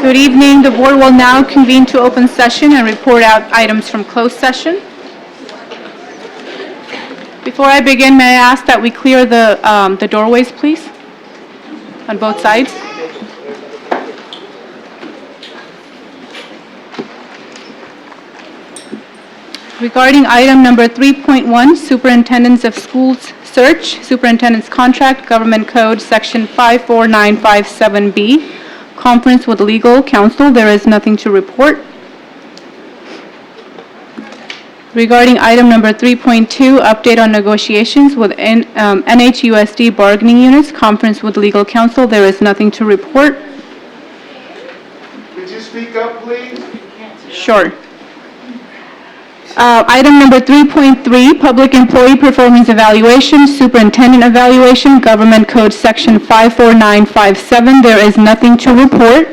Good evening. The board will now convene to open session and report out items from closed session. Before I begin, may I ask that we clear the doorways, please, on both sides? Regarding item number 3.1, Superintendents of Schools Search, Superintendent's Contract, Government Code, Section 54957B, Conference with Legal Counsel, there is nothing to report. Regarding item number 3.2, update on negotiations with NHUSD bargaining units, Conference with Legal Counsel, there is nothing to report. Could you speak up, please? Sure. Item number 3.3, Public Employee Performance Evaluation, Superintendent Evaluation, Government Code Section 54957. There is nothing to report.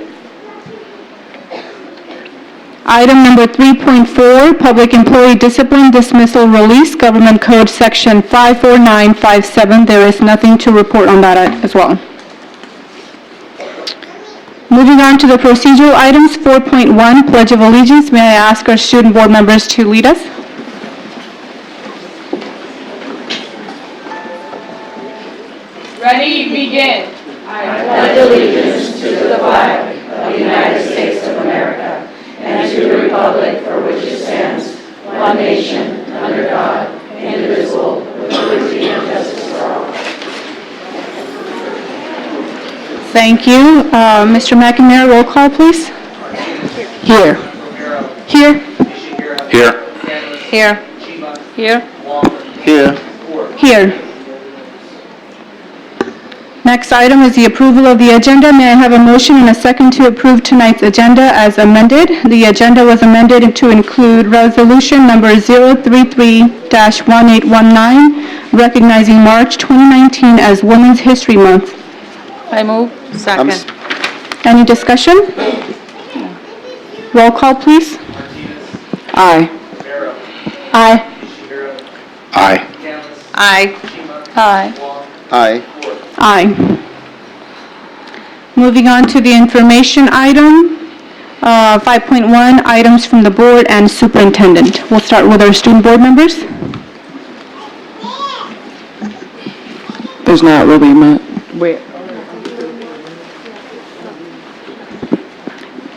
Item number 3.4, Public Employee Discipline, Dismissal, Release, Government Code Section 54957. There is nothing to report on that as well. Moving on to the procedural items, 4.1, Pledge of Allegiance. May I ask our student board members to lead us? Ready, begin. I pledge allegiance to the flag of the United States of America and to the republic for which it stands, one nation, under God, indivisible, with liberty and justice for all. Thank you. Mr. McNamara, roll call, please. Here. Here. Here. Here. Here. Here. Here. Next item is the approval of the agenda. May I have a motion and a second to approve tonight's agenda as amended? The agenda was amended to include resolution number 033-1819, recognizing March 2019 as Women's History Month. I move. Second. Any discussion? Roll call, please. Aye. Aye. Aye. Aye. Aye. Aye. Aye. Moving on to the information item, 5.1, items from the board and superintendent. We'll start with our student board members. There's not really much.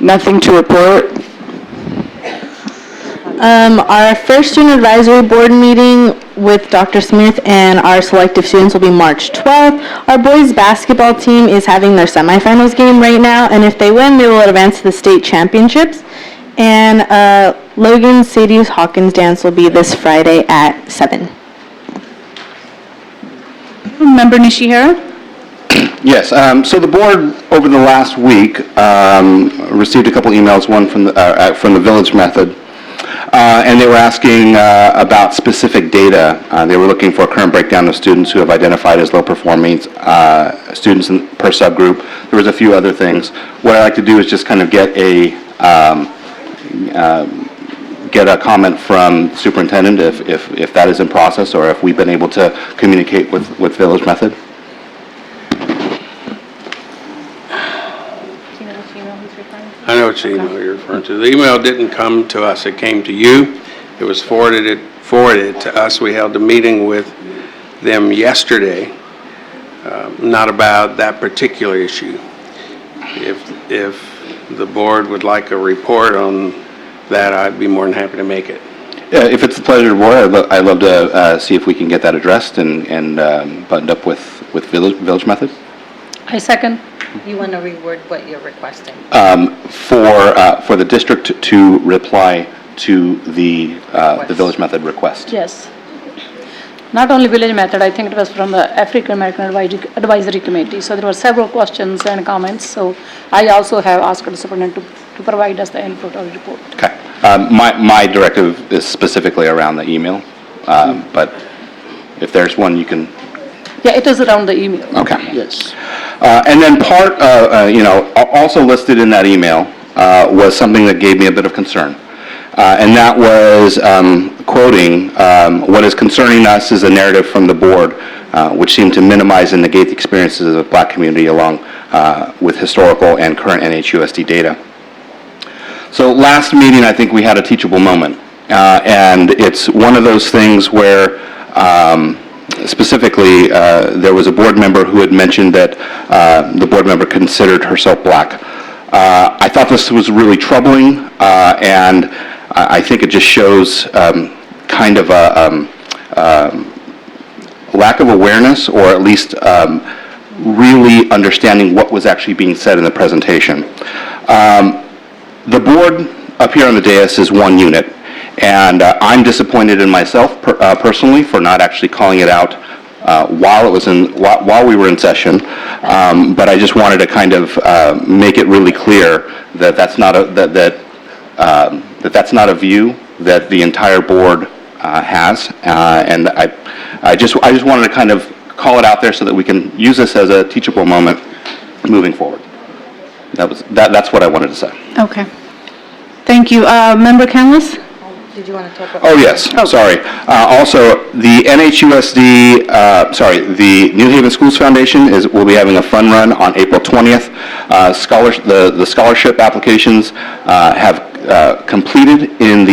Nothing to report. Our first student advisory board meeting with Dr. Smith and our selective students will be March 12th. Our boys basketball team is having their semifinals game right now, and if they win, they will advance to the state championships. And Logan Sadie's Hawkins dance will be this Friday at 7. Member Nishihara? Yes. So the board over the last week received a couple emails, one from the Village Method. And they were asking about specific data. They were looking for a current breakdown of students who have identified as low-performing students per subgroup. There was a few other things. What I'd like to do is just kind of get a comment from superintendent if that is in process, or if we've been able to communicate with Village Method. I know which email you're referring to. The email didn't come to us, it came to you. It was forwarded to us. We held a meeting with them yesterday, not about that particular issue. If the board would like a report on that, I'd be more than happy to make it. Yeah, if it's the pleasure of the board, I'd love to see if we can get that addressed and buttoned up with Village Method. I second. You want to reword what you're requesting? For the district to reply to the Village Method request. Yes. Not only Village Method, I think it was from the African American Advisory Committee. So there were several questions and comments. So I also have asked the superintendent to provide us the input or report. Okay. My directive is specifically around the email, but if there's one, you can. Yeah, it is around the email. Okay. Yes. And then also listed in that email was something that gave me a bit of concern. And that was quoting, what is concerning us is a narrative from the board, which seemed to minimize and negate the experiences of the Black community along with historical and current NHUSD data. So last meeting, I think we had a teachable moment. And it's one of those things where specifically there was a board member who had mentioned that the board member considered herself black. I thought this was really troubling, and I think it just shows kind of a lack of awareness, or at least really understanding what was actually being said in the presentation. The board up here on the dais is one unit, and I'm disappointed in myself personally for not actually calling it out while we were in session. But I just wanted to kind of make it really clear that that's not that's not a view that the entire board has, and I just wanted to kind of call it out there so that we can use this as a teachable moment moving forward. That's what I wanted to say. Okay. Thank you. Member Canlis? Did you want to talk about? Oh, yes, sorry. Also, the NHUSD, the New Haven Schools Foundation will be having a fun run on April 20th. The scholarship applications have completed in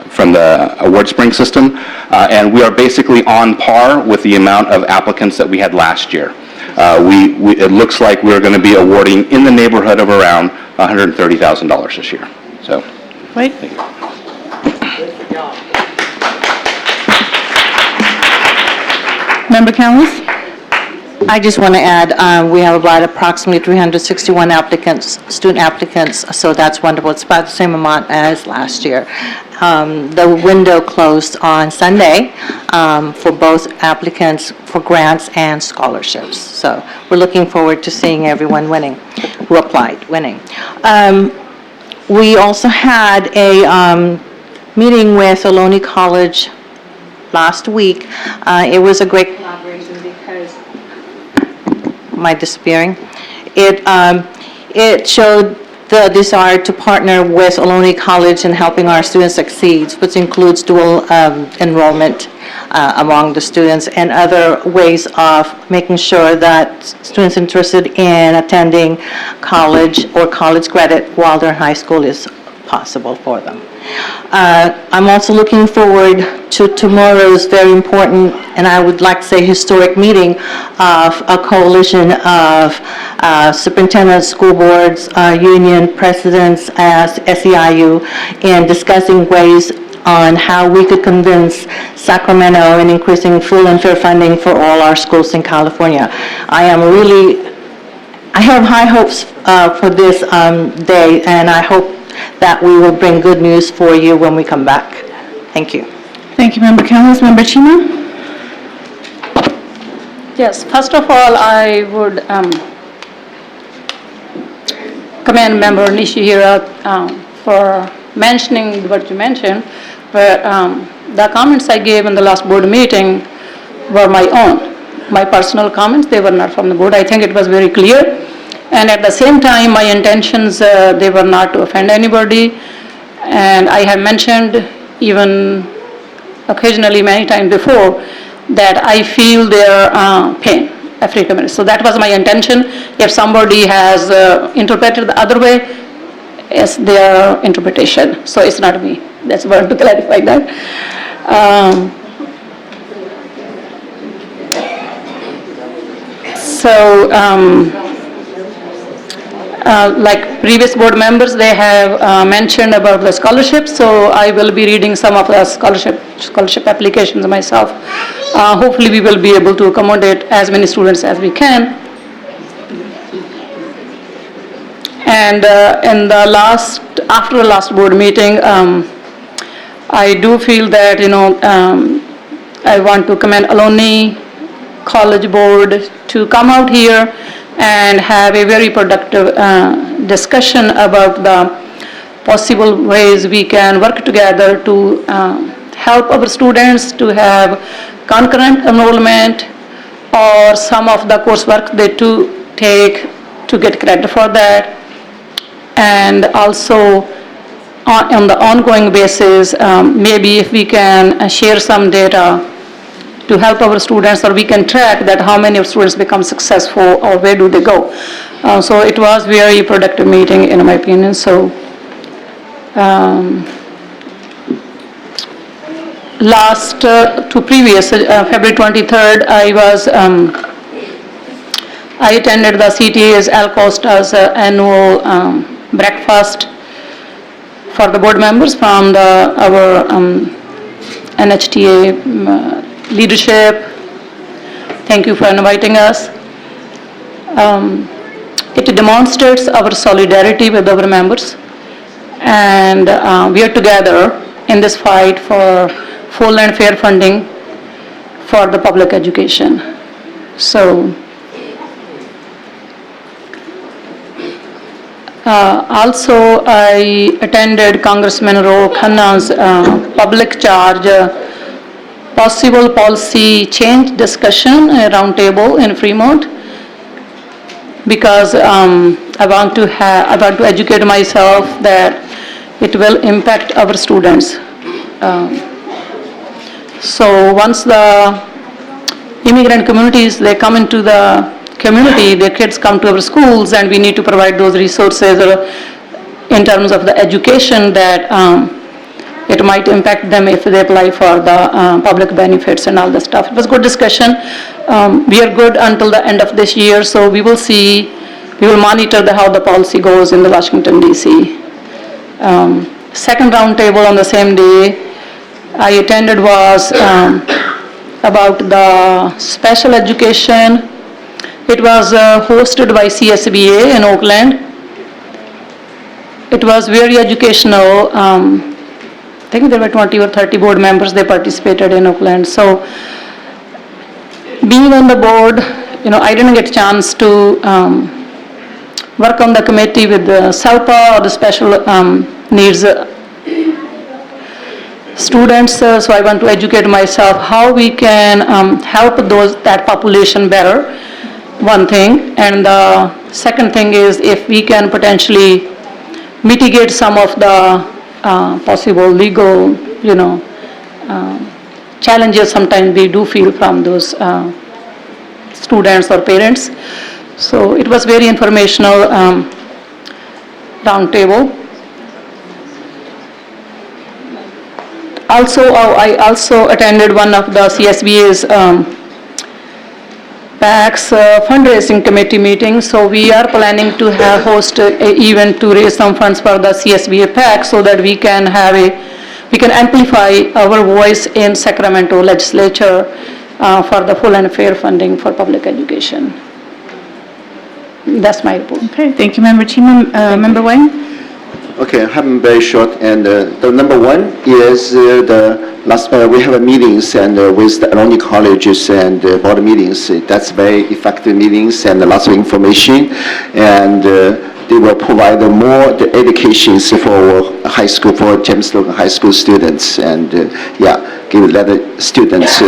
from the award spring system, and we are basically on par with the amount of applicants that we had last year. It looks like we're going to be awarding in the neighborhood of around $130,000 this year. So, Wait. thank you. Member Canlis? I just want to add, we have about approximately 361 applicants, student applicants, so that's wonderful. It's about the same amount as last year. The window closed on Sunday for both applicants for grants and scholarships. So we're looking forward to seeing everyone winning, who applied, winning. We also had a meeting with Ohlone College last week. It was a great collaboration because my disappearing. It showed the desire to partner with Ohlone College in helping our students succeed, which includes dual enrollment among the students and other ways of making sure that students interested in attending college or college credit while they're in high school is possible for them. I'm also looking forward to tomorrow's very important, and I would like to say historic meeting of a coalition of superintendents, school boards, union presidents, as SEIU, in discussing ways on how we could convince Sacramento in increasing full and fair funding for all our schools in California. I have high hopes for this day, and I hope that we will bring good news for you when we come back. Thank you. Thank you, Member Canlis. Member Chima? Yes, first of all, I would commend Member Nishihira for mentioning what you mentioned, but the comments I gave in the last board meeting were my own, my personal comments. They were not from the board. I think it was very clear. And at the same time, my intentions, they were not to offend anybody. And I have mentioned even occasionally many times before that I feel their pain, African Americans. So that was my intention. If somebody has interpreted the other way, it's their interpretation. So it's not me. That's why I want to clarify that. Like previous board members, they have mentioned about the scholarships, so I will be reading some of the scholarship applications myself. Hopefully we will be able to accommodate as many students as we can. And after the last board meeting, I do feel that, I want to commend Ohlone College Board to come out here and have a very productive discussion about the possible ways we can work together to help our students to have concurrent enrollment or some of the coursework they do take to get credit for that. And also on the ongoing basis, maybe if we can share some data to help our students, or we can track that how many of students become successful or where do they go. So it was very productive meeting in my opinion. So Last to previous, February 23rd, I attended the CTA's Al Costa's annual breakfast for the board members from our NHTA leadership. Thank you for inviting us. It demonstrates our solidarity with our members, and we are together in this fight for full and fair funding for the public education. So, also I attended Congressman Ro Khanna's public charge possible policy change discussion roundtable in Fremont, because I want to educate myself that it will impact our students. So once the immigrant communities, they come into the community, their kids come to our schools, and we need to provide those resources in terms of the education that it might impact them if they apply for the public benefits and all the stuff. It was good discussion. We are good until the end of this year, so we will see, we will monitor how the policy goes in the Washington, D.C. Second roundtable on the same day I attended was about the special education. It was hosted by CSBA in Oakland. It was very educational. I think there were 20 or 30 board members, they participated in Oakland. So being on the board, I didn't get a chance to work on the committee with the SELPA or the special needs students, so I want to educate myself how we can help that population better, one thing. And the second thing is if we can potentially mitigate some of the possible legal, challenges sometimes we do feel from those students or parents. So it was very informational roundtable. Also, I also attended one of the CSBA's PAC's fundraising committee meetings. So we are planning to host an event to raise some funds for the CSBA PAC so that we can amplify our voice in Sacramento legislature for the full and fair funding for public education. That's my report. Okay, thank you, Member Chima. Member Wang? Okay, I'm very short, and the number one is we have meetings and with the alumni colleges and board meetings. That's very effective meetings and lots of information, and they will provide more the educations for high school, for James Logan High School students, and give the students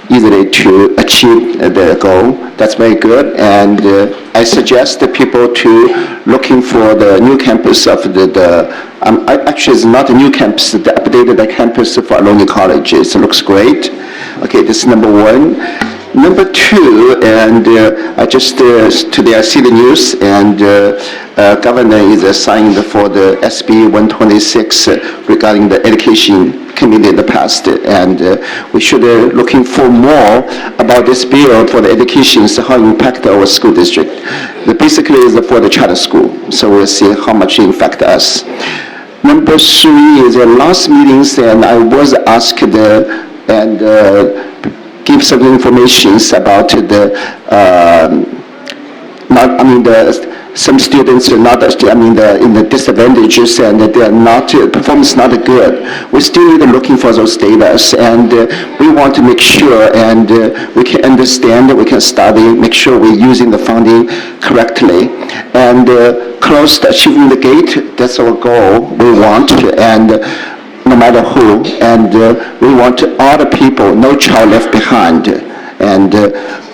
easily to achieve their goal. That's very good, and I suggest the people to looking for the new campus of actually it's not a new campus, the updated campus for Alumni College. It looks great. Okay, this is number one. Number two, and I just today I see the news, and Governor is assigned for the SB 126 regarding the education committee in the past, and we should looking for more about this bill for the education, so how it impact our school district. Basically is for the charter school, so we'll see how much it impact us. Number three is the last meetings, and I was asked give some information about some students are not, in the disadvantages, and they are not, performance not good. We still need looking for those data, and we want to make sure, and we can understand, we can study, make sure we're using the funding correctly, and close to achieving the gate. That's our goal. We want, and no matter who, and we want all the people, no child left behind. And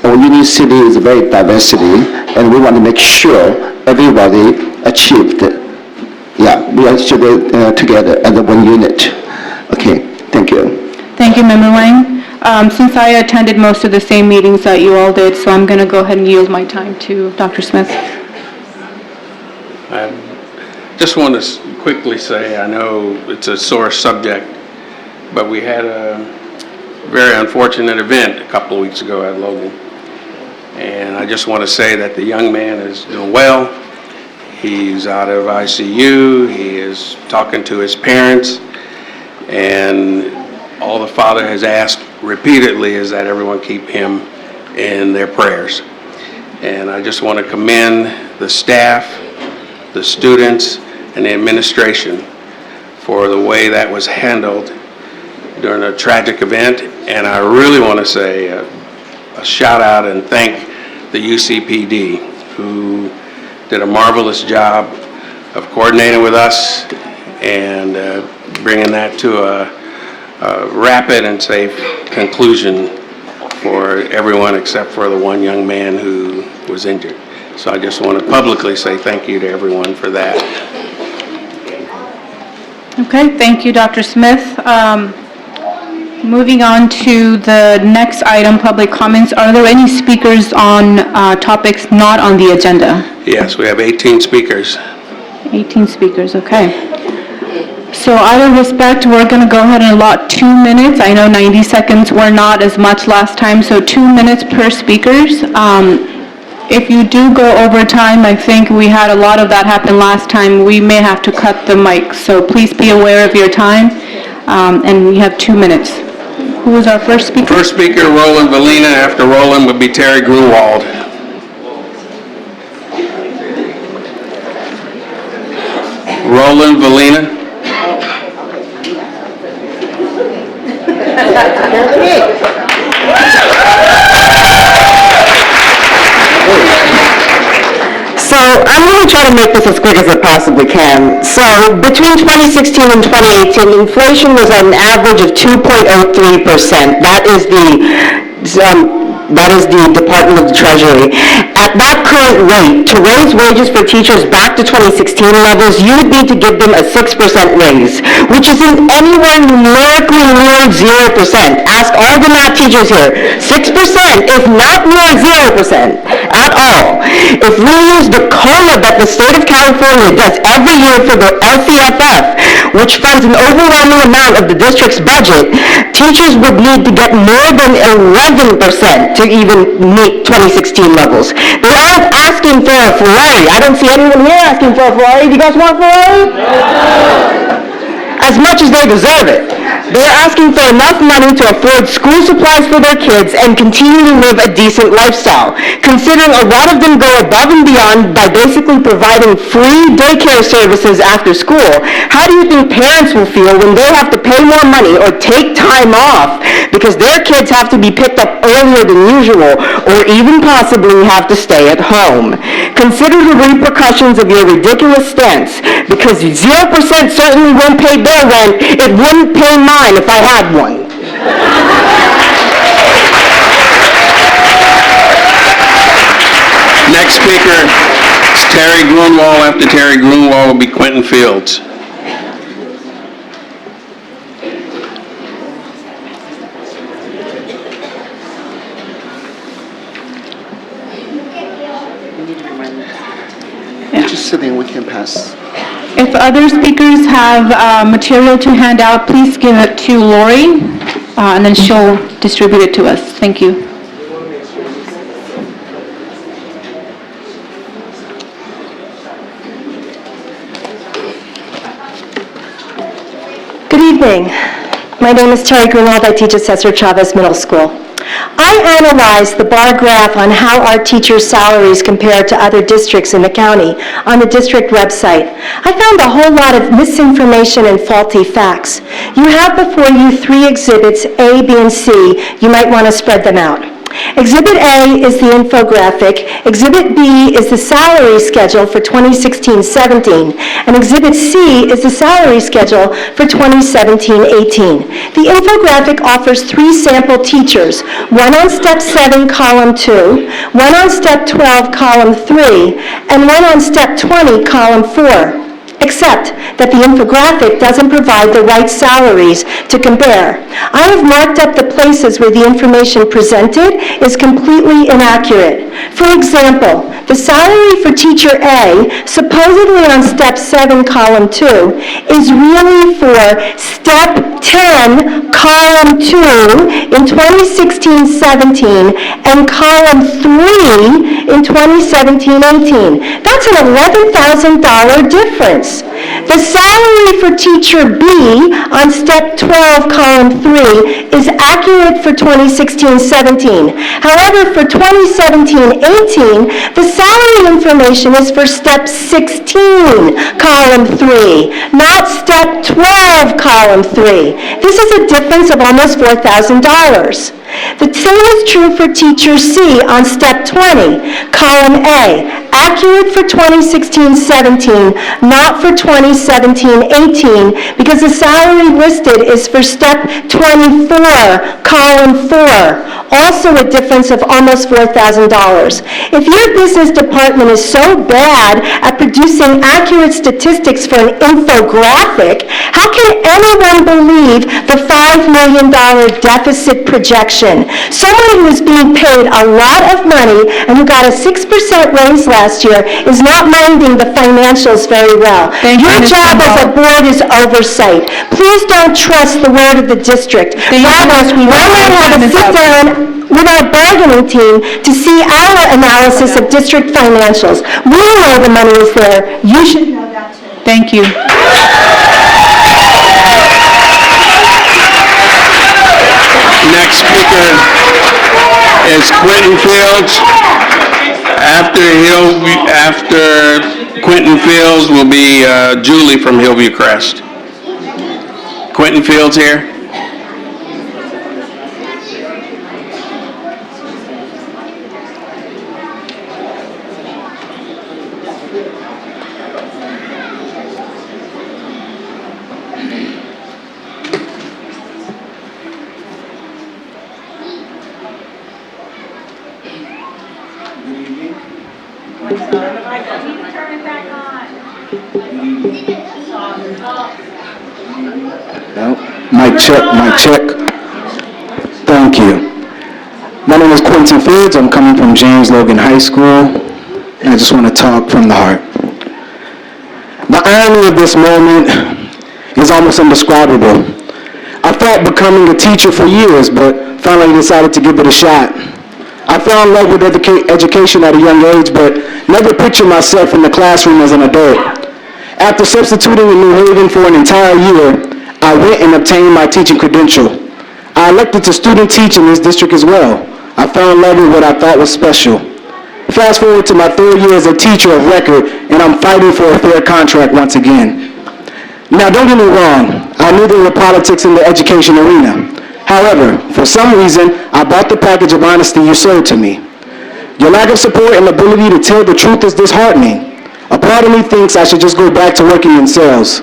our Union City is very diversity, and we want to make sure everybody achieved. We are together as one unit. Okay, thank you. Thank you, Member Wang. Since I attended most of the same meetings that you all did, so I'm going to go ahead and yield my time to Dr. Smith. just want to quickly say, I know it's a sore subject, but we had a very unfortunate event a couple of weeks ago at Logan. And I just want to say that the young man is doing well. He's out of ICU. He is talking to his parents. And all the father has asked repeatedly is that everyone keep him in their prayers. And I just want to commend the staff, the students, and the administration for the way that was handled during a tragic event. And I really want to say a shout out and thank the UCPD, who did a marvelous job of coordinating with us and bringing that to a rapid and safe conclusion for everyone except for the one young man who was injured. So I just want to publicly say thank you to everyone for that. Okay, thank you, Dr. Smith. Moving on to the next item, public comments. Are there any speakers on topics not on the agenda? Yes, we have 18 speakers. 18 speakers, okay. So out of respect, we're going to go ahead and allot 2 minutes. I know 90 seconds were not as much last time, so 2 minutes per speakers. If you do go over time, I think we had a lot of that happen last time, we may have to cut the mic, so please be aware of your time, and we have 2 minutes. Who was our first speaker? First speaker, Roland Valina. After Roland would be Terry Grunwald. Roland Valina. So I'm going to try to make this as quick as I possibly can. So between 2016 and 2018, inflation was at an average of 2.03%. That is the Department of the Treasury. At that current rate, to raise wages for teachers back to 2016 levels, you would need to give them a 6% raise, which isn't anywhere numerically near 0%. Ask all the math teachers here. 6% is not near 0% at all. If we use the COLA that the state of California does every year for the LCFF, which funds an overwhelming amount of the district's budget, teachers would need to get more than 11% to even meet 2016 levels. They aren't asking for a Ferrari. I don't see anyone here asking for a Ferrari. Do you guys want a Ferrari? No. As much as they deserve it. They're asking for enough money to afford school supplies for their kids and continue to live a decent lifestyle. Considering a lot of them go above and beyond by basically providing free daycare services after school, how do you think parents will feel when they have to pay more money or take time off because their kids have to be picked up earlier than usual or even possibly have to stay at home? Consider the repercussions of your ridiculous stance, because 0% certainly won't pay their rent. It wouldn't pay mine if I had one. Next speaker is Terry Grunwald. After Terry Grunwald will be Quentin Fields. Just sitting, we can pass. If other speakers have material to hand out, please give it to Lori, and then she'll distribute it to us. Thank you. Good evening. My name is Terry Grunwald. I teach at Cesar Chavez Middle School. I analyzed the bar graph on how our teachers' salaries compare to other districts in the county on the district website. I found a whole lot of misinformation and faulty facts. You have before you 3 exhibits, A, B, and C. You might want to spread them out. Exhibit A is the infographic, Exhibit B is the salary schedule for 2016-17, and Exhibit C is the salary schedule for 2017-18. The infographic offers 3 sample teachers, one on Step 7, Column 2, one on Step 12, Column 3, and one on Step 20, Column 4. Except that the infographic doesn't provide the right salaries to compare. I have marked up the places where the information presented is completely inaccurate. For example, the salary for teacher A, supposedly on step 7, column 2, is really for step 10, column 2 in 2016-17 and column 3 in 2017-18. That's an $11,000 difference. The salary for teacher B on step 12, column 3 is accurate for 2016-17. However, for 2017-18, the salary information is for step 16, column 3, not step 12, column 3. This is a difference of almost $4,000. The same is true for teacher C on step 20, column A, accurate for 2016-17, not for 2017-18, because the salary listed is for step 24, column 4, also a difference of almost $4,000. If your business department is so bad at producing accurate statistics for an infographic, how can anyone believe the $5 million deficit projection? Someone who is being paid a lot of money and who got a 6% raise last year is not minding the financials very well. Your job as a board is oversight. Please don't trust the word of the district. Rather, we might have a sit down with our bargaining team to see our analysis of district financials. We know the money is there. You should know that too. Thank you. Next speaker is Quentin Fields. After Quentin Fields will be Julie from Hillview Crest. Quentin Fields here. Mic check. Thank you. My name is Quentin Fields. I'm coming from James Logan High School, and I just want to talk from the heart. The irony of this moment is almost indescribable. I thought becoming a teacher for years, but finally decided to give it a shot. I fell in love with education at a young age, but never pictured myself in the classroom as an adult. After substituting in New Haven for an entire year, I went and obtained my teaching credential. I elected to student teach in this district as well. I fell in love with what I thought was special. Fast forward to my 3rd year as a teacher of record, and I'm fighting for a fair contract once again. Now, don't get me wrong, I knew there were politics in the education arena. However, for some reason, I bought the package of honesty you sold to me. Your lack of support and ability to tell the truth is disheartening. A part of me thinks I should just go back to working in sales.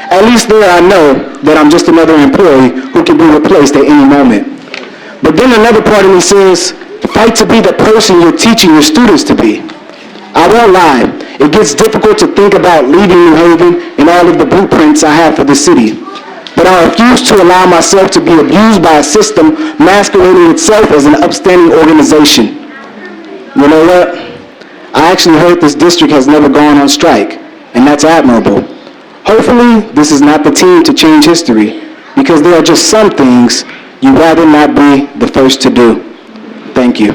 At least there I know that I'm just another employee who can be replaced at any moment. But then another part of me says, fight to be the person you're teaching your students to be. I won't lie, it gets difficult to think about leaving New Haven and all of the blueprints I have for the city. But I refuse to allow myself to be abused by a system masquerading itself as an upstanding organization. You know what? I actually heard this district has never gone on strike, and that's admirable. Hopefully, this is not the team to change history, because there are just some things you'd rather not be the first to do. Thank you.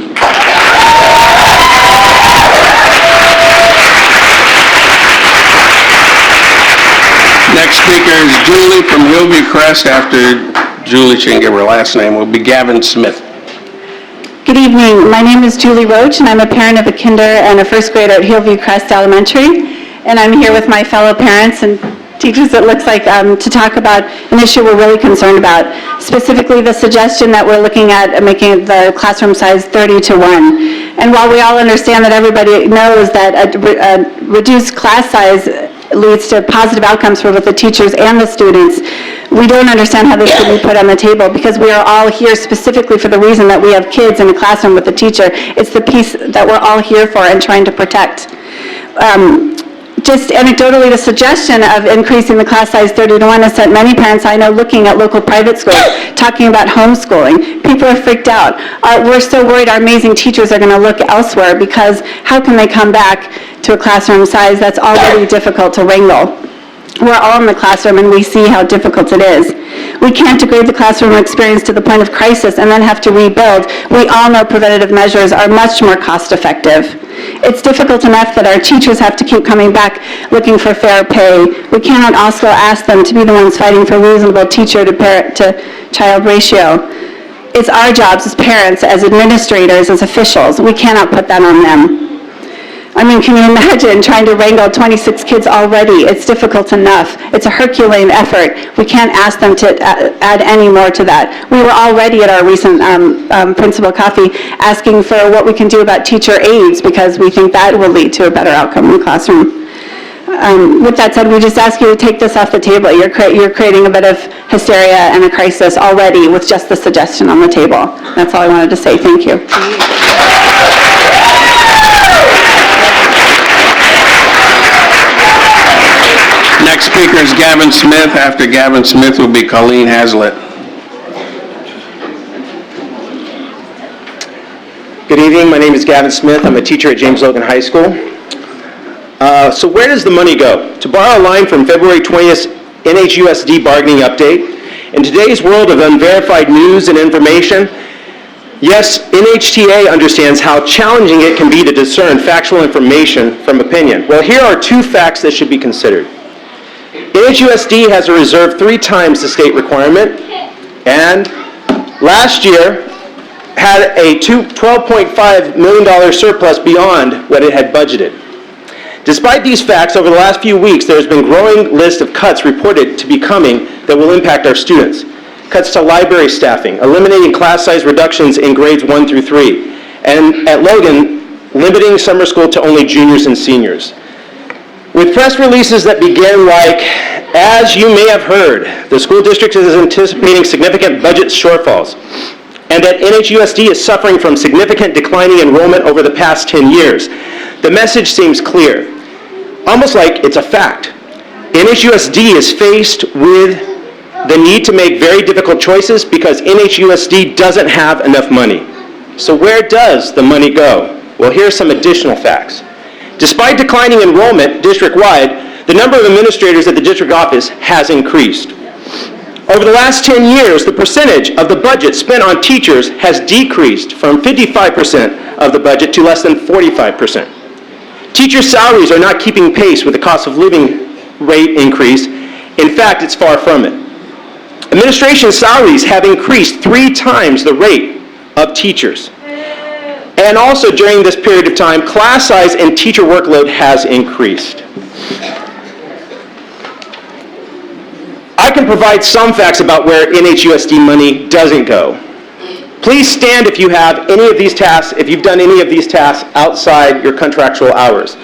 Next speaker is Julie from Hillview Crest. After Julie, she can give her last name, will be Gavin Smith. Good evening. My name is Julie Roach, and I'm a parent of a kinder and a first grader at Hillview Crest Elementary. And I'm here with my fellow parents and teachers, it looks like, to talk about an issue we're really concerned about, specifically the suggestion that we're looking at making the classroom size 30 to 1. And while we all understand that everybody knows that a reduced class size leads to positive outcomes for both the teachers and the students, we don't understand how this could be put on the table, because we are all here specifically for the reason that we have kids in a classroom with a teacher. It's the piece that we're all here for and trying to protect. just anecdotally, the suggestion of increasing the class size 30 to 1 has sent many parents I know looking at local private schools, talking about homeschooling. People are freaked out. We're so worried our amazing teachers are going to look elsewhere because how can they come back to a classroom size that's already difficult to wrangle? We're all in the classroom and we see how difficult it is. We can't degrade the classroom experience to the point of crisis and then have to rebuild. We all know preventative measures are much more cost effective. It's difficult enough that our teachers have to keep coming back looking for fair pay. We cannot also ask them to be the ones fighting for reasonable teacher to child ratio. It's our jobs as parents, as administrators, as officials. We cannot put that on them. I mean, can you imagine trying to wrangle 26 kids already? It's difficult enough. It's a Herculean effort. We can't ask them to add any more to that. We were already at our recent principal coffee asking for what we can do about teacher aides because we think that will lead to a better outcome in the classroom. With that said, we just ask you to take this off the table. You're creating a bit of hysteria and a crisis already with just the suggestion on the table. That's all I wanted to say. Thank you. Next speaker is Gavin Smith. After Gavin Smith will be Colleen Hazlitt. Good evening. My name is Gavin Smith. I'm a teacher at James Logan High School. So where does the money go? To borrow a line from February 20th NHUSD bargaining update, in today's world of unverified news and information, yes, NHTA understands how challenging it can be to discern factual information from opinion. Well, here are two facts that should be considered. NHUSD has a reserve 3 times the state requirement, and last year had a $12.5 million surplus beyond what it had budgeted. Despite these facts, over the last few weeks, there has been a growing list of cuts reported to be coming that will impact our students. Cuts to library staffing, eliminating class size reductions in grades 1 through 3, and at Logan, limiting summer school to only juniors and seniors. With press releases that begin like, as you may have heard, the school district is anticipating significant budget shortfalls, and that NHUSD is suffering from significant declining enrollment over the past 10 years. The message seems clear, almost like it's a fact. NHUSD is faced with the need to make very difficult choices because NHUSD doesn't have enough money. So where does the money go? Well, here are some additional facts. Despite declining enrollment district-wide, the number of administrators at the district office has increased. Over the last 10 years, the percentage of the budget spent on teachers has decreased from 55% of the budget to less than 45%. Teacher salaries are not keeping pace with the cost of living rate increase. In fact, it's far from it. Administration salaries have increased 3 times the rate of teachers. And also during this period of time, class size and teacher workload has increased. I can provide some facts about where NHUSD money doesn't go. Please stand if you have any of these tasks, if you've done any of these tasks outside your contractual hours.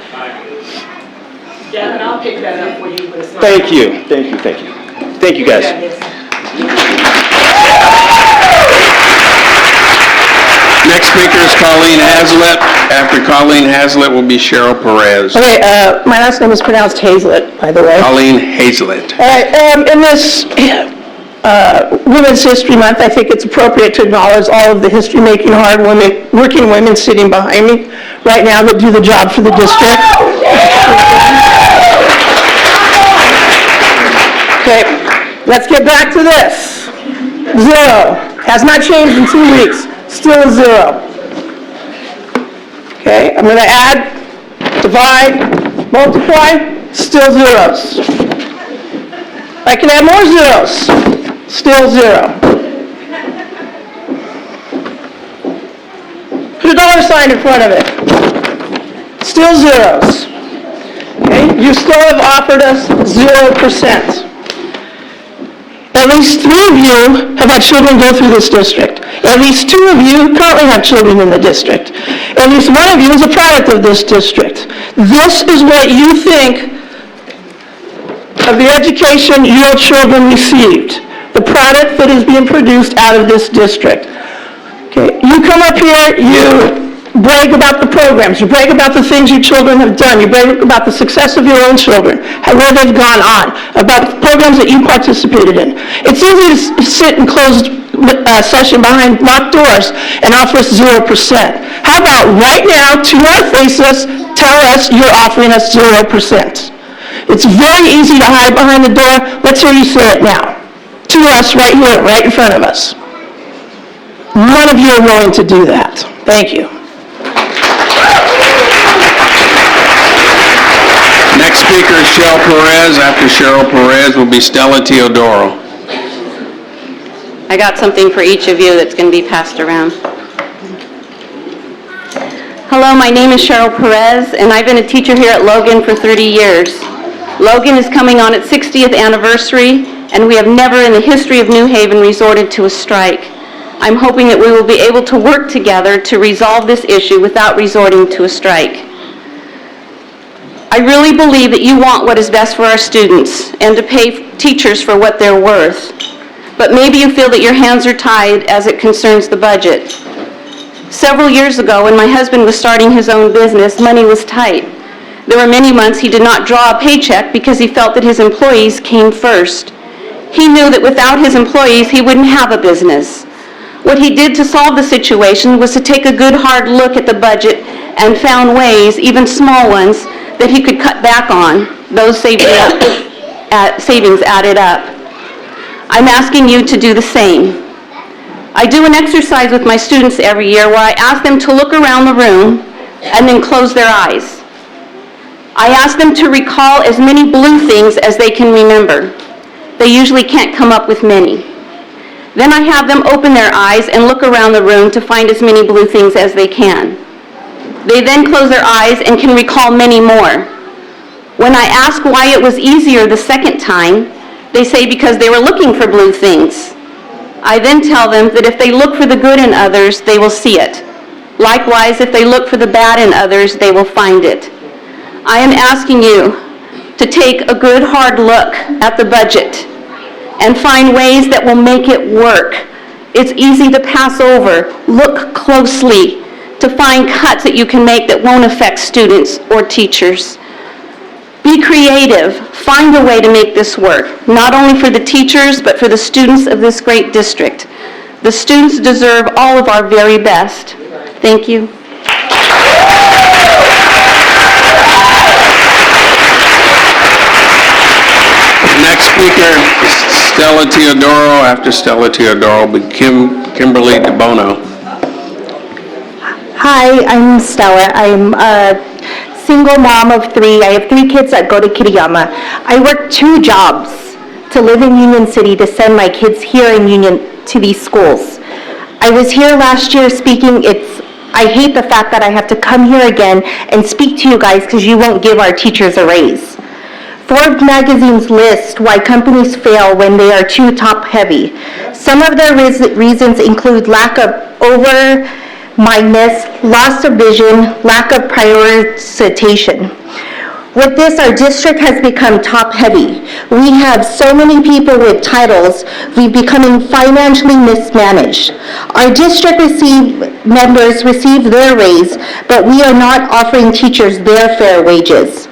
Gavin, I'll pick that up for you. Thank you, thank you, thank you. Thank you, guys. Next speaker is Colleen Hazlitt. After Colleen Hazlitt will be Cheryl Perez. Okay, my last name is pronounced Hazlitt, by the way. Colleen Hazlitt. All right, in this Women's History Month, I think it's appropriate to acknowledge all of the history-making, hard-working women sitting behind me right now that do the job for the district. Okay, let's get back to this. 0. Has not changed in 2 weeks. Still a 0. Okay, I'm going to add, divide, multiply, still zeros. I can add more zeros, still 0. Put a dollar sign in front of it, still zeros. Okay, you still have offered us 0%. At least 3 of you have had children go through this district. At least 2 of you currently have children in the district. At least 1 of you is a product of this district. This is what you think of the education your children received, the product that is being produced out of this district. Okay, you come up here, you brag about the programs, you brag about the things your children have done, you brag about the success of your own children, and where they've gone on, about programs that you participated in. It's easy to sit in closed session behind locked doors and offer us 0%. How about right now, to our faces, tell us you're offering us 0%? It's very easy to hide behind the door. Let's hear you say it now. To us, right here, right in front of us. None of you are willing to do that. Thank you. Next speaker is Cheryl Perez. After Cheryl Perez will be Stella Teodoro. I got something for each of you that's going to be passed around. Hello, my name is Cheryl Perez, and I've been a teacher here at Logan for 30 years. Logan is coming on its 60th anniversary, and we have never in the history of New Haven resorted to a strike. I'm hoping that we will be able to work together to resolve this issue without resorting to a strike. I really believe that you want what is best for our students and to pay teachers for what they're worth. But maybe you feel that your hands are tied as it concerns the budget. Several years ago, when my husband was starting his own business, money was tight. There were many months he did not draw a paycheck because he felt that his employees came first. He knew that without his employees, he wouldn't have a business. What he did to solve the situation was to take a good hard look at the budget and found ways, even small ones, that he could cut back on. Those savings added up. I'm asking you to do the same. I do an exercise with my students every year where I ask them to look around the room and then close their eyes. I ask them to recall as many blue things as they can remember. They usually can't come up with many. Then I have them open their eyes and look around the room to find as many blue things as they can. They then close their eyes and can recall many more. When I ask why it was easier the second time, they say because they were looking for blue things. I then tell them that if they look for the good in others, they will see it. Likewise, if they look for the bad in others, they will find it. I am asking you to take a good hard look at the budget and find ways that will make it work. It's easy to pass over. Look closely to find cuts that you can make that won't affect students or teachers. Be creative. Find a way to make this work, not only for the teachers, but for the students of this great district. The students deserve all of our very best. Thank you. Next speaker is Stella Teodoro. After Stella Teodoro will be Kimberly DeBono. Hi, I'm Stella. I'm a single mom of 3. I have 3 kids that go to Kiriyama. I work 2 jobs to live in Union City to send my kids here in Union to these schools. I was here last year speaking. I hate the fact that I have to come here again and speak to you guys because you won't give our teachers a raise. Forbes magazine's list why companies fail when they are too top-heavy. Some of their reasons include lack of over-mindedness, loss of vision, lack of prioritization. With this, our district has become top-heavy. We have so many people with titles, we're becoming financially mismanaged. Our district members receive their raise, but we are not offering teachers their fair wages.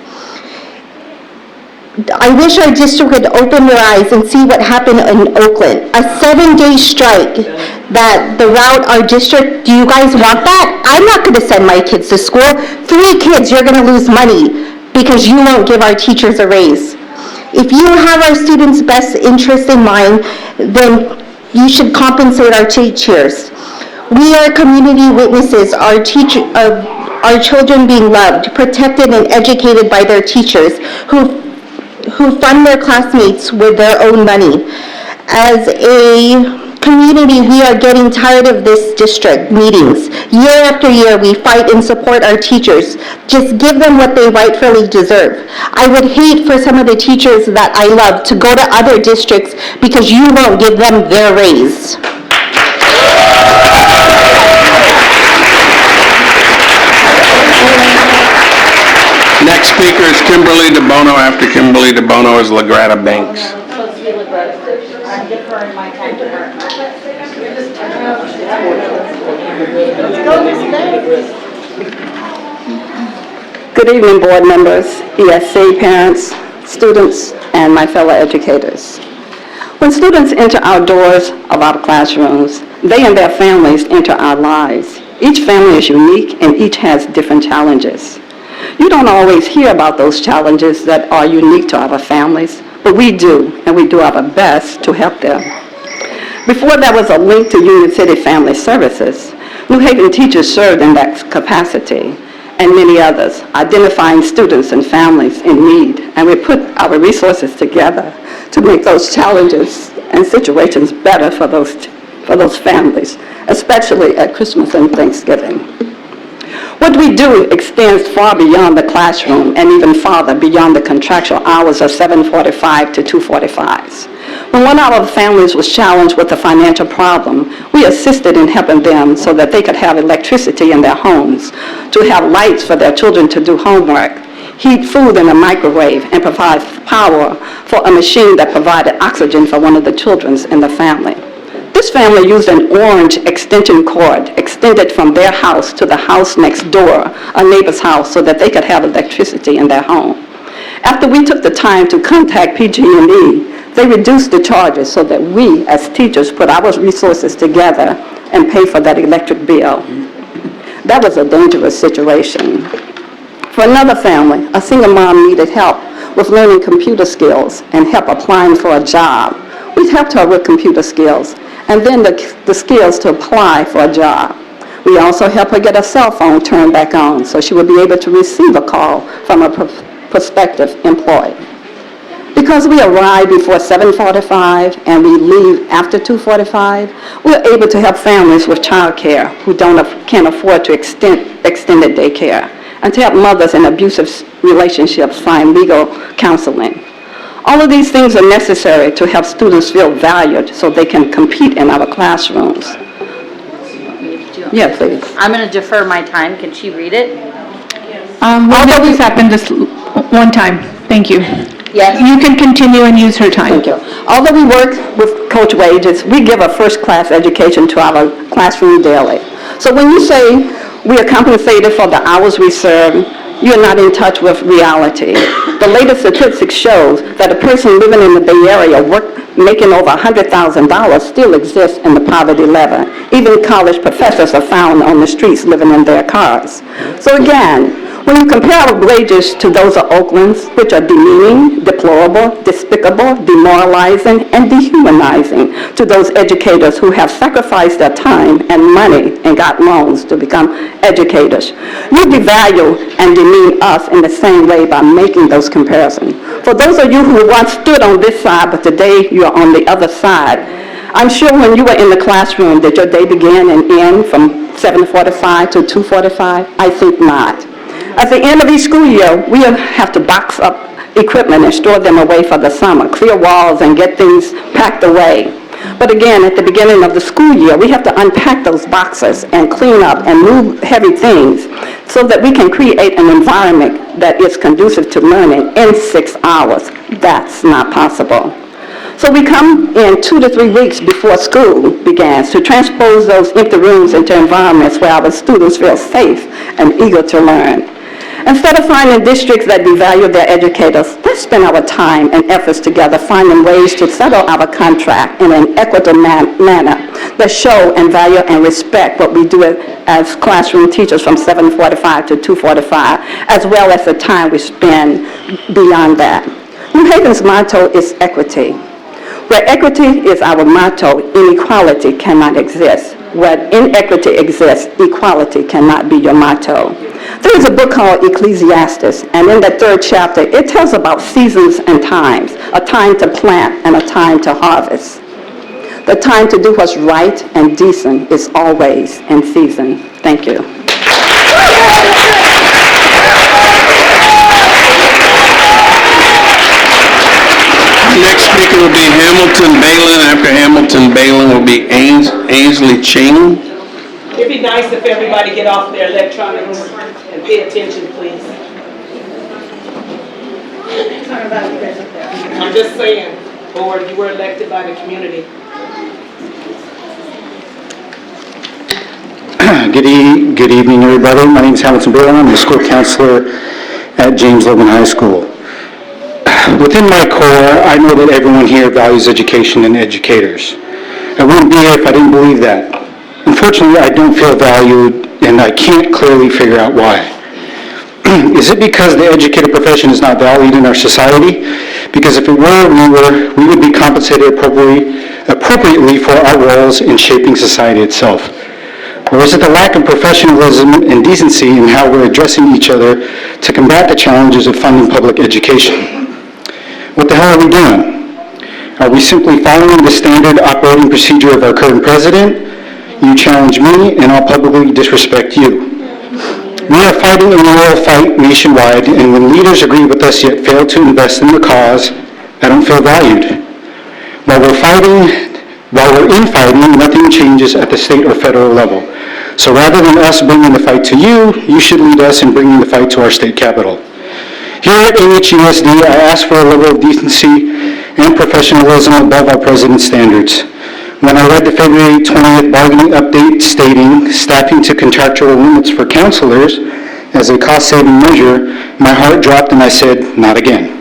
I wish our district would open their eyes and see what happened in Oakland. A 7-day strike that the route our district, do you guys want that? I'm not going to send my kids to school. 3 kids, you're going to lose money because you won't give our teachers a raise. If you have our students' best interest in mind, then you should compensate our teachers. We are community witnesses, our children being loved, protected, and educated by their teachers who fund their classmates with their own money. As a community, we are getting tired of this district meetings. Year after year, we fight and support our teachers. Just give them what they rightfully deserve. I would hate for some of the teachers that I love to go to other districts because you won't give them their raise. Next speaker is Kimberly DeBono. After Kimberly DeBono is LaGrata Banks. I'm deferring my time to her. Good evening, board members, ESC parents, students, and my fellow educators. When students enter our doors of our classrooms, they and their families enter our lives. Each family is unique and each has different challenges. You don't always hear about those challenges that are unique to our families, but we do, and we do our best to help them. Before there was a link to Union City Family Services, New Haven teachers served in that capacity, and many others, identifying students and families in need, and we put our resources together to make those challenges and situations better for those families, especially at Christmas and Thanksgiving. What we do extends far beyond the classroom and even farther beyond the contractual hours of 7:45 to 2:45. When one of our families was challenged with a financial problem, we assisted in helping them so that they could have electricity in their homes, to have lights for their children to do homework, heat food in a microwave, and provide power for a machine that provided oxygen for one of the children in the family. This family used an orange extension cord extended from their house to the house next door, a neighbor's house, so that they could have electricity in their home. After we took the time to contact PG&E, they reduced the charges so that we, as teachers, put our resources together and pay for that electric bill. That was a dangerous situation. For another family, a single mom needed help with learning computer skills and help applying for a job. We helped her with computer skills and then the skills to apply for a job. We also helped her get a cell phone turned back on so she would be able to receive a call from a prospective employee. Because we arrive before 7:45 and we leave after 2:45, we're able to help families with childcare who can't afford to extended daycare, and to help mothers in abusive relationships find legal counseling. All of these things are necessary to help students feel valued so they can compete in our classrooms. Yeah, please. I'm going to defer my time. Can she read it? We'll let this happen just one time. Thank you. Yes. You can continue and use her time. Thank you. Although we work with Coach Wages, we give a first-class education to our classroom daily. So when you say we are compensated for the hours we serve, you're not in touch with reality. The latest statistics shows that a person living in the Bay Area making over $100,000 still exists in the poverty level. Even college professors are found on the streets living in their cars. So again, when you compare our wages to those of Oakland's, which are demeaning, deplorable, despicable, demoralizing, and dehumanizing to those educators who have sacrificed their time and money and got loans to become educators, you devalue and demean us in the same way by making those comparisons. For those of you who once stood on this side, but today you are on the other side, I'm sure when you were in the classroom, did your day begin and end from 7:45 to 2:45? I think not. At the end of each school year, we have to box up equipment and store them away for the summer, clear walls and get things packed away. But again, at the beginning of the school year, we have to unpack those boxes and clean up and move heavy things so that we can create an environment that is conducive to learning in 6 hours. That's not possible. So we come in 2 to 3 weeks before school begins to transpose those empty rooms into environments where our students feel safe and eager to learn. Instead of finding districts that devalue their educators, let's spend our time and efforts together finding ways to settle our contract in an equitable manner that show and value and respect what we do as classroom teachers from 7:45 to 2:45, as well as the time we spend beyond that. New Haven's motto is equity. Where equity is our motto, inequality cannot exist. Where inequity exists, equality cannot be your motto. There is a book called Ecclesiastes, and in the 3rd chapter, it tells about seasons and times, a time to plant and a time to harvest. The time to do what's right and decent is always in season. Thank you. Next speaker will be Hamilton Balin. After Hamilton Balin will be Ainsley Ching. It'd be nice if everybody get off their electronics and pay attention, please. I'm just saying, board, you were elected by the community. Good evening, everybody. My name is Hamilton Balin. I'm the school counselor at James Logan High School. Within my core, I know that everyone here values education and educators. I wouldn't be here if I didn't believe that. Unfortunately, I don't feel valued, and I can't clearly figure out why. Is it because the educator profession is not valued in our society? Because if it were, we would be compensated appropriately for our roles in shaping society itself. Or is it the lack of professionalism and decency in how we're addressing each other to combat the challenges of funding public education? What the hell are we doing? Are we simply following the standard operating procedure of our current president? You challenge me, and I'll publicly disrespect you. We are fighting a moral fight nationwide, and when leaders agree with us yet fail to invest in the cause, I don't feel valued. While we're infighting, nothing changes at the state or federal level. So rather than us bringing the fight to you, you should lead us in bringing the fight to our state capitol. Here at NHUSD, I ask for a level of decency and professionalism above our president's standards. When I read the February 20th bargaining update stating staffing to contractual limits for counselors as a cost-saving measure, my heart dropped and I said, not again.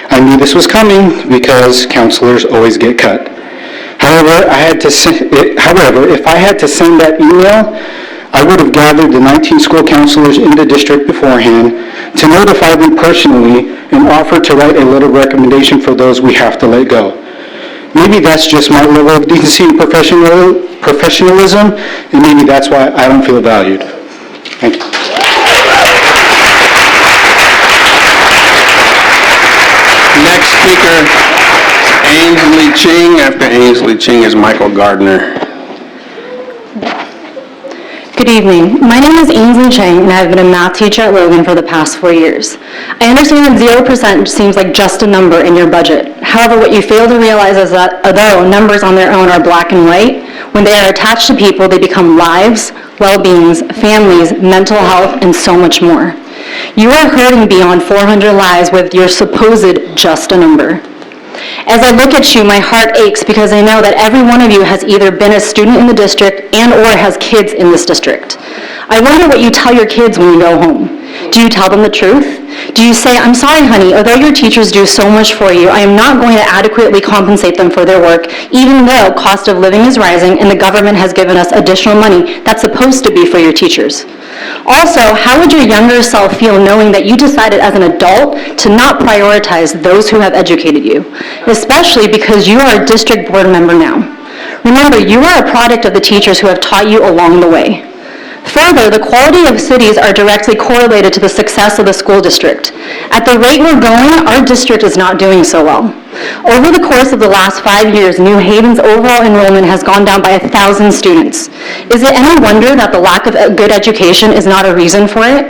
I knew this was coming because counselors always get cut. However, if I had to send that email, I would have gathered the 19 school counselors in the district beforehand to notify them personally and offer to write a letter of recommendation for those we have to let go. Maybe that's just my level of decency and professionalism, and maybe that's why I don't feel valued. Thank you. Next speaker, Ainsley Ching. After Ainsley Ching is Michael Gardner. Good evening. My name is Ainsley Chang, and I've been a math teacher at Logan for the past 4 years. I understand that 0% seems like just a number in your budget. However, what you fail to realize is that although numbers on their own are black and white, when they are attached to people, they become lives, well-beings, families, mental health, and so much more. You are hurting beyond 400 lives with your supposed just a number. As I look at you, my heart aches because I know that every one of you has either been a student in the district and or has kids in this district. I wonder what you tell your kids when you go home. Do you tell them the truth? Do you say, I'm sorry, honey, although your teachers do so much for you, I am not going to adequately compensate them for their work, even though cost of living is rising and the government has given us additional money that's supposed to be for your teachers? Also, how would your younger self feel knowing that you decided as an adult to not prioritize those who have educated you, especially because you are a district board member now? Remember, you are a product of the teachers who have taught you along the way. Further, the quality of cities are directly correlated to the success of the school district. At the rate we're going, our district is not doing so well. Over the course of the last 5 years, New Haven's overall enrollment has gone down by 1,000 students. Is it any wonder that the lack of good education is not a reason for it?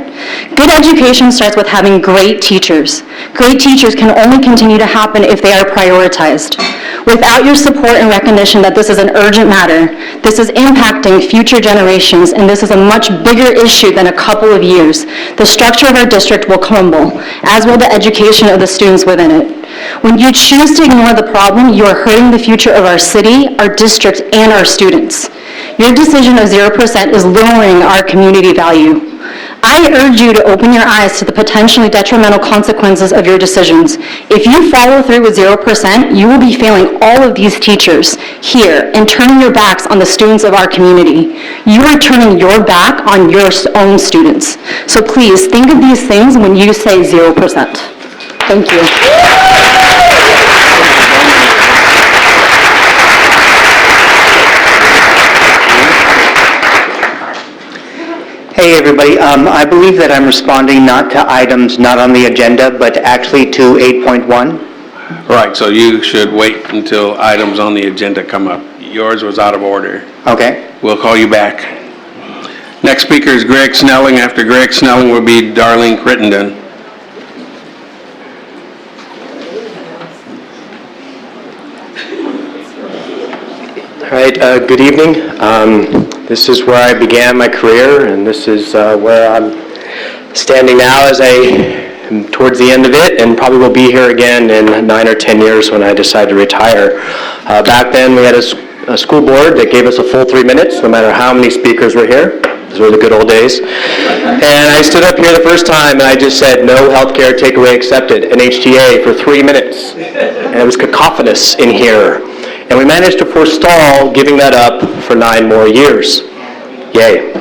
Good education starts with having great teachers. Great teachers can only continue to happen if they are prioritized. Without your support and recognition that this is an urgent matter, this is impacting future generations, and this is a much bigger issue than a couple of years, the structure of our district will crumble, as will the education of the students within it. When you choose to ignore the problem, you are hurting the future of our city, our district, and our students. Your decision of 0% is lowering our community value. I urge you to open your eyes to the potentially detrimental consequences of your decisions. If you follow through with 0%, you will be failing all of these teachers here and turning your backs on the students of our community. You are turning your back on your own students. So please think of these things when you say 0%. Thank you. Hey, everybody. I believe that I'm responding not to items not on the agenda, but actually to 8.1. Right, so you should wait until items on the agenda come up. Yours was out of order. Okay. We'll call you back. Next speaker is Greg Snelling. After Greg Snelling will be Darlene Crittenden. All right, good evening. This is where I began my career, and this is where I'm standing now as I am towards the end of it, and probably will be here again in 9 or 10 years when I decide to retire. Back then, we had a school board that gave us a full 3 minutes, no matter how many speakers were here. Those were the good old days. And I stood up here the first time and I just said, no healthcare takeaway accepted, NHTA, for 3 minutes. And it was cacophonous in here. And we managed to forestall giving that up for 9 more years. Yay.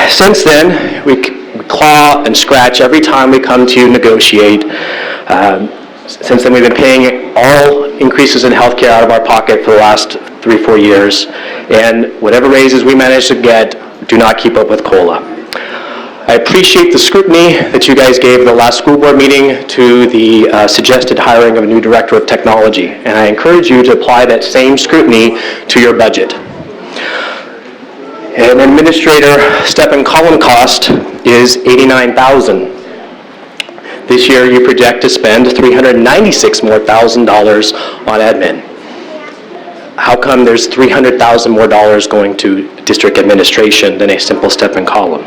Since then, we claw and scratch every time we come to negotiate. Since then, we've been paying all increases in healthcare out of our pocket for the last 3-4 years, and whatever raises we manage to get do not keep up with COLA. I appreciate the scrutiny that you guys gave the last school board meeting to the suggested hiring of a new director of technology, and I encourage you to apply that same scrutiny to your budget. An administrator step and column cost is $89,000. This year you project to spend $396,000 more on admin. How come there's $300,000 more going to district administration than a simple step and column?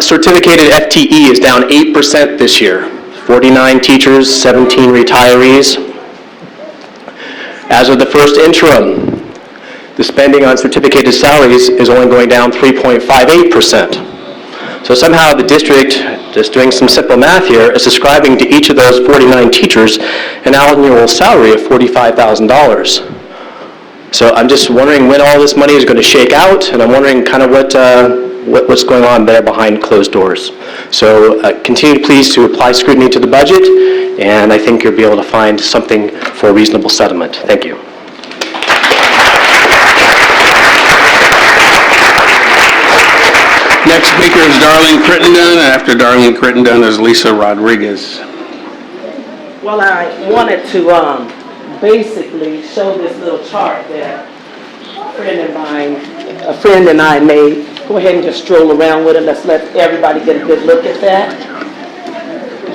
Certificated FTE is down 8% this year. 49 teachers, 17 retirees. As of the first interim, the spending on certificated salaries is only going down 3.58%. So somehow the district, just doing some simple math here, is ascribing to each of those 49 teachers an annual salary of $45,000. So I'm just wondering when all this money is going to shake out, and I'm wondering kind of what's going on there behind closed doors. So continue please to apply scrutiny to the budget, and I think you'll be able to find something for a reasonable settlement. Thank you. Next speaker is Darlene Crittenden, and after Darlene Crittenden is Lisa Rodriguez. Well, I wanted to basically show this little chart that a friend and I made. Go ahead and just stroll around with it. Let's let everybody get a good look at that.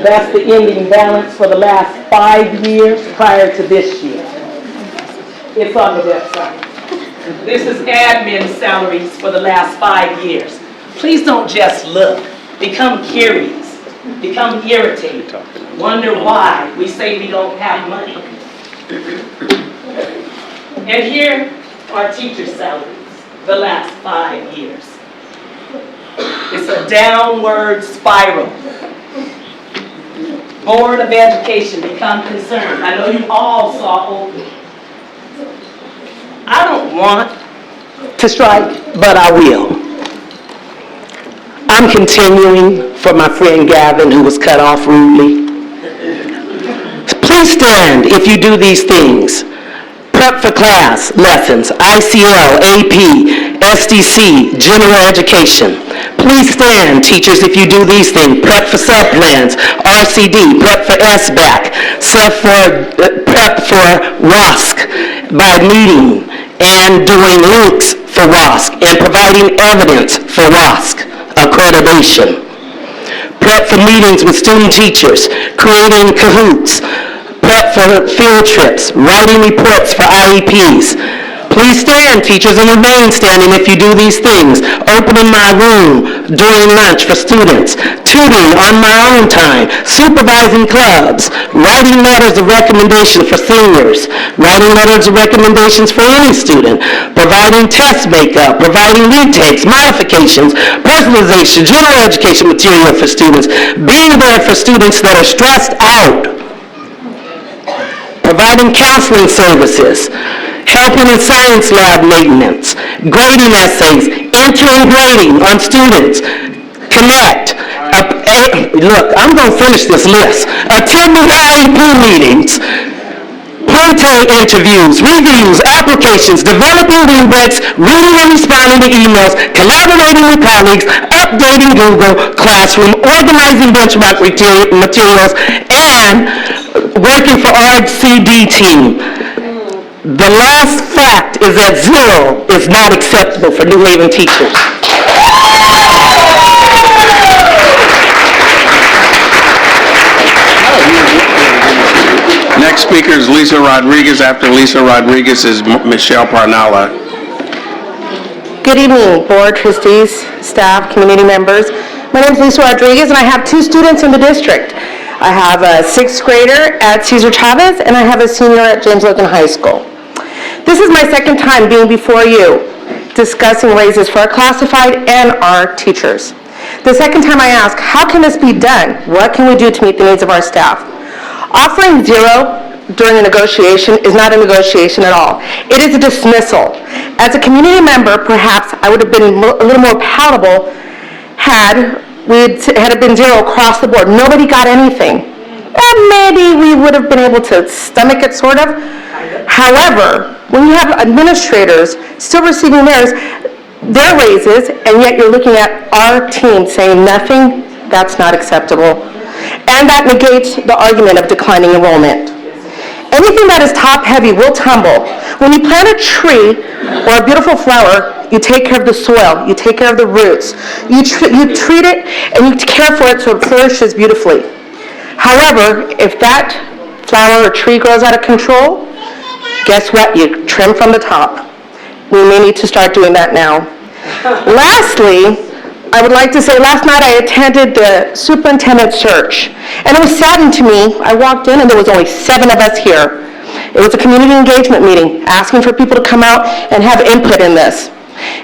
That's the ending balance for the last 5 years prior to this year. It's on the website. This is admin salaries for the last 5 years. Please don't just look. Become curious. Become irritated. Wonder why we say we don't have money. And here are teacher salaries the last 5 years. It's a downward spiral. Board of Education, become concerned. I know you all saw open. I don't want to strike, but I will. I'm continuing for my friend Gavin, who was cut off rudely. Please stand if you do these things. Prep for class, lessons, ICL, AP, SDC, general education. Please stand, teachers, if you do these things. Prep for sub-plans, RCD, prep for SBAC, prep for ROSC by meeting and doing links for ROSC and providing evidence for ROSC accreditation. Prep for meetings with student teachers, creating Kahoots. Prep for field trips, writing reports for IEPs. Please stand, teachers, and remain standing if you do these things. Opening my room during lunch for students. Tutoring on my own time. Supervising clubs. Writing letters of recommendation for seniors. Writing letters of recommendations for any student. Providing test makeup. Providing retakes, modifications, personalization, general education material for students. Being there for students that are stressed out. Providing counseling services, helping in science lab maintenance, grading essays, entering grading on students, connect, look, I'm going to finish this list, attending IEP meetings, pre-K interviews, reviews, applications, developing rubrics, reading and responding to emails, collaborating with colleagues, updating Google Classroom, organizing benchmark materials, and working for RCD team. The last fact is that 0 is not acceptable for New Haven teachers. Next speaker is Lisa Rodriguez. After Lisa Rodriguez is Michelle Parnala. Good evening, board, trustees, staff, community members. My name is Lisa Rodriguez, and I have 2 students in the district. I have a 6th grader at Cesar Chavez, and I have a senior at James Logan High School. This is my second time being before you discussing raises for our classified and our teachers. The second time I asked, how can this be done? What can we do to meet the needs of our staff? Offering zero during a negotiation is not a negotiation at all. It is a dismissal. As a community member, perhaps I would have been a little more palatable had it been zero across the board. Nobody got anything. And maybe we would have been able to stomach it, sort of. However, when you have administrators still receiving their raises, and yet you're looking at our team saying nothing, that's not acceptable. And that negates the argument of declining enrollment. Anything that is top-heavy will tumble. When you plant a tree or a beautiful flower, you take care of the soil, you take care of the roots. You treat it and you care for it so it flourishes beautifully. However, if that flower or tree grows out of control, guess what? You trim from the top. We may need to start doing that now. Lastly, I would like to say last night I attended the superintendent search, and it was saddening to me. I walked in and there was only 7 of us here. It was a community engagement meeting, asking for people to come out and have input in this.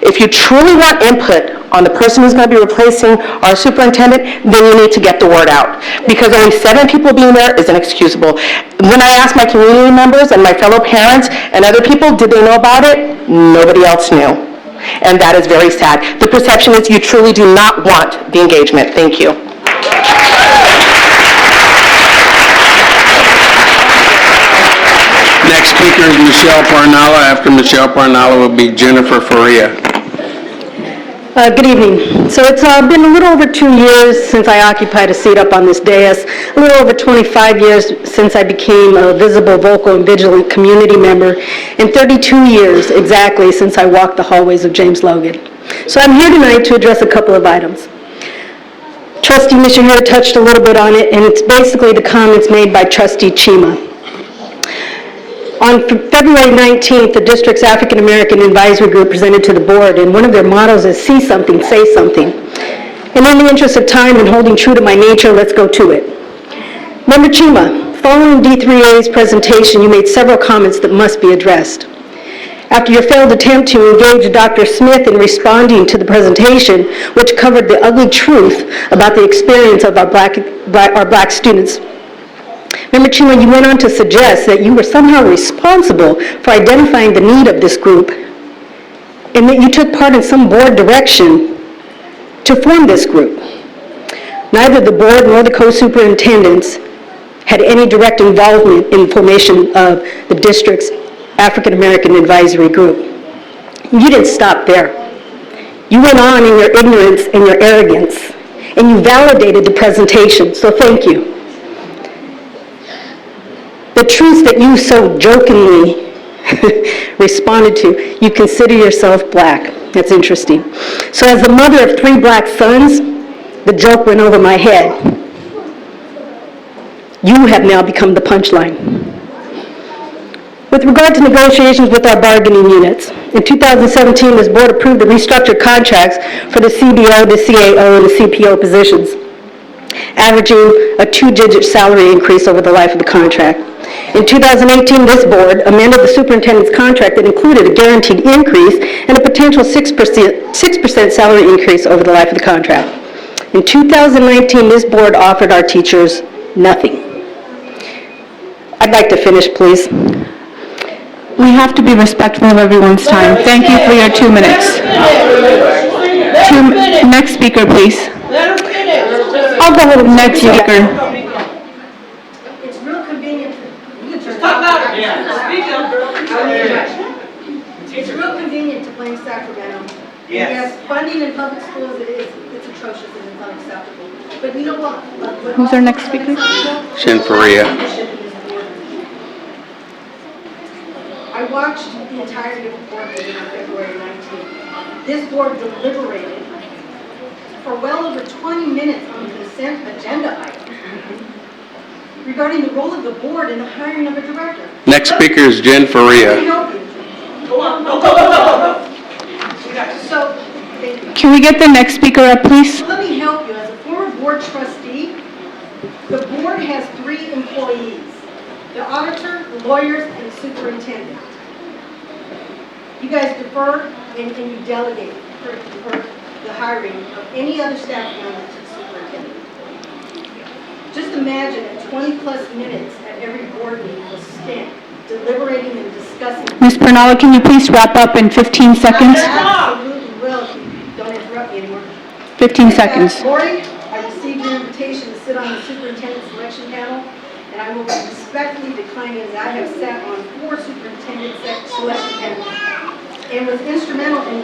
If you truly want input on the person who's going to be replacing our superintendent, then you need to get the word out, because only 7 people being there is inexcusable. When I asked my community members and my fellow parents and other people, did they know about it? Nobody else knew. And that is very sad. The perception is you truly do not want the engagement. Thank you. Next speaker is Michelle Parnala. After Michelle Parnala will be Jennifer Faria. Good evening. So it's been a little over 2 years since I occupied a seat up on this dais, a little over 25 years since I became a visible, vocal, and vigilant community member, and 32 years exactly since I walked the hallways of James Logan. So I'm here tonight to address a couple of items. Trustee Mishahara touched a little bit on it, and it's basically the comments made by Trustee Chima. On February 19th, the district's African American Advisory Group presented to the board, and one of their mottos is see something, say something. And in the interest of time and holding true to my nature, let's go to it. Member Chima, following D3A's presentation, you made several comments that must be addressed. After your failed attempt to engage Dr. Smith in responding to the presentation, which covered the ugly truth about the experience of our black students, Member Chima, you went on to suggest that you were somehow responsible for identifying the need of this group, and that you took part in some board direction to form this group. Neither the board nor the co-superintendents had any direct involvement in the formation of the district's African American Advisory Group. You didn't stop there. You went on in your ignorance and your arrogance, and you validated the presentation, so thank you. The truth that you so jokingly responded to, you consider yourself black. That's interesting. So as the mother of 3 black sons, the joke went over my head. You have now become the punchline. With regard to negotiations with our bargaining units, in 2017, this board approved the restructured contracts for the CBO, the CAO, and the CPO positions, averaging a 2-digit salary increase over the life of the contract. In 2018, this board amended the superintendent's contract that included a guaranteed increase and a potential 6% salary increase over the life of the contract. In 2019, this board offered our teachers nothing. I'd like to finish, please. We have to be respectful of everyone's time. Thank you for your 2 minutes. Next speaker, please. I'll go with the next speaker. It's real convenient to blame Sacramento. Yes, funding in public schools it's atrocious and it's unacceptable. But you know what? Who's our next speaker? Jen Faria. I watched the entirety of the board meeting on February 19th. This board deliberated for well over 20 minutes on the consent agenda item regarding the role of the board in the hiring of a director. Next speaker is Jen Faria. Go on. Go. So, thank you. Can we get the next speaker up, please? Let me help you. As a former board trustee, the board has 3 employees: the auditor, the lawyers, and the superintendent. You guys defer and you delegate for the hiring of any other staff member to the superintendent. Just imagine that 20-plus minutes at every board meeting was spent deliberating and discussing. Ms. Pernilla, can you please wrap up in 15 seconds? Absolutely will, if you don't interrupt me anymore. 15 seconds. Lori, I received your invitation to sit on the superintendent selection panel, and I will respectfully decline it, as I have sat on 4 superintendent selection panels and was instrumentally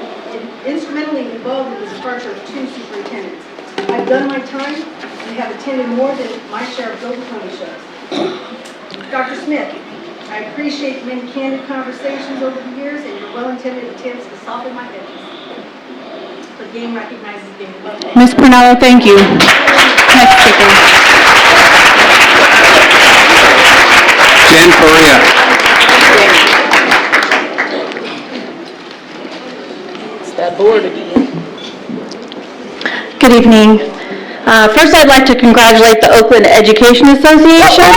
involved in the departure of 2 superintendents. I've done my time and have attended more than my share of Go-Pony shows. Dr. Smith, I appreciate many candid conversations over the years and your well-intended attempts to soften my edges. The game recognizes game. Ms. Pernilla, thank you. Next speaker. Jen Correa. It's that board again. Good evening. First, I'd like to congratulate the Oakland Education Association,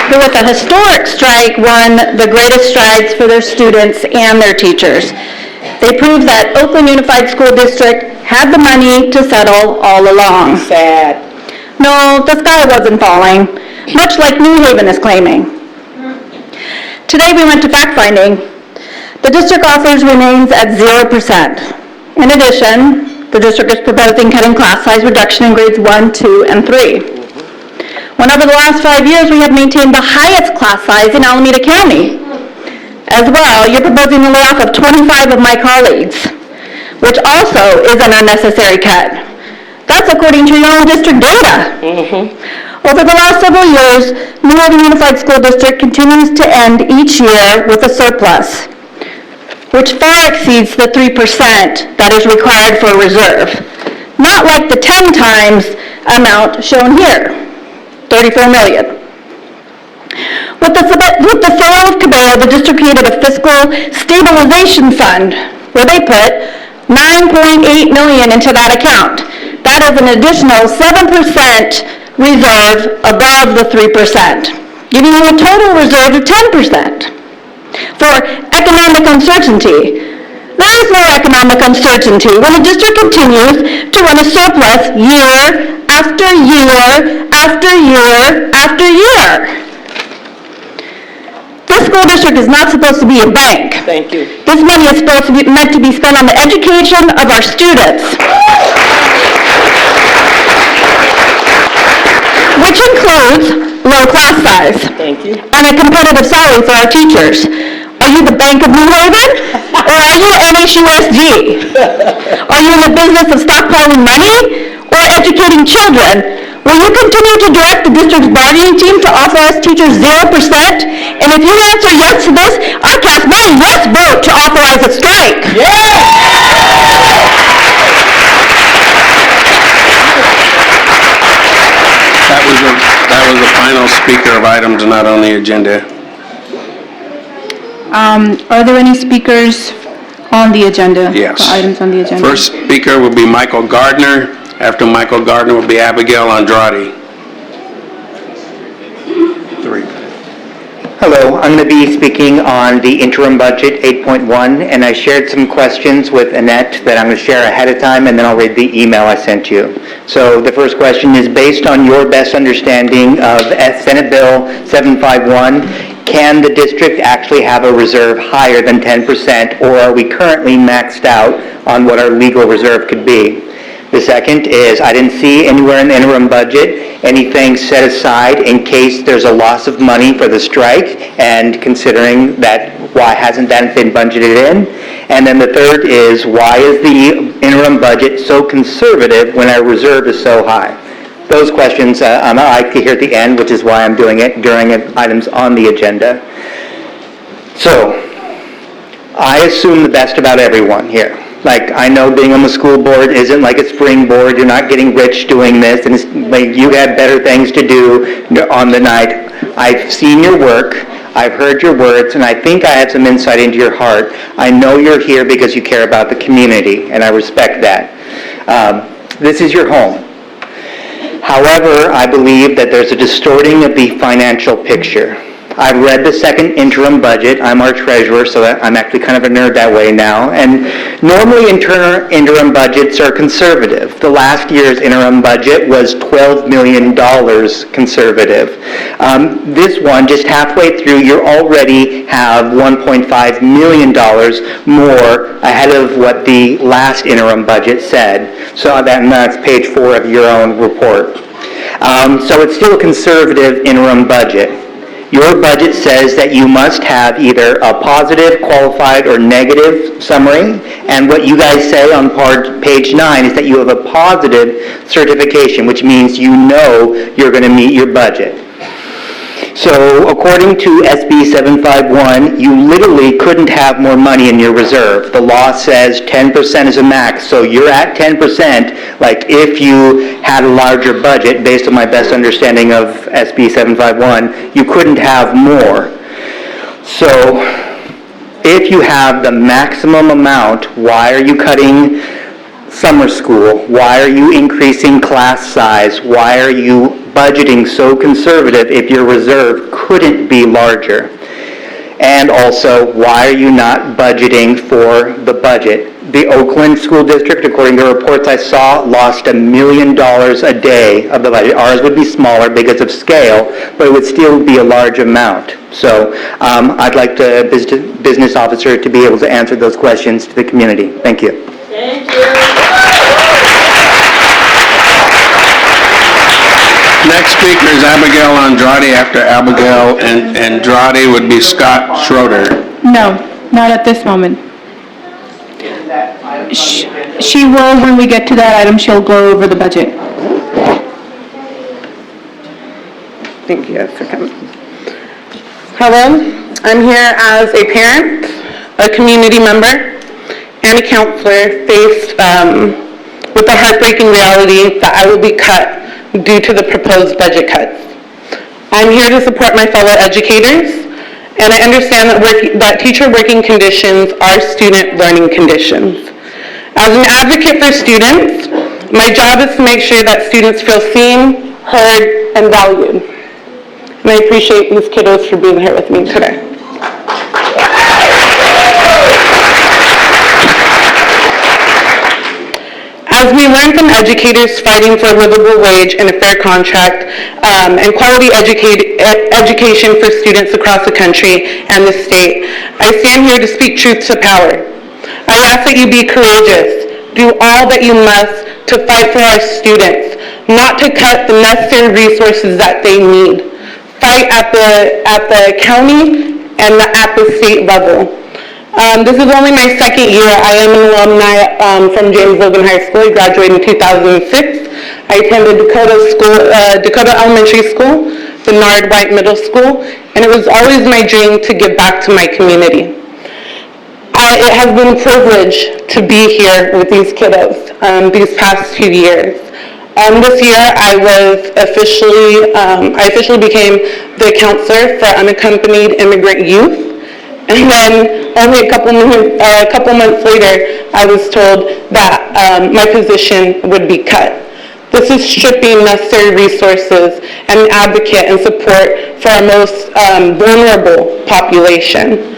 who with a historic strike won the greatest strides for their students and their teachers. They proved that Oakland Unified School District had the money to settle all along. Sad. No, the sky wasn't falling, much like New Haven is claiming. Today we went to fact-finding. The district offers remains at 0%. In addition, the district is proposing cutting class size reduction in grades 1, 2, and 3. When over the last 5 years we have maintained the highest class size in Alameda County. As well, you're proposing the layoff of 25 of my colleagues, which also is an unnecessary cut. That's according to your own district data. Over the last several years, New Haven Unified School District continues to end each year with a surplus, which far exceeds the 3% that is required for a reserve. Not like the 10 times amount shown here, $34 million. With the sale of Cabello, the district created a fiscal stabilization fund where they put $9.8 million into that account. That is an additional 7% reserve above the 3%, giving you a total reserve of 10%. For economic uncertainty. There is no economic uncertainty when the district continues to run a surplus year after year after year after year. This school district is not supposed to be a bank. Thank you. This money is supposed to be meant to be spent on the education of our students, which includes low class size. Thank you. And a competitive salary for our teachers. Are you the Bank of New Haven? Or are you NHUSD? Are you in the business of stockpiling money or educating children? Will you continue to direct the district's bargaining team to offer us teachers 0%? And if you answer yes to this, I'll cast my yes vote to authorize a strike. That was the final speaker of items not on the agenda. Are there any speakers on the agenda? Yes. For items on the agenda? First speaker will be Michael Gardner. After Michael Gardner will be Abigail Andrade. 3. Hello, I'm going to be speaking on the interim budget 8.1, and I shared some questions with Annette that I'm going to share ahead of time, and then I'll read the email I sent you. So the first question is, based on your best understanding of Senate Bill 751, can the district actually have a reserve higher than 10%, or are we currently maxed out on what our legal reserve could be? The second is, I didn't see anywhere in the interim budget anything set aside in case there's a loss of money for the strike, and considering that, why hasn't that been budgeted in? And then the third is, why is the interim budget so conservative when our reserve is so high? Those questions I like to hear at the end, which is why I'm doing it during items on the agenda. So, I assume the best about everyone here. Like, I know being on the school board isn't like a springboard. You're not getting rich doing this, and it's like you have better things to do on the night. I've seen your work. I've heard your words, and I think I have some insight into your heart. I know you're here because you care about the community, and I respect that. This is your home. However, I believe that there's a distorting of the financial picture. I've read the second interim budget. I'm our treasurer, so I'm actually kind of a nerd that way now. And normally interim budgets are conservative. The last year's interim budget was $12 million conservative. This one, just halfway through, you already have $1.5 million more ahead of what the last interim budget said. So that's page 4 of your own report. So it's still a conservative interim budget. Your budget says that you must have either a positive, qualified, or negative summary, and what you guys say on page 9 is that you have a positive certification, which means you know you're going to meet your budget. So according to SB 751, you literally couldn't have more money in your reserve. The law says 10% is a max, so you're at 10%, like if you had a larger budget, based on my best understanding of SB 751, you couldn't have more. So if you have the maximum amount, why are you cutting summer school? Why are you increasing class size? Why are you budgeting so conservative if your reserve couldn't be larger? And also, why are you not budgeting for the budget? The Oakland School District, according to reports I saw, lost $1 million a day of the budget. Ours would be smaller because of scale, but it would still be a large amount. So I'd like the business officer to be able to answer those questions to the community. Thank you. Thank you. Next speaker is Abigail Andrade. After Abigail and Andrade would be Scott Schroeder. No, not at this moment. She will, when we get to that item, she'll go over the budget. Thank you for coming. Hello, I'm here as a parent, a community member, and a counselor faced with the heartbreaking reality that I will be cut due to the proposed budget cuts. I'm here to support my fellow educators, and I understand that teacher working conditions are student learning conditions. As an advocate for students, my job is to make sure that students feel seen, heard, and valued. And I appreciate these kiddos for being here with me today. As we learn from educators fighting for a livable wage and a fair contract and quality education for students across the country and the state, I stand here to speak truth to power. I ask that you be courageous. Do all that you must to fight for our students, not to cut the necessary resources that they need. Fight at the county and at the state level. This is only my second year. I am an alumni from James Logan High School. I graduated in 2006. I attended Dakota Elementary School, Bernard White Middle School, and it was always my dream to give back to my community. It has been a privilege to be here with these kiddos these past 2 years. This year, I officially became the counselor for unaccompanied immigrant youth. And then only a couple months later, I was told that my position would be cut. This is stripping necessary resources and an advocate and support for our most vulnerable population.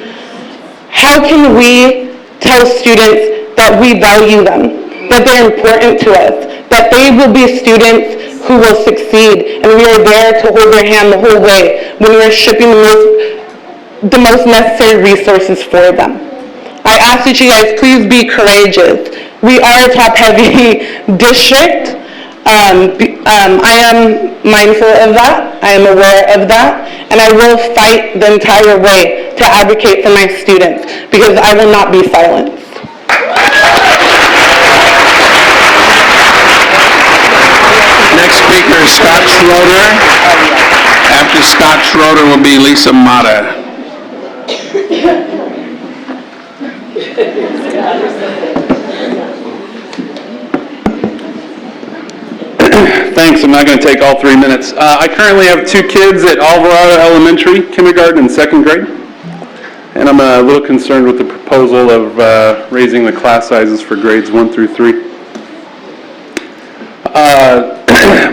How can we tell students that we value them, that they're important to us, that they will be students who will succeed, and we are there to hold their hand the whole way when we are stripping the most necessary resources for them? I ask that you guys please be courageous. We are a top-heavy district. I am mindful of that. I am aware of that. And I will fight the entire way to advocate for my students because I will not be silenced. Next speaker is Scott Schroeder. After Scott Schroeder will be Lisa Mata. Thanks, I'm not going to take all 3 minutes. I currently have 2 kids at Alvarado Elementary, kindergarten and 2nd grade. And I'm a little concerned with the proposal of raising the class sizes for grades 1 through 3.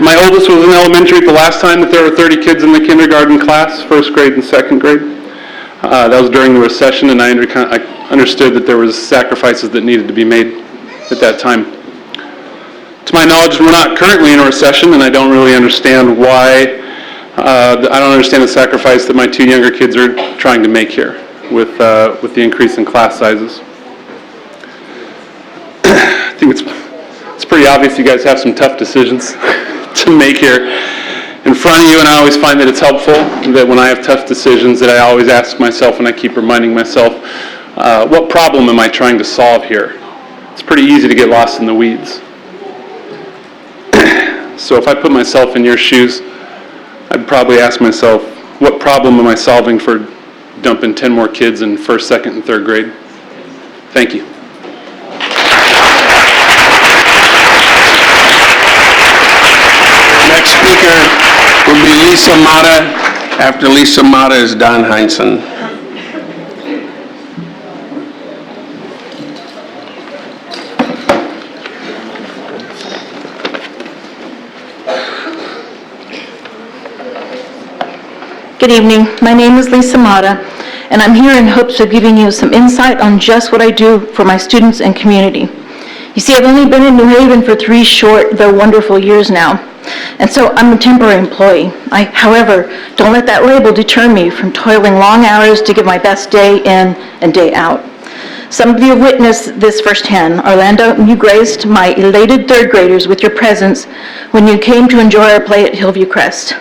My oldest was in elementary at the last time that there were 30 kids in the kindergarten class, first grade and second grade. That was during the recession, and I understood that there was sacrifices that needed to be made at that time. To my knowledge, we're not currently in a recession, and I don't really understand why. I don't understand the sacrifice that my two younger kids are trying to make here with the increase in class sizes. I think it's pretty obvious you guys have some tough decisions to make here in front of you, and I always find that it's helpful that when I have tough decisions that I always ask myself, and I keep reminding myself, what problem am I trying to solve here? It's pretty easy to get lost in the weeds. So if I put myself in your shoes, I'd probably ask myself, what problem am I solving for dumping 10 more kids in first, second, and third grade? Thank you. Next speaker will be Lisa Mata. After Lisa Mata is Don Heinsohn. Good evening. My name is Lisa Mata, and I'm here in hopes of giving you some insight on just what I do for my students and community. You see, I've only been in New Haven for 3 short, though wonderful years now, and so I'm a temporary employee. However, don't let that label deter me from toiling long hours to give my best day in and day out. Some of you have witnessed this firsthand. Orlando, you graced my elated third graders with your presence when you came to enjoy our play at Hillview Crest.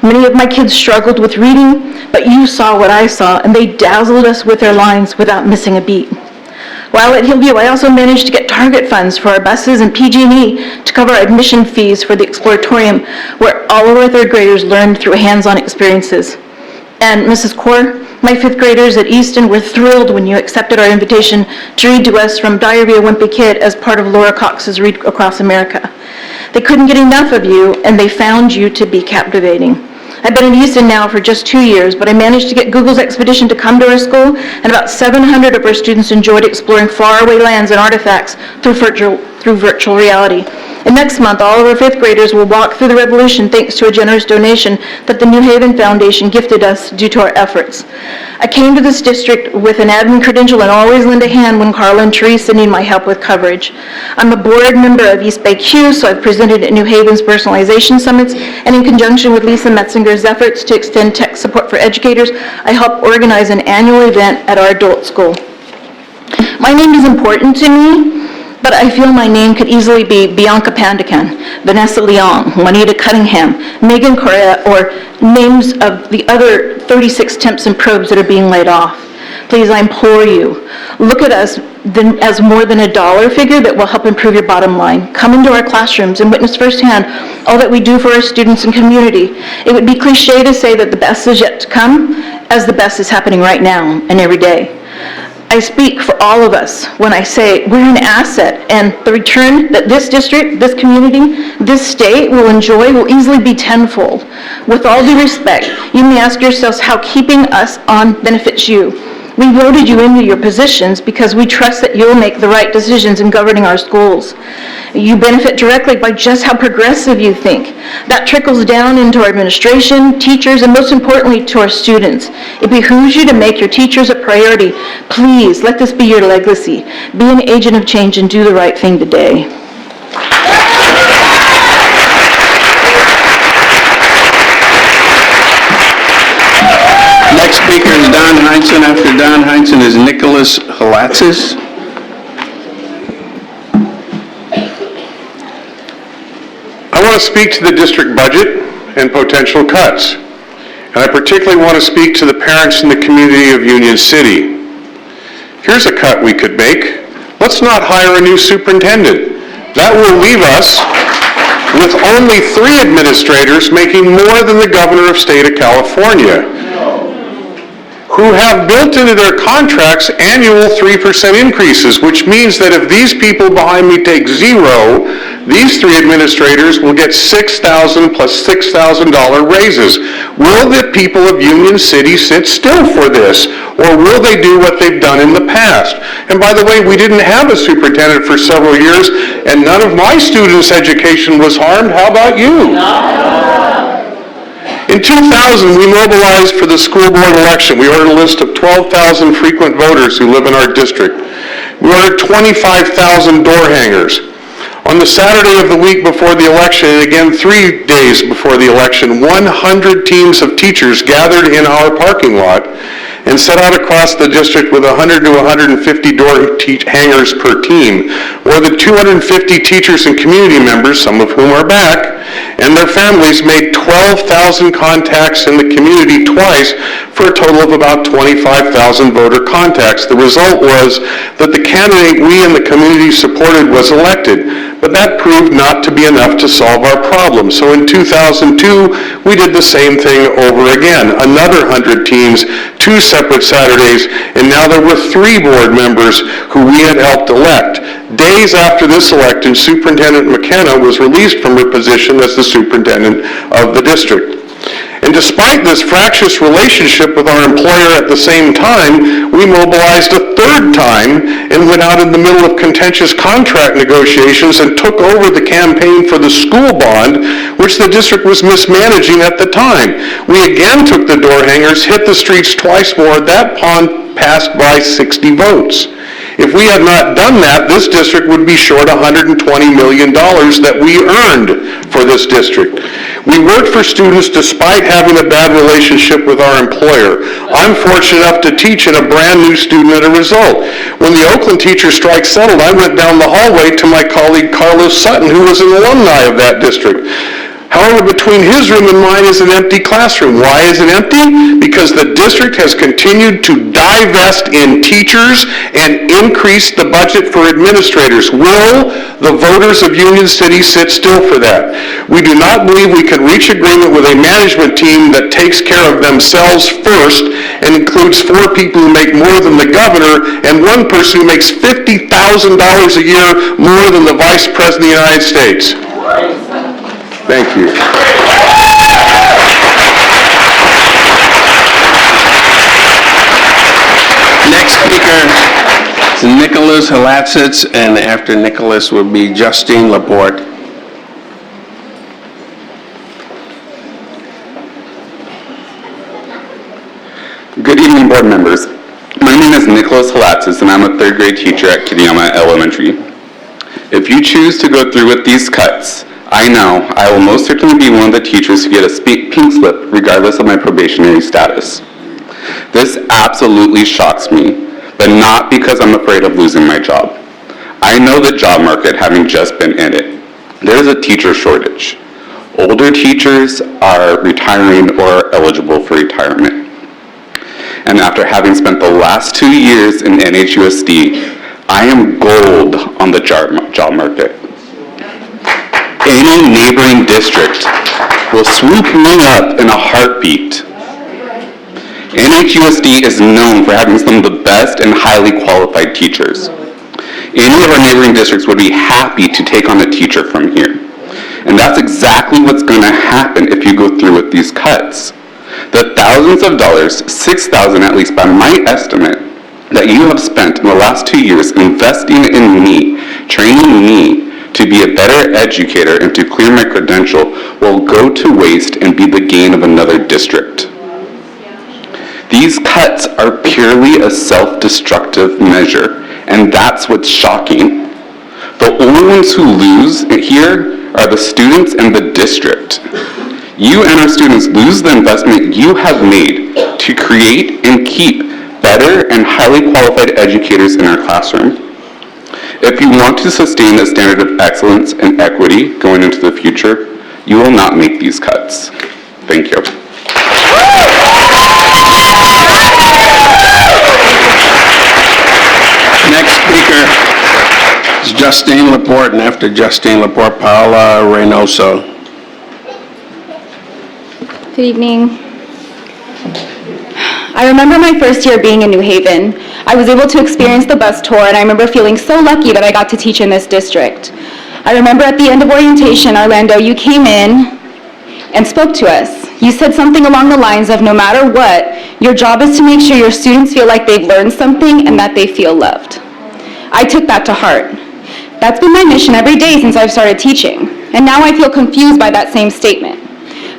Many of my kids struggled with reading, but you saw what I saw, and they dazzled us with their lines without missing a beat. While at Hillview, I also managed to get Target funds for our buses and PG&E to cover our admission fees for the Exploratorium, where all of our third graders learned through hands-on experiences. And Mrs. Kaur, my fifth graders at Easton were thrilled when you accepted our invitation to read to us from Diary of a Wimpy Kid as part of Laura Cox's Read Across America. They couldn't get enough of you, and they found you to be captivating. I've been in Easton now for just 2 years, but I managed to get Google's expedition to come to our school, and about 700 of our students enjoyed exploring faraway lands and artifacts through virtual reality. And next month, all of our fifth graders will walk through the revolution thanks to a generous donation that the New Haven Foundation gifted us due to our efforts. I came to this district with an admin credential and always lend a hand when Carla and Teresa need my help with coverage. I'm a board member of East Bay Q, so I've presented at New Haven's personalization summits, and in conjunction with Lisa Metzinger's efforts to extend tech support for educators, I help organize an annual event at our adult school. My name is important to me, but I feel my name could easily be Bianca Pandacan, Vanessa Leong, Juanita Cunningham, Megan Correa, or names of the other 36 temps and probes that are being laid off. Please, I implore you, look at us as more than a dollar figure that will help improve your bottom line. Come into our classrooms and witness firsthand all that we do for our students and community. It would be cliche to say that the best is yet to come, as the best is happening right now and every day. I speak for all of us when I say we're an asset, and the return that this district, this community, this state will enjoy will easily be tenfold. With all due respect, you may ask yourselves how keeping us on benefits you. We voted you into your positions because we trust that you'll make the right decisions in governing our schools. You benefit directly by just how progressive you think. That trickles down into our administration, teachers, and most importantly to our students. It behooves you to make your teachers a priority. Please, let this be your legacy. Be an agent of change and do the right thing today. Next speaker is Don Heinsohn. After Don Heinsohn is Nicholas Halatzis. I want to speak to the district budget and potential cuts. And I particularly want to speak to the parents in the community of Union City. Here's a cut we could make. Let's not hire a new superintendent. That will leave us with only 3 administrators making more than the governor of state of California, who have built into their contracts annual 3% increases, which means that if these people behind me take 0, these 3 administrators will get $6,000 plus $6,000 raises. Will the people of Union City sit still for this? Or will they do what they've done in the past? And by the way, we didn't have a superintendent for several years, and none of my students' education was harmed. How about you? In 2000, we mobilized for the school board election. We ordered a list of 12,000 frequent voters who live in our district. We ordered 25,000 door hangers. On the Saturday of the week before the election, and again 3 days before the election, 100 teams of teachers gathered in our parking lot and set out across the district with 100 to 150 door hangers per team. More than 250 teachers and community members, some of whom are back, and their families made 12,000 contacts in the community twice for a total of about 25,000 voter contacts. The result was that the candidate we in the community supported was elected, but that proved not to be enough to solve our problem. So in 2002, we did the same thing over again. Another 100 teams, 2 separate Saturdays, and now there were 3 board members who we had helped elect. Days after this election, Superintendent McKenna was released from her position as the superintendent of the district. And despite this fractious relationship with our employer at the same time, we mobilized a 3rd time and went out in the middle of contentious contract negotiations and took over the campaign for the school bond, which the district was mismanaging at the time. We again took the door hangers, hit the streets twice more. That bond passed by 60 votes. If we had not done that, this district would be short $120 million that we earned for this district. We worked for students despite having a bad relationship with our employer. I'm fortunate enough to teach in a brand new student as a result. When the Oakland teacher strike settled, I went down the hallway to my colleague Carlos Sutton, who was an alumni of that district. However, between his room and mine is an empty classroom. Why is it empty? Because the district has continued to divest in teachers and increase the budget for administrators. Will the voters of Union City sit still for that? We do not believe we can reach agreement with a management team that takes care of themselves first and includes 4 people who make more than the governor and 1 person who makes $50,000 a year more than the Vice President of the United States. Thank you. Next speaker is Nicholas Halatsits, and after Nicholas would be Justine Laporte. Good evening, board members. My name is Nicholas Halatsits, and I'm a 3rd grade teacher at Kidiyama Elementary. If you choose to go through with these cuts, I know I will most certainly be one of the teachers who get a pink slip regardless of my probationary status. This absolutely shocks me, but not because I'm afraid of losing my job. I know the job market, having just been in it. There is a teacher shortage. Older teachers are retiring or eligible for retirement. And after having spent the last 2 years in NHUSD, I am gold on the job market. Any neighboring district will swoop me up in a heartbeat. NHUSD is known for having some of the best and highly qualified teachers. Any of our neighboring districts would be happy to take on a teacher from here. And that's exactly what's going to happen if you go through with these cuts. The thousands of dollars, $6,000 at least by my estimate, that you have spent in the last 2 years investing in me, training me to be a better educator and to clear my credential will go to waste and be the gain of another district. These cuts are purely a self-destructive measure, and that's what's shocking. The only ones who lose here are the students and the district. You and our students lose the investment you have made to create and keep better and highly qualified educators in our classroom. If you want to sustain a standard of excellence and equity going into the future, you will not make these cuts. Thank you. Next speaker is Justine Laporte, and after Justine Laporte, Paola Reynoso. Good evening. I remember my first year being in New Haven. I was able to experience the bus tour, and I remember feeling so lucky that I got to teach in this district. I remember at the end of orientation, Orlando, you came in and spoke to us. You said something along the lines of, no matter what, your job is to make sure your students feel like they've learned something and that they feel loved. I took that to heart. That's been my mission every day since I've started teaching, and now I feel confused by that same statement.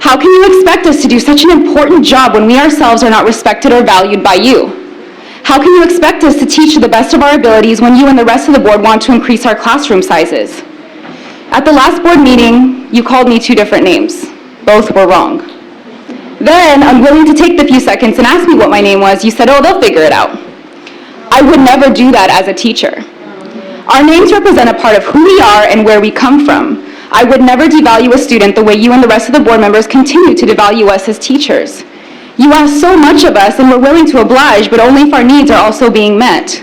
How can you expect us to do such an important job when we ourselves are not respected or valued by you? How can you expect us to teach to the best of our abilities when you and the rest of the board want to increase our classroom sizes? At the last board meeting, you called me 2 different names. Both were wrong. Then, unwilling to take the few seconds and ask me what my name was, you said, oh, they'll figure it out. I would never do that as a teacher. Our names represent a part of who we are and where we come from. I would never devalue a student the way you and the rest of the board members continue to devalue us as teachers. You ask so much of us and we're willing to oblige, but only if our needs are also being met.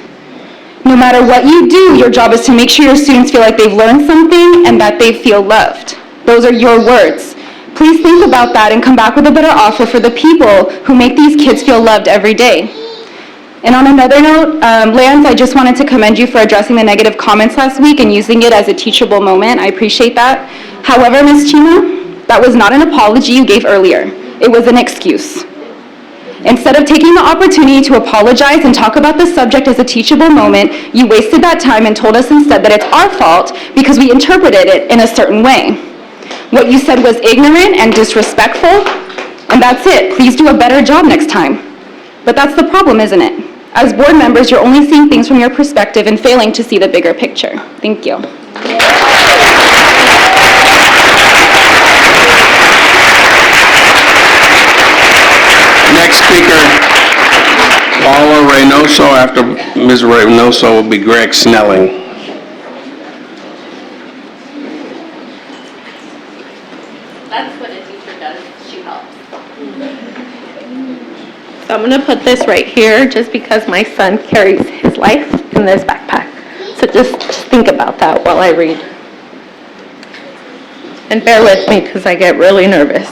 No matter what you do, your job is to make sure your students feel like they've learned something and that they feel loved. Those are your words. Please think about that and come back with a better offer for the people who make these kids feel loved every day. And on another note, Lance, I just wanted to commend you for addressing the negative comments last week and using it as a teachable moment. I appreciate that. However, Ms. Chima, that was not an apology you gave earlier. It was an excuse. Instead of taking the opportunity to apologize and talk about the subject as a teachable moment, you wasted that time and told us instead that it's our fault because we interpreted it in a certain way. What you said was ignorant and disrespectful, and that's it. Please do a better job next time. But that's the problem, isn't it? As board members, you're only seeing things from your perspective and failing to see the bigger picture. Thank you. Next speaker, Paula Reynoso. After Ms. Reynoso will be Greg Snelling. That's what a teacher does. She helps. So I'm going to put this right here just because my son carries his life in this backpack. So just think about that while I read. And bear with me because I get really nervous.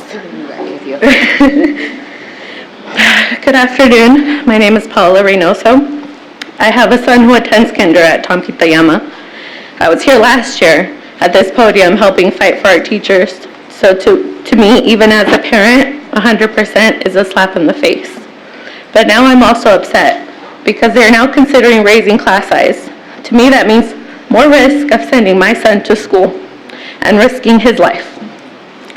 Good afternoon. My name is Paula Reynoso. I have a son who attends kinder at Tom Kitayama. I was here last year at this podium helping fight for our teachers. So to me, even as a parent, 100% is a slap in the face. But now I'm also upset because they're now considering raising class size. To me, that means more risk of sending my son to school and risking his life.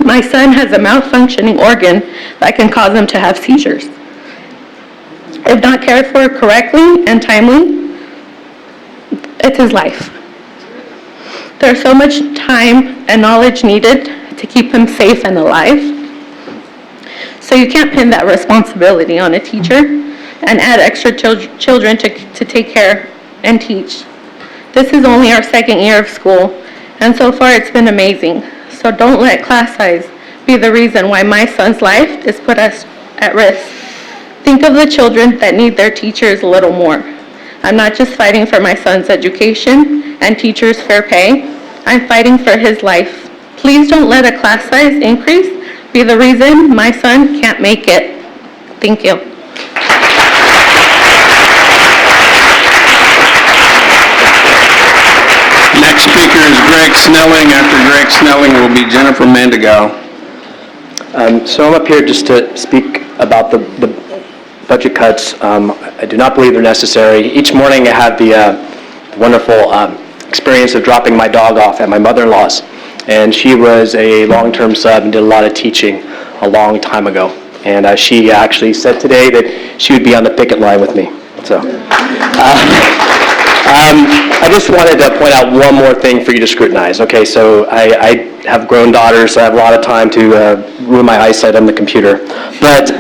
My son has a malfunctioning organ that can cause him to have seizures. If not cared for correctly and timely, it's his life. There's so much time and knowledge needed to keep him safe and alive. So you can't pin that responsibility on a teacher and add extra children to take care and teach. This is only our 2nd year of school, and so far it's been amazing. So don't let class size be the reason why my son's life is put at risk. Think of the children that need their teachers a little more. I'm not just fighting for my son's education and teachers' fair pay. I'm fighting for his life. Please don't let a class size increase be the reason my son can't make it. Thank you. Next speaker is Greg Snelling. After Greg Snelling will be Jennifer Mandigal. So I'm up here just to speak about the budget cuts. I do not believe they're necessary. Each morning I have the wonderful experience of dropping my dog off at my mother-in-law's. And she was a long-term sub and did a lot of teaching a long time ago. And she actually said today that she would be on the picket line with me. So I just wanted to point out one more thing for you to scrutinize. Okay, so I have grown daughters, so I have a lot of time to ruin my eyesight on the computer. But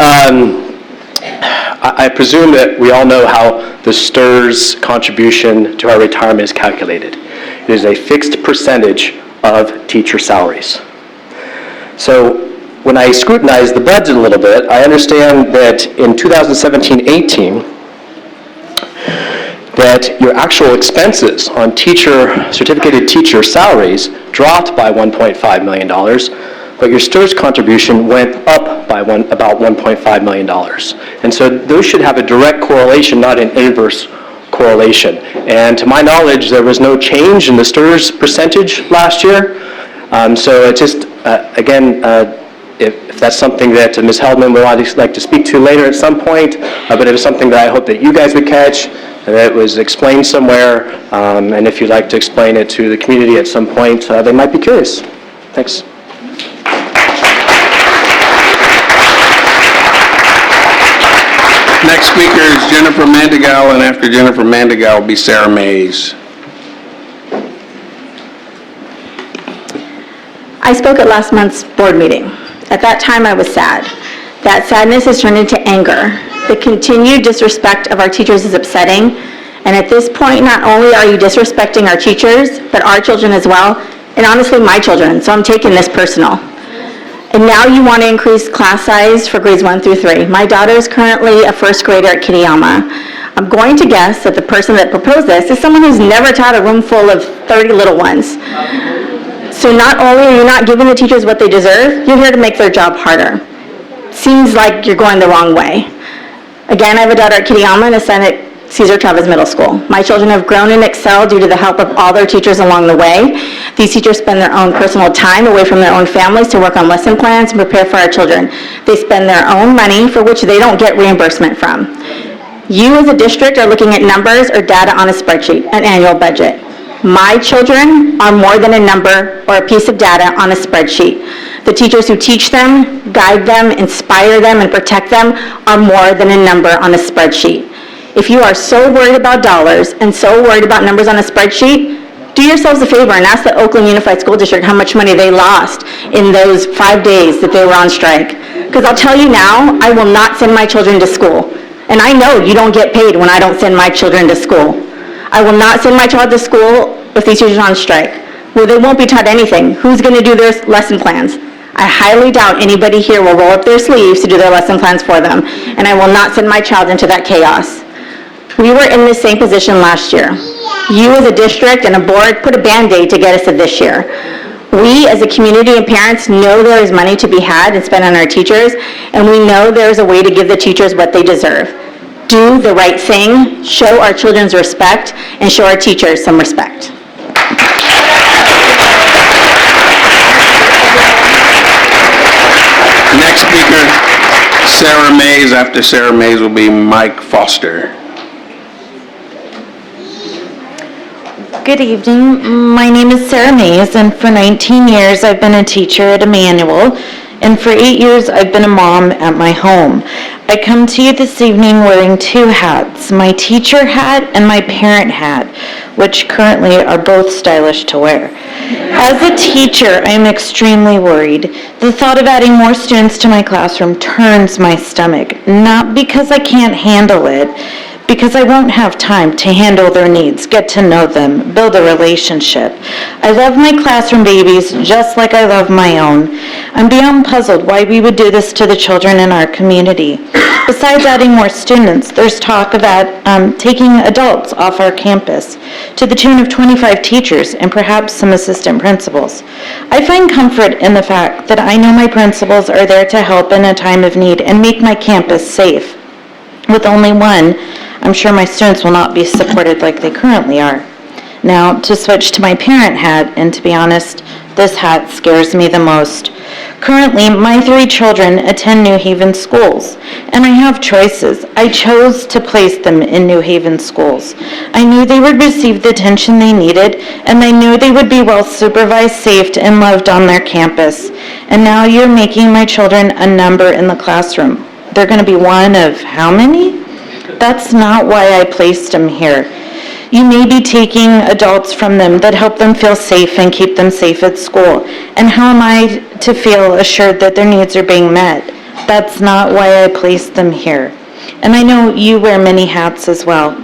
I presume that we all know how the STRS contribution to our retirement is calculated. It is a fixed percentage of teacher salaries. So when I scrutinize the budget a little bit, I understand that in 2017-18, that your actual expenses on certificated teacher salaries dropped by $1.5 million, but your STRS contribution went up by about $1.5 million. And so those should have a direct correlation, not an inverse correlation. And to my knowledge, there was no change in the STRS percentage last year. So it just, again, if that's something that Ms. Heldman would like to speak to later at some point, but it was something that I hope that you guys would catch, that it was explained somewhere, and if you'd like to explain it to the community at some point, they might be curious. Thanks. Next speaker is Jennifer Mandigal, and after Jennifer Mandigal will be Sarah Mays. I spoke at last month's board meeting. At that time, I was sad. That sadness has turned into anger. The continued disrespect of our teachers is upsetting, and at this point, not only are you disrespecting our teachers, but our children as well, and honestly, my children, so I'm taking this personal. And now you want to increase class size for grades 1 through 3. My daughter is currently a first grader at Kitayama. I'm going to guess that the person that proposed this is someone who's never taught a room full of 30 little ones. So not only are you not giving the teachers what they deserve, you're here to make their job harder. Seems like you're going the wrong way. Again, I have a daughter at Kitayama and a son at Cesar Chavez Middle School. My children have grown and excelled due to the help of all their teachers along the way. These teachers spend their own personal time away from their own families to work on lesson plans and prepare for our children. They spend their own money for which they don't get reimbursement from. You as a district are looking at numbers or data on a spreadsheet, an annual budget. My children are more than a number or a piece of data on a spreadsheet. The teachers who teach them, guide them, inspire them, and protect them are more than a number on a spreadsheet. If you are so worried about dollars and so worried about numbers on a spreadsheet, do yourselves a favor and ask the Oakland Unified School District how much money they lost in those 5 days that they were on strike. Because I'll tell you now, I will not send my children to school. And I know you don't get paid when I don't send my children to school. I will not send my child to school if these teachers are on strike. Well, they won't be taught anything. Who's going to do their lesson plans? I highly doubt anybody here will roll up their sleeves to do their lesson plans for them. And I will not send my child into that chaos. We were in the same position last year. You as a district and a board put a Band-Aid to get us to this year. We as a community and parents know there is money to be had and spent on our teachers, and we know there is a way to give the teachers what they deserve. Do the right thing, show our children's respect, and show our teachers some respect. Next speaker, Sarah Mays. After Sarah Mays will be Mike Foster. Good evening. My name is Sarah Mays, and for 19 years I've been a teacher at Emmanuel, and for 8 years I've been a mom at my home. I come to you this evening wearing 2 hats, my teacher hat and my parent hat, which currently are both stylish to wear. As a teacher, I am extremely worried. The thought of adding more students to my classroom turns my stomach, not because I can't handle it, because I won't have time to handle their needs, get to know them, build a relationship. I love my classroom babies just like I love my own. I'm beyond puzzled why we would do this to the children in our community. Besides adding more students, there's talk about taking adults off our campus to the tune of 25 teachers and perhaps some assistant principals. I find comfort in the fact that I know my principals are there to help in a time of need and make my campus safe. With only one, I'm sure my students will not be supported like they currently are. Now, to switch to my parent hat, and to be honest, this hat scares me the most. Currently, my 3 children attend New Haven schools, and I have choices. I chose to place them in New Haven schools. I knew they would receive the attention they needed, and I knew they would be well supervised, safe, and loved on their campus. And now you're making my children a number in the classroom. They're going to be one of how many? That's not why I placed them here. You may be taking adults from them that help them feel safe and keep them safe at school. And how am I to feel assured that their needs are being met? That's not why I placed them here. And I know you wear many hats as well.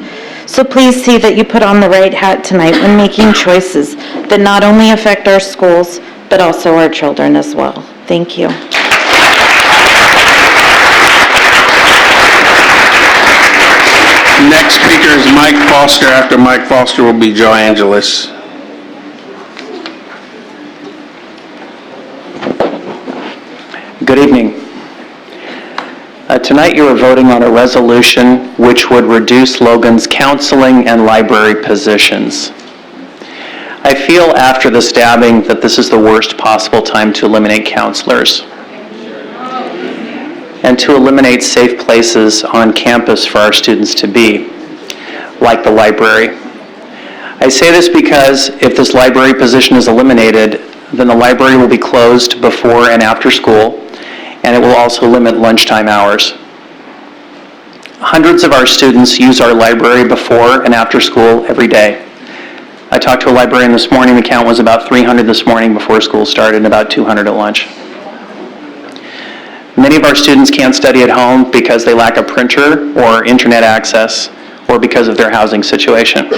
So please see that you put on the right hat tonight when making choices that not only affect our schools, but also our children as well. Thank you. Next speaker is Mike Foster. After Mike Foster will be Joe Angeles. Good evening. Tonight you are voting on a resolution which would reduce Logan's counseling and library positions. I feel after the stabbing that this is the worst possible time to eliminate counselors. and to eliminate safe places on campus for our students to be, like the library. I say this because if this library position is eliminated, then the library will be closed before and after school, and it will also limit lunchtime hours. Hundreds of our students use our library before and after school every day. I talked to a librarian this morning, the count was about 300 this morning before school started and about 200 at lunch. Many of our students can't study at home because they lack a printer or internet access or because of their housing situation.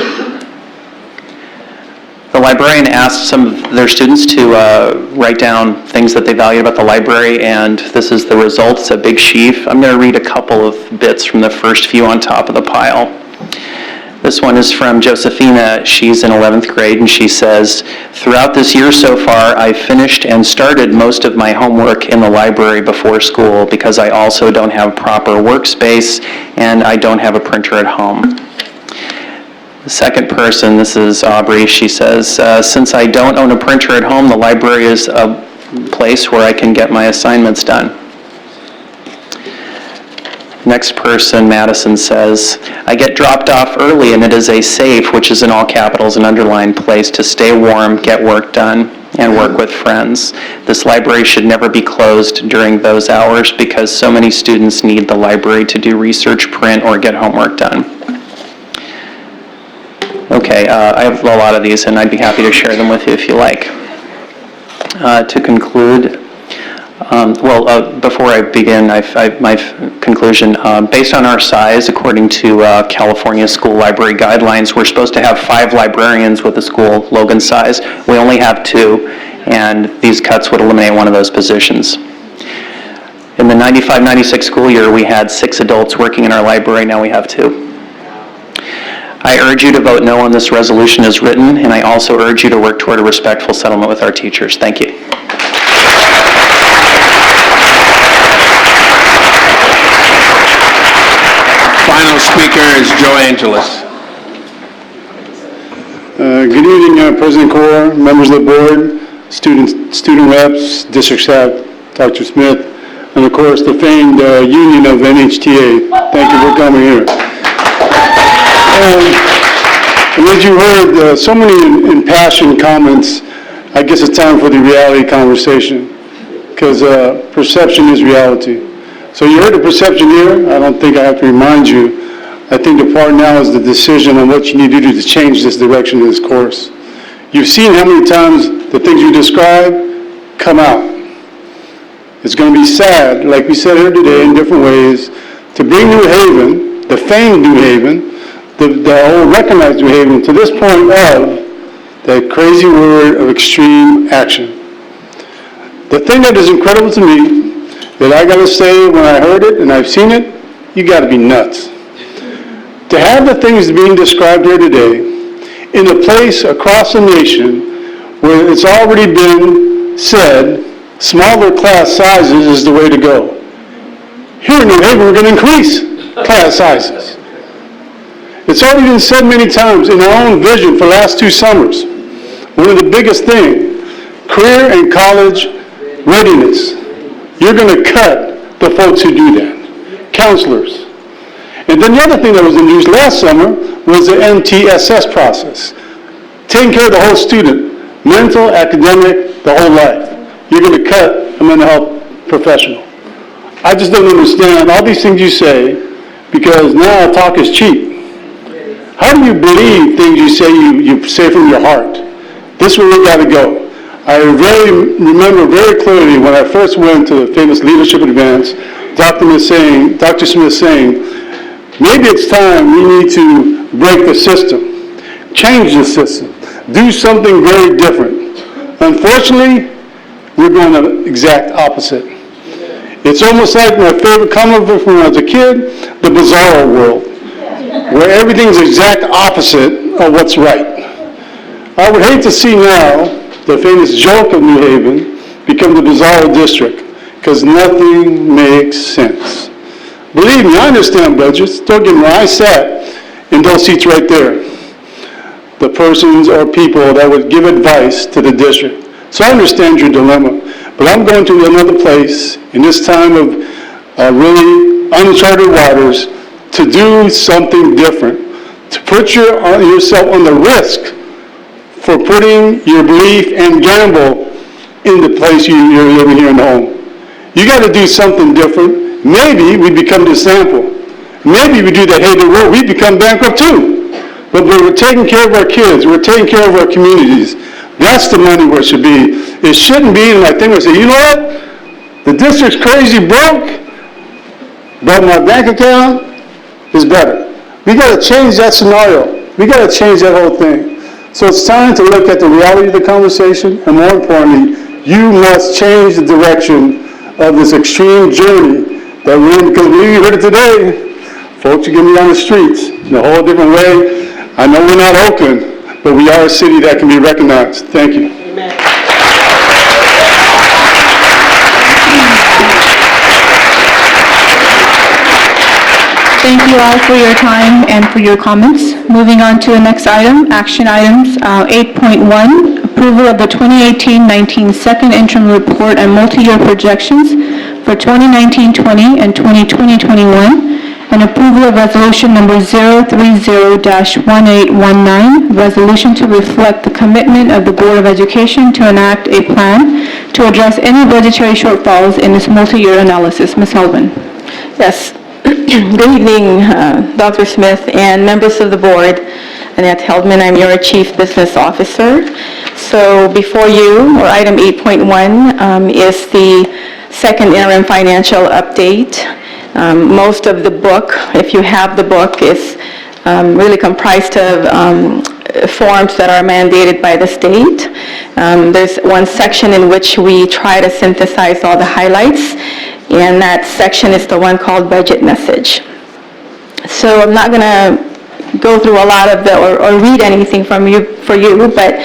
The librarian asked some of their students to write down things that they value about the library, and this is the result. It's a big sheaf. I'm going to read a couple of bits from the first few on top of the pile. This one is from Josephina. She's in 11th grade, and she says, "Throughout this year so far, I've finished and started most of my homework in the library before school because I also don't have proper workspace and I don't have a printer at home." The second person, this is Aubrey, she says, "Since I don't own a printer at home, the library is a place where I can get my assignments done." Next person, Madison, says, "I get dropped off early and it is a safe," which is in all capitals and underlined, "place to stay warm, get work done, and work with friends. This library should never be closed during those hours because so many students need the library to do research, print, or get homework done." Okay, I have a lot of these and I'd be happy to share them with you if you like. To conclude, before I begin, my conclusion, based on our size, according to California school library guidelines, we're supposed to have 5 librarians with a school Logan size. We only have 2, and these cuts would eliminate one of those positions. In the 95-96 school year, we had 6 adults working in our library. Now we have 2. I urge you to vote no on this resolution as written, and I also urge you to work toward a respectful settlement with our teachers. Thank you. Final speaker is Joe Angeles. Good evening, President Corr, members of the board, student reps, district staff, Dr. Smith, and of course the famed union of NHTA. Thank you for coming here. And as you heard, so many impassioned comments, I guess it's time for the reality conversation, because perception is reality. So you heard the perception here. I don't think I have to remind you. I think the part now is the decision on what you need to do to change this direction of this course. You've seen how many times the things you describe come out. It's going to be sad, like we said here today in different ways, to bring New Haven, the famed New Haven, the whole recognized New Haven, to this point of that crazy word of extreme action. The thing that is incredible to me, that I got to say when I heard it and I've seen it, you got to be nuts. To have the things being described here today in a place across the nation where it's already been said, smaller class sizes is the way to go. Here in New Haven, we're going to increase class sizes. It's already been said many times in our own vision for the last 2 summers. One of the biggest things, career and college readiness. You're going to cut the folks who do that. Counselors. And then the other thing that was in the news last summer was the MTSS process. Taking care of the whole student, mental, academic, the whole life. You're going to cut a mental health professional. I just don't understand all these things you say, because now talk is cheap. How do you believe things you say from your heart? This is where we got to go. I remember very clearly when I first went to the famous leadership advance, Dr. Smith saying, maybe it's time we need to break the system, change the system, do something very different. Unfortunately, we're going the exact opposite. It's almost like my favorite comic book when I was a kid, the Bizarro world, where everything's the exact opposite of what's right. I would hate to see now the famous joke of New Haven become the Bizarro district, because nothing makes sense. Believe me, I understand budgets. Don't get me wrong, I sat in those seats right there. The persons or people that would give advice to the district. So I understand your dilemma, but I'm going to another place in this time of really uncharted waters to do something different, to put yourself on the risk for putting your belief and gamble in the place you're living here in the home. You got to do something different. Maybe we become the sample. Maybe we do that hated work, we become bankrupt too. But we're taking care of our kids, we're taking care of our communities. That's the money where it should be. It shouldn't be, and I think we say, you know what? The district's crazy broke, but my bank account is better. We got to change that scenario. We got to change that whole thing. So it's time to look at the reality of the conversation, and more importantly, you must change the direction of this extreme journey that we're in, because we heard it today. Folks are getting on the streets in a whole different way. I know we're not Oakland, but we are a city that can be recognized. Thank you. Amen. Thank you all for your time and for your comments. Moving on to the next item, action items. 8.1, approval of the 2018-19 second interim report and multi-year projections for 2019-20 and 2020-21, and approval of resolution number 030-1819, resolution to reflect the commitment of the Board of Education to enact a plan to address any budgetary shortfalls in this multi-year analysis. Ms. Haldeman. Yes. Good evening, Dr. Smith and members of the board. Annette Heldman, I'm your Chief Business Officer. So before you, or item 8.1, is the second interim financial update. Most of the book, if you have the book, is really comprised of forms that are mandated by the state. There's one section in which we try to synthesize all the highlights, and that section is the one called budget message. So I'm not going to go through a lot of or read anything for you, but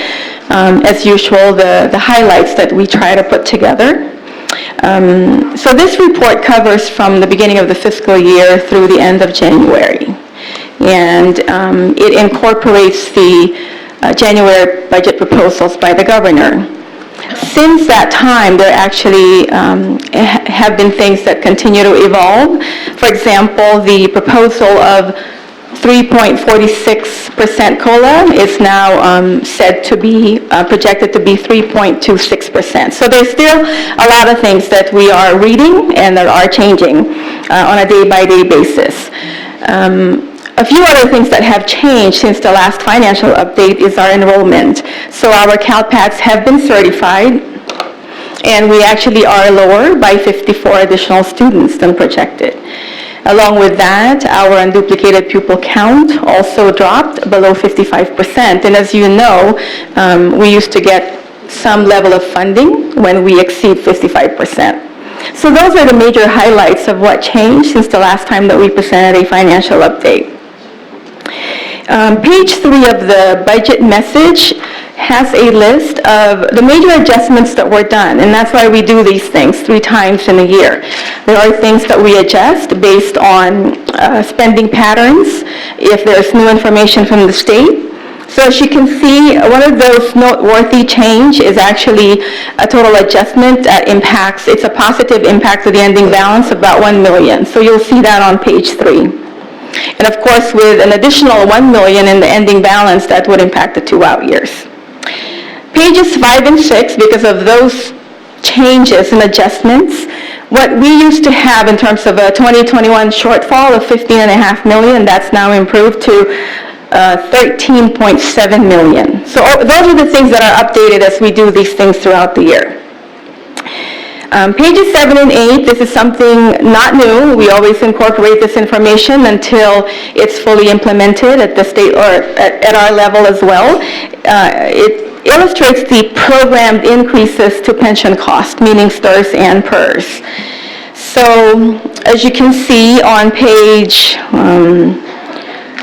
as usual, the highlights that we try to put together. So this report covers from the beginning of the fiscal year through the end of January, and it incorporates the January budget proposals by the governor. Since that time, there actually have been things that continue to evolve. For example, the proposal of 3.46% COLA is now said to be projected to be 3.26%. So there's still a lot of things that we are reading and that are changing on a day-by-day basis. A few other things that have changed since the last financial update is our enrollment. So our CalPACs have been certified, and we actually are lower by 54 additional students than projected. Along with that, our unduplicated pupil count also dropped below 55%. And as you know, we used to get some level of funding when we exceed 55%. So those are the major highlights of what changed since the last time that we presented a financial update. Page 3 of the budget message has a list of the major adjustments that were done, and that's why we do these things 3 times in a year. There are things that we adjust based on spending patterns, if there's new information from the state. So as you can see, one of those noteworthy change is actually a total adjustment that impacts, it's a positive impact to the ending balance, about $1 million. So you'll see that on page 3. And of course, with an additional $1 million in the ending balance, that would impact the 2 out years. Pages 5 and 6, because of those changes and adjustments, what we used to have in terms of a 2021 shortfall of $15.5 million, that's now improved to $13.7 million. So those are the things that are updated as we do these things throughout the year. Pages 7 and 8, this is something not new. We always incorporate this information until it's fully implemented at the state or at our level as well. It illustrates the programmed increases to pension cost, meaning STRS and PERS. So as you can see on page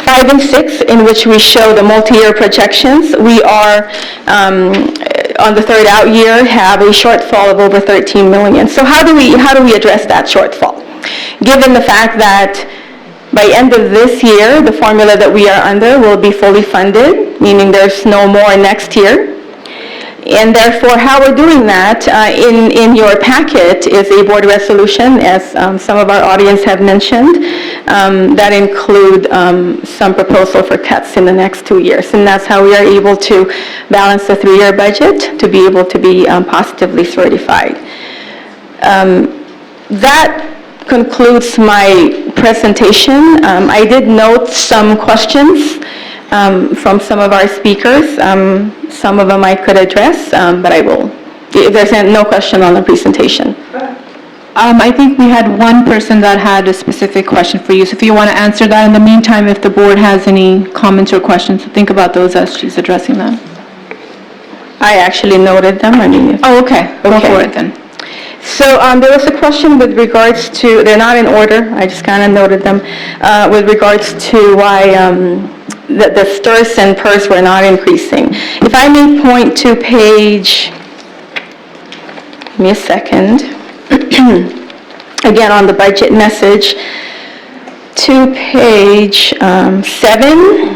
5 and 6, in which we show the multi-year projections, we are on the 3rd out year have a shortfall of over $13 million. So how do we address that shortfall? Given the fact that by end of this year, the formula that we are under will be fully funded, meaning there's no more next year. And therefore, how we're doing that, in your packet is a board resolution, as some of our audience have mentioned, that include some proposal for cuts in the next 2 years. And that's how we are able to balance the 3-year budget to be able to be positively certified. That concludes my presentation. I did note some questions from some of our speakers. Some of them I could address, but I will, if there's no question on the presentation. I think we had one person that had a specific question for you, so if you want to answer that. In the meantime, if the board has any comments or questions, think about those as she's addressing them. I actually noted them. Oh, okay. Go for it then. So there was a question with regards to, they're not in order, I just kind of noted them, with regards to why the STIRS and PERS were not increasing. If I may point to page, give me a second, again on the budget message, to page 7.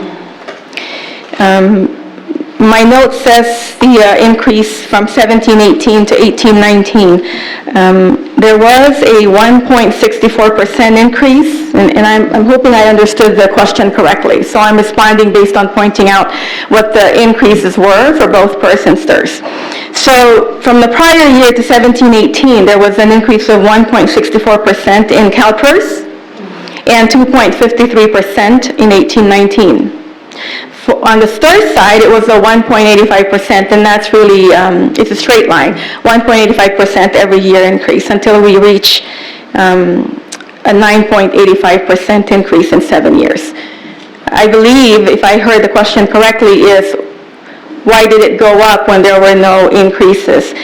My note says the increase from 17-18 to 18-19. There was a 1.64% increase, and I'm hoping I understood the question correctly. So I'm responding based on pointing out what the increases were for both PERS and STIRS. So from the prior year to 17-18, there was an increase of 1.64% in CalPERS and 2.53% in 18-19. On the STIRS side, it was a 1.85%, and that's really, it's a straight line, 1.85% every year increase until we reach a 9.85% increase in 7 years. I believe, if I heard the question correctly, is why did it go up when there were no increases?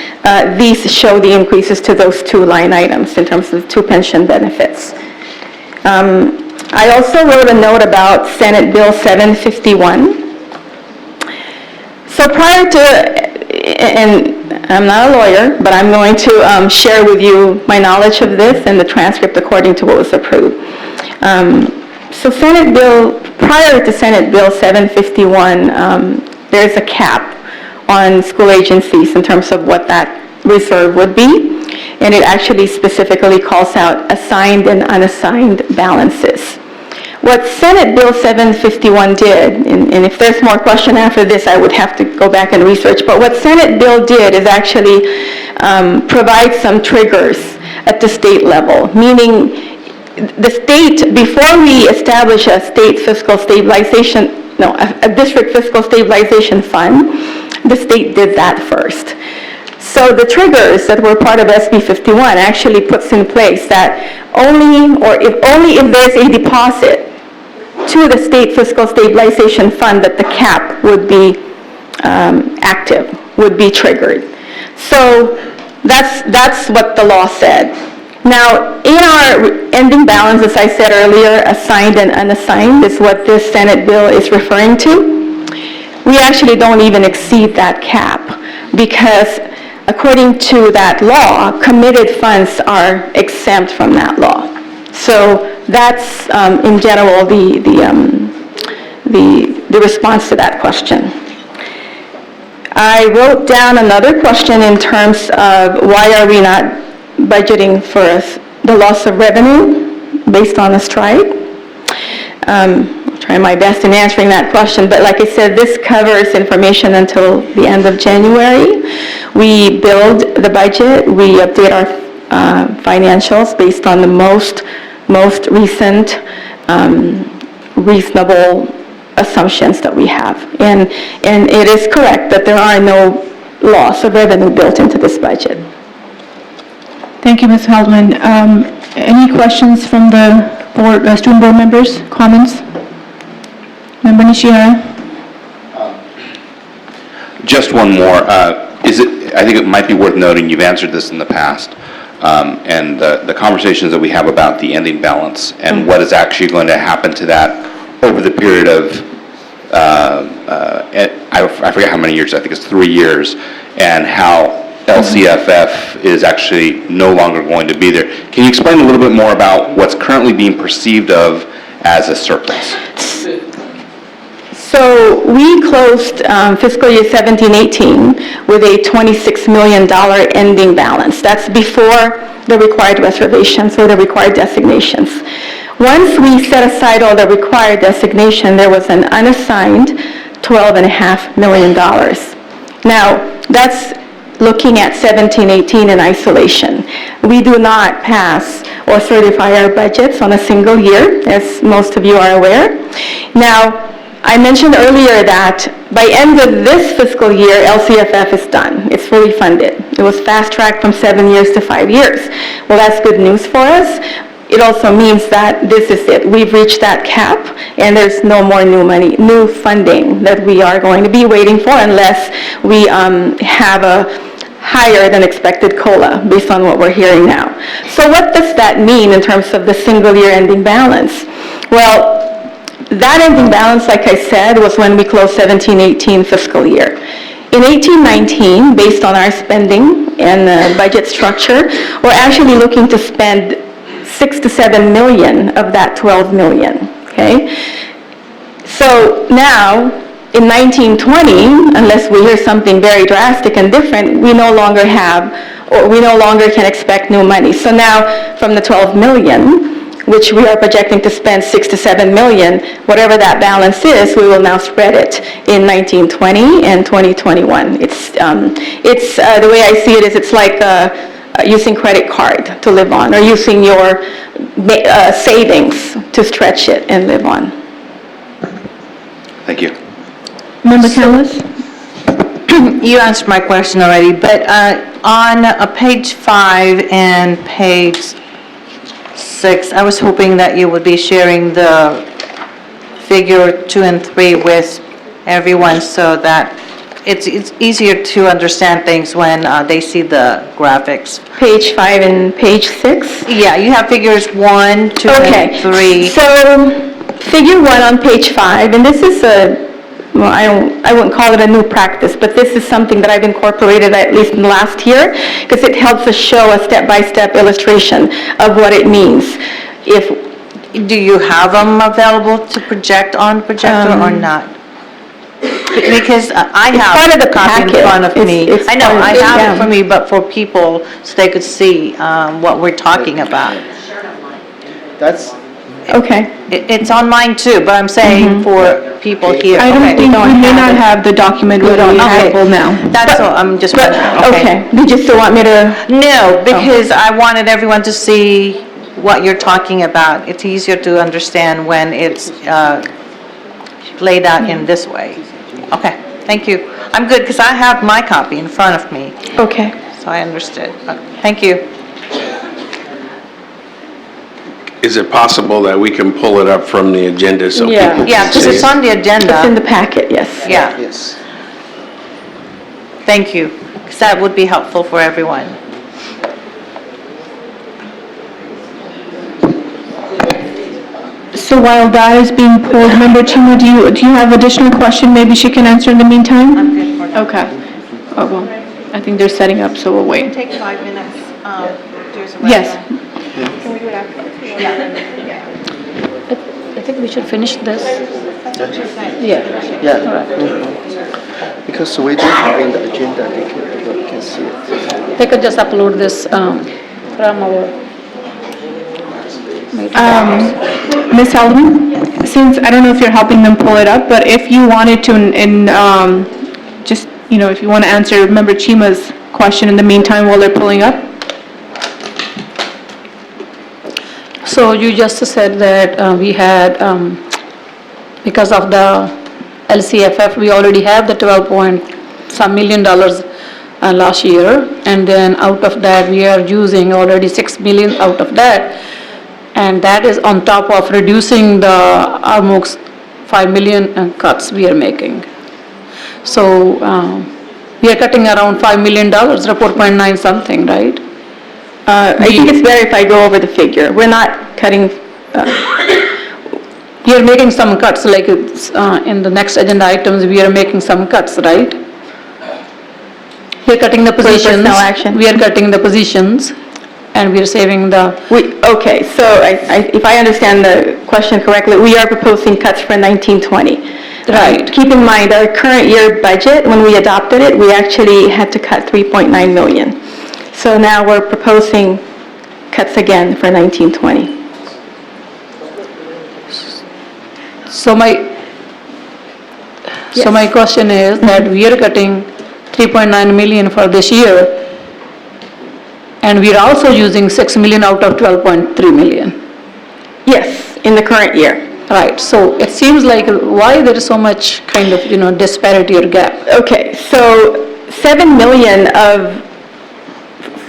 These show the increases to those 2 line items in terms of 2 pension benefits. I also wrote a note about Senate Bill 751. So prior to, and I'm not a lawyer, but I'm going to share with you my knowledge of this and the transcript according to what was approved. So prior to Senate Bill 751, there's a cap on school agencies in terms of what that reserve would be. And it actually specifically calls out assigned and unassigned balances. What Senate Bill 751 did, and if there's more question after this, I would have to go back and research, but what Senate Bill did is actually provide some triggers at the state level, meaning the state, before we establish a state fiscal stabilization, a district fiscal stabilization fund, the state did that first. So the triggers that were part of SB 51 actually puts in place that only if there's a deposit to the state fiscal stabilization fund that the cap would be active, would be triggered. So that's what the law said. Now, in our ending balance, as I said earlier, assigned and unassigned is what this Senate bill is referring to. We actually don't even exceed that cap because according to that law, committed funds are exempt from that law. So that's, in general, the response to that question. I wrote down another question in terms of why are we not budgeting for the loss of revenue based on the strike. I'll try my best in answering that question, but like I said, this covers information until the end of January. We build the budget, we update our financials based on the most recent reasonable assumptions that we have. And it is correct that there are no loss of revenue built into this budget. Thank you, Ms. Heldman. Any questions from the board, student board members, comments? Member Nishihara? Just one more. I think it might be worth noting, you've answered this in the past, and the conversations that we have about the ending balance and what is actually going to happen to that over the period of, I forget how many years, I think it's 3 years, and how LCFF is actually no longer going to be there. Can you explain a little bit more about what's currently being perceived of as a surplus? So we closed fiscal year 17-18 with a $26 million ending balance. That's before the required reservations or the required designations. Once we set aside all the required designation, there was an unassigned $12.5 million. Now, that's looking at 17-18 in isolation. We do not pass or certify our budgets on a single year, as most of you are aware. Now, I mentioned earlier that by end of this fiscal year, LCFF is done. It's fully funded. It was fast-tracked from 7 years to 5 years. Well, that's good news for us. It also means that this is it. We've reached that cap, and there's no more new money, new funding that we are going to be waiting for unless we have a higher than expected COLA based on what we're hearing now. So what does that mean in terms of the single year ending balance? Well, that ending balance, like I said, was when we closed 17-18 fiscal year. In 18-19, based on our spending and budget structure, we're actually looking to spend $6 to $7 million of that $12 million, okay? So now, in 19-20, unless we hear something very drastic and different, we no longer have, or we no longer can expect new money. So now, from the $12 million, which we are projecting to spend $6 to $7 million, whatever that balance is, we will now spread it in 19-20 and 20-21. It's the way I see it is it's like using credit card to live on, or using your savings to stretch it and live on. Thank you. Member Callis? You answered my question already, but on page 5 and page 6, I was hoping that you would be sharing the figure 2 and 3 with everyone so that it's easier to understand things when they see the graphics. Page 5 and page 6? Yeah, you have figures 1, 2, and 3. So figure 1 on page 5, and this is well, I wouldn't call it a new practice, but this is something that I've incorporated at least in the last year, because it helps us show a step-by-step illustration of what it means. Do you have them available to project on projector or not? Because I have part of the copy in packet. front of me. It's I know, part of I it, have yeah. it for me, but for people, so they could see what we're talking about. That's, Okay. It's on mine too, but I'm saying for people here. I don't Okay. think, we may not have the document readily available now. That's all, I'm just wondering. Okay. Did you still want me to? No, because I wanted everyone to see what you're talking about. It's easier to understand when it's laid out in this way. Okay, thank you. I'm good, because I have my copy in front of me, Okay. so I understood. Thank you. Is it possible that we can pull it up from the agenda so people can see it? Yeah, because it's on the agenda. It's in the packet, yes. Yeah, yes. thank you, because that would be helpful for everyone. So while that is being pulled, Member Chima, do you have additional question maybe she can answer in the meantime? I'm good for now. Okay. Oh, well, I think they're setting up, so we'll wait. Take 5 minutes. There's a Yes. Can we do it after? Yeah. I think we should finish this. Yeah. Because we don't have in the agenda, they can see it. They could just upload this from our... Ms. Haldeman, since, I don't know if you're helping them pull it up, but if you wanted to, just, if you want to answer Member Chima's question in the meantime while they're pulling up. So you just said that we had, because of the LCFF, we already have the 12-point-some million dollars last year, and then out of that, we are using already 6 million out of that, and that is on top of reducing the almost 5 million cuts we are making. So we are cutting around $5 million, or 4.9 something, right? I think it's better if I go over the figure. We're not cutting, We are making some cuts, like it's, in the next agenda items, we are making some cuts, right? We are cutting the positions. personnel action? We are cutting the positions, and we are saving the... Okay, so if I understand the question correctly, we are proposing cuts for 19-20. Right. Keep in mind, our current year budget, when we adopted it, we actually had to cut 3.9 million. So now we're proposing cuts again for 1920. So my question is that we are cutting 3.9 million for this year, and we are also using 6 million out of 12.3 million. Yes, in the current year. Right, so it seems like why there is so much kind of, disparity or gap? Okay, so 7 million of,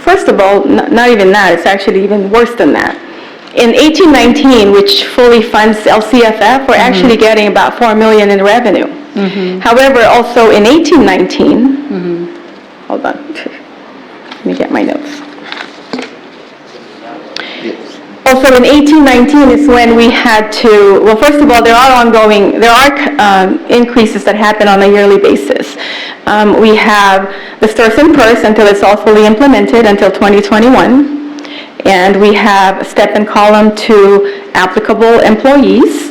first of all, not even that, it's actually even worse than that. In 1819, which fully funds LCFF, we're actually getting about 4 million in revenue. However, also in 1819, hold on, let me get my notes. Also in 1819 is when we had to, well, first of all, there are increases that happen on a yearly basis. We have the STIRS and PERS until it's all fully implemented until 2021. And we have step and column to applicable employees.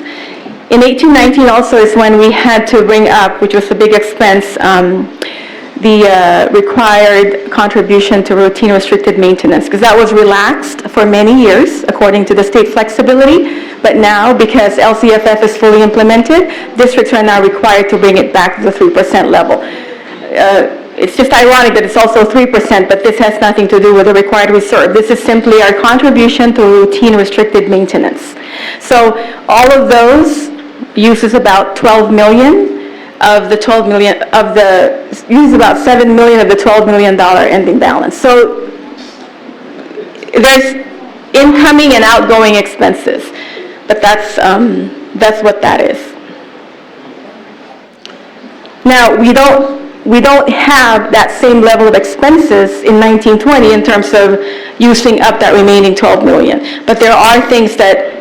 In 1819 also is when we had to bring up, which was a big expense, the required contribution to routine restricted maintenance, because that was relaxed for many years according to the state flexibility, but now because LCFF is fully implemented, districts are now required to bring it back to the 3% level. It's just ironic that it's also 3%, but this has nothing to do with the required reserve. This is simply our contribution to routine restricted maintenance. So all of those uses about 12 million of the 12 million use about 7 million of the $12 million ending balance. So there's incoming and outgoing expenses, but that's what that is. Now we don't have that same level of expenses in 1920 in terms of using up that remaining 12 million, but there are things that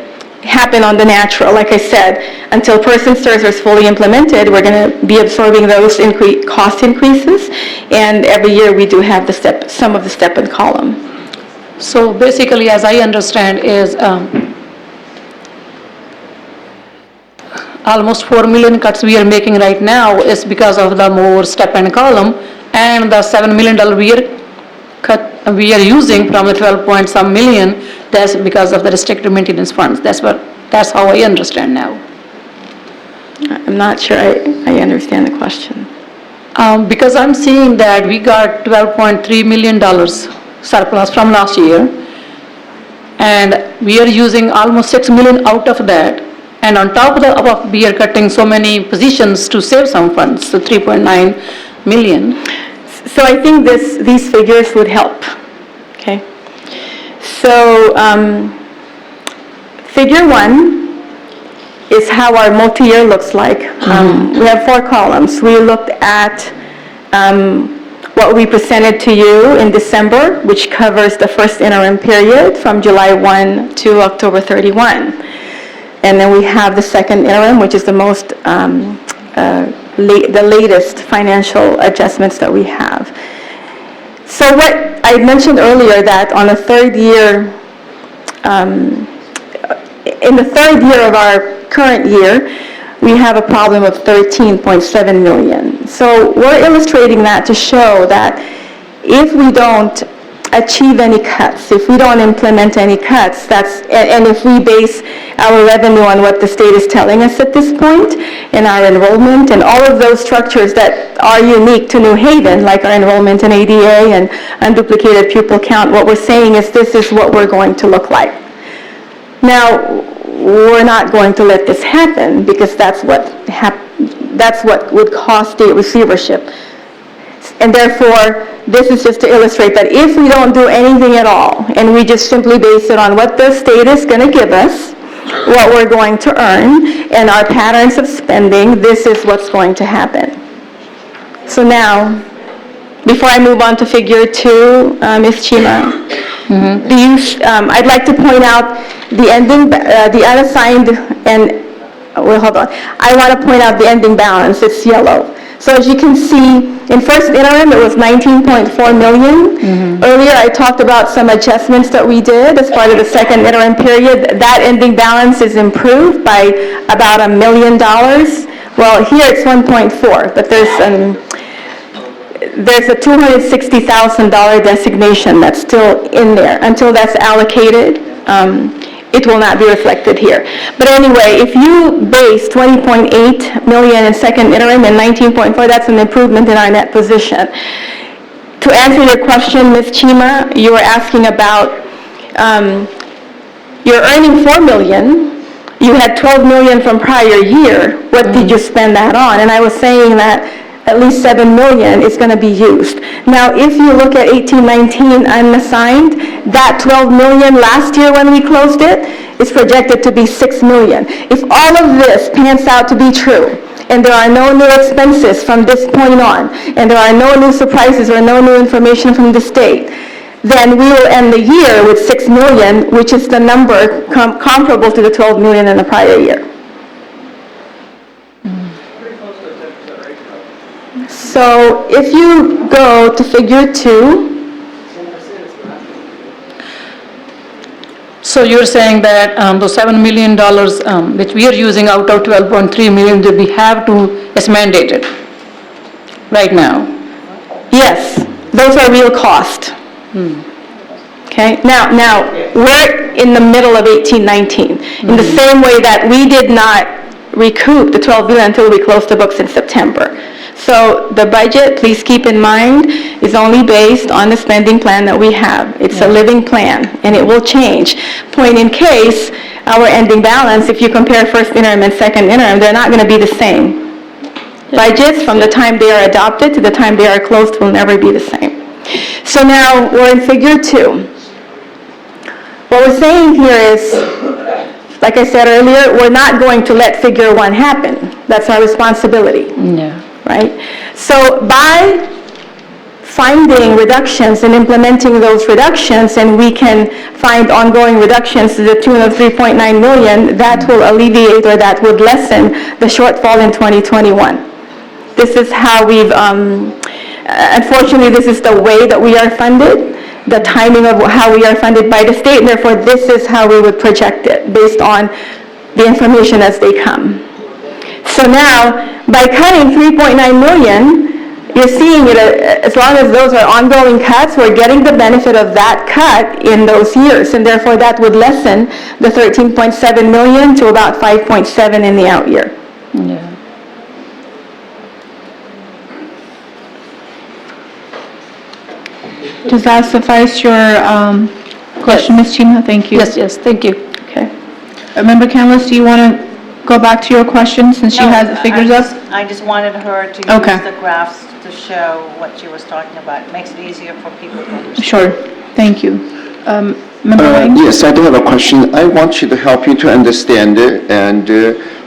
happen on the natural. Like I said, until PERS and STIRS is fully implemented, we're going to be absorbing those cost increases, and every year we do have some of the step and column. So basically, as I understand, is almost 4 million cuts we are making right now is because of the more step and column, and the $7 million we are using from the 12 point some million, that's because of the restricted maintenance funds. That's how I understand now. I'm not sure I understand the question. Because I'm seeing that we got $12.3 million surplus from last year, and we are using almost 6 million out of that, and on top of we are cutting so many positions to save some funds, so 3.9 million. So I think these figures would help, okay? So figure 1 is how our multi-year looks like. We have 4 columns. We looked at what we presented to you in December, which covers the first interim period from July 1 to October 31. And then we have the second interim, which is the most the latest financial adjustments that we have. So what I mentioned earlier, that on the third year, in the third year of our current year, we have a problem of 13.7 million. So we're illustrating that to show that if we don't achieve any cuts, if we don't implement any cuts, and if we base our revenue on what the state is telling us at this point, in our enrollment and all of those structures that are unique to New Haven, like our enrollment in ADA and unduplicated pupil count, what we're saying is this is what we're going to look like. Now, we're not going to let this happen because that's what would cause state receivership. And therefore, this is just to illustrate that if we don't do anything at all, and we just simply base it on what the state is going to give us, what we're going to earn, and our patterns of spending, this is what's going to happen. So now, before I move on to figure 2, Ms. Chima, I'd like to point out the unassigned, and, well, hold on. I want to point out the ending balance. It's yellow. So as you can see, in first interim, it was 19.4 million. Earlier, I talked about some adjustments that we did as part of the second interim period. That ending balance is improved by about $1 million. Well, here it's 1.4, but there's a $260,000 designation that's still in there. Until that's allocated, it will not be reflected here. But anyway, if you base 20.8 million in second interim and 19.4, that's an improvement in our net position. To answer your question, Ms. Chima, you were asking about, you're earning 4 million, you had 12 million from prior year, what did you spend that on? And I was saying that at least 7 million is going to be used. Now, if you look at 18-19 unassigned, that 12 million last year when we closed it is projected to be 6 million. If all of this pans out to be true, and there are no new expenses from this point on, and there are no new surprises or no new information from the state, then we will end the year with 6 million, which is the number comparable to the 12 million in the prior year. So if you go to figure 2, So you're saying that the $7 million which we are using out of 12.3 million that we have to, is mandated right now? yes, those are real costs. Okay, now we're in the middle of 18-19. In the same way that we did not recoup the 12 billion until we closed the books in September. So the budget, please keep in mind, is only based on the spending plan that we have. It's a living plan, and it will change. Point in case, our ending balance, if you compare first interim and second interim, they're not going to be the same. Budgets from the time they are adopted to the time they are closed will never be the same. So now we're in figure 2. What we're saying here is, like I said earlier, we're not going to let figure 1 happen. That's our responsibility. Yeah. Right? So by finding reductions and implementing those reductions, and we can find ongoing reductions to the tune of 3.9 million, that will alleviate or that would lessen the shortfall in 2021. This is how we've, unfortunately, this is the way that we are funded, the timing of how we are funded by the state, and therefore this is how we would project it based on the information as they come. So now, by cutting 3.9 million, you're seeing it, as long as those are ongoing cuts, we're getting the benefit of that cut in those years, and therefore that would lessen the 13.7 million to about 5.7 in the out year. Yeah. Does that suffice your question, Ms. Chima? Thank you. Yes, thank you. Okay. Member Canlis, do you want to go back to your question since she has the figures up? I just wanted her to use Okay. the graphs to show what she was talking about. It makes it easier for people to understand. Sure. Thank you. Member Wang? Yes, I do have a question. I want you to help you to understand it, and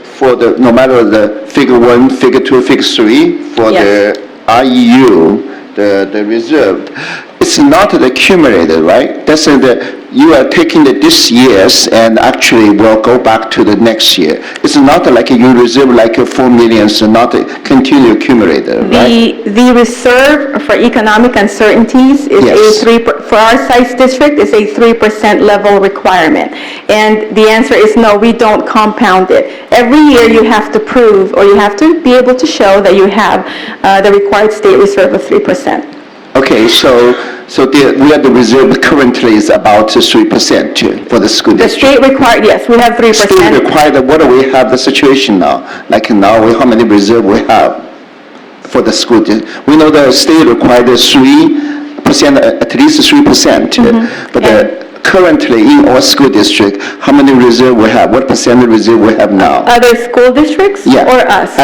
for the, no matter the figure 1, figure 2, figure 3, for the IEU, the reserve, it's not the accumulated, right? That's you are taking this year's and actually will go back to the next year. It's not like you reserve like 4 million, so not continue accumulated, right? The reserve for economic uncertainties is for our size district, is a 3% level requirement. And the answer is no, we don't compound it. Every year you have to prove, or you have to be able to show that you have the required state reserve of 3%. Okay, so we have the reserve currently is about 3% for the school The district. state required, yes, we have 3%. State required, what do we have the situation now? Like now, how many reserve we have for the school district? We know the state required 3%, at least 3%. But currently in our school district, how many reserve we have? What percent of reserve we have now? Other school districts or us?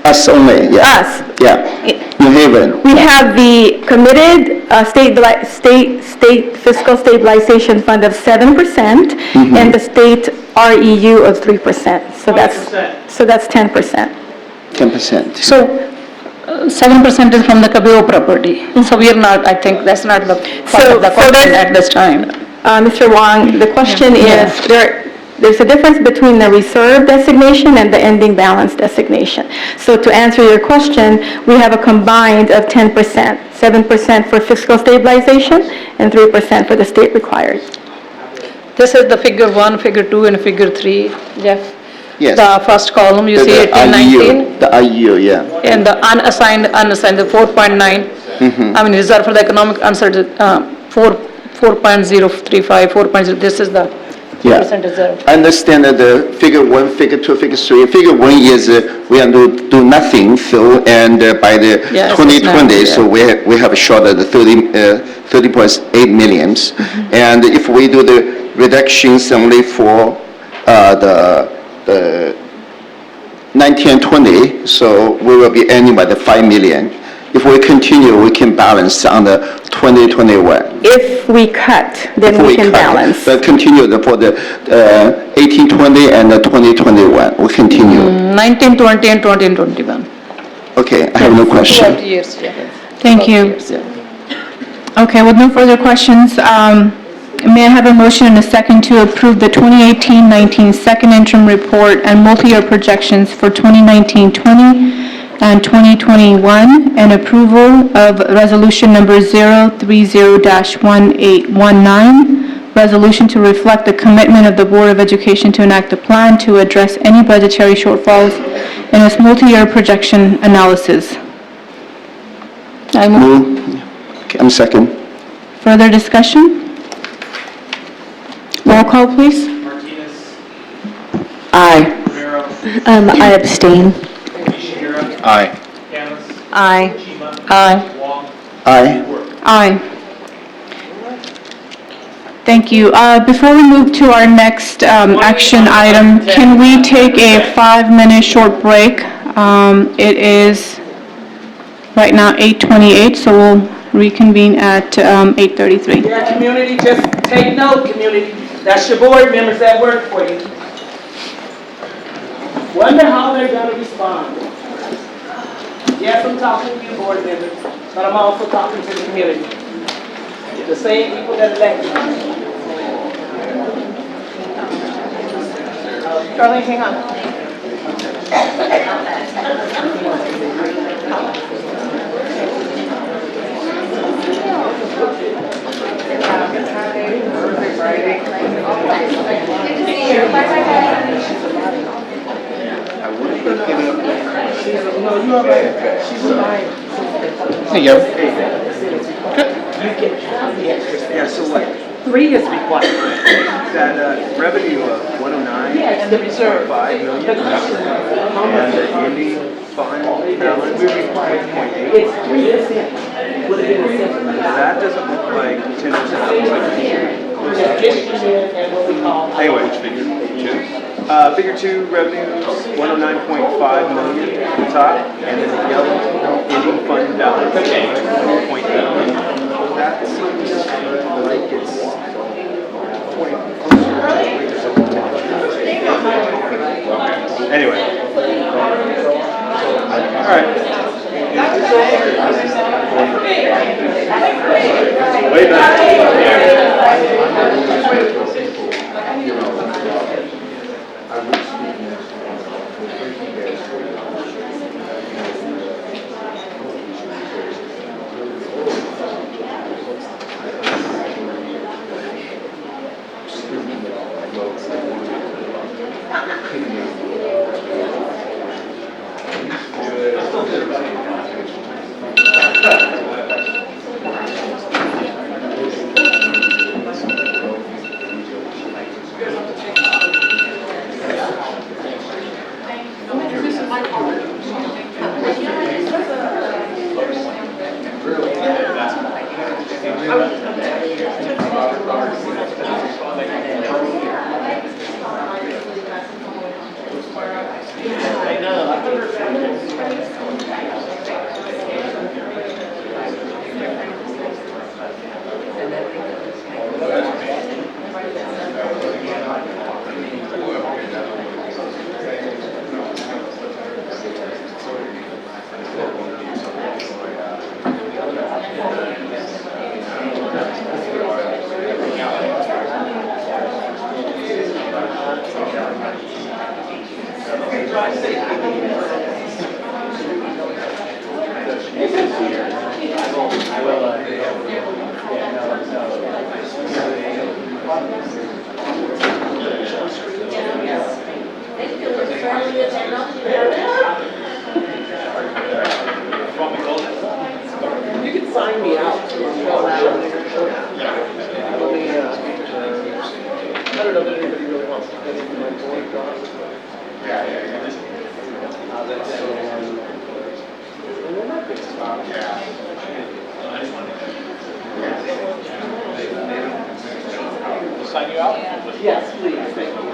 Us only, yeah. Us. Yeah, New Haven. We have the committed state fiscal stabilization fund of 7% and the state REU of 3%. So that's 10%. 10%. So 7% is from the Cabello property. So we are not, I think that's not the part of the question at this time. Mr. Wong, the question is, There's a difference between the reserve designation and the ending balance designation. So to answer your question, we have a combined of 10%, 7% for fiscal stabilization and 3% for the state required. This is the figure 1, figure 2, and figure 3, Jeff. Yes. The first column, you see 18, 19. The IU, yeah. And the unassigned, the 4.9. I mean, reserve for the economic uncertainty, 4.035, 4.0, this is the Yeah. percent reserve. I understand that the figure 1, figure 2, figure 3. Figure 1 is we are do nothing, so, and by the Yes, 2020, it's so we have short of the 30.8 millions. And if we do the reductions only for the 19 and 20, so we will be ending by the 5 million. If we continue, we can balance on the 2021. If we cut, then we can balance. But continue for the 18-20 and the 2021, we continue. 19, 20, and 20 and 21. Okay, I have no question. 12 years, yeah. Thank you. Okay, with no further questions, may I have a motion and a second to approve the 2018-19 second interim report and multi-year projections for 2019-20 and 2021, and approval of resolution number 030-1819, resolution to reflect the commitment of the Board of Education to enact a plan to address any budgetary shortfalls in its multi-year projection analysis. I move. Okay, I'm second. Further discussion? Roll call, please. Aye. I abstain. Aye. Aye. Aye. Aye. Aye. Thank you. Before we move to our next action item, can we take a 5-minute short break? It is right now 8:28, so we'll reconvene at 8:33. Yeah, community, just take note, community. That's your board members that work for you. Wonder how they're gonna respond. Yes, I'm talking to you, board members, but I'm also talking to the community. The same people that elected you. Charlie, hang on. Hey, yo. Yeah, so what? 3 is required. That revenue of 109. Yes, the reserve. 5 million. The question is, how And much? the ending fund balance We is require 1.8. It's 3%. Would have been a simple. That doesn't look like 10%. That looks like close to 20%. And what we call. Anyway, which figure? Figure 2 revenues, 109.5 million at the top, and then the yellow ending fund balance, 20.8 million. That seems like it's 20 Anyway. All right. Wait a sign you out? Yes, please, thank you.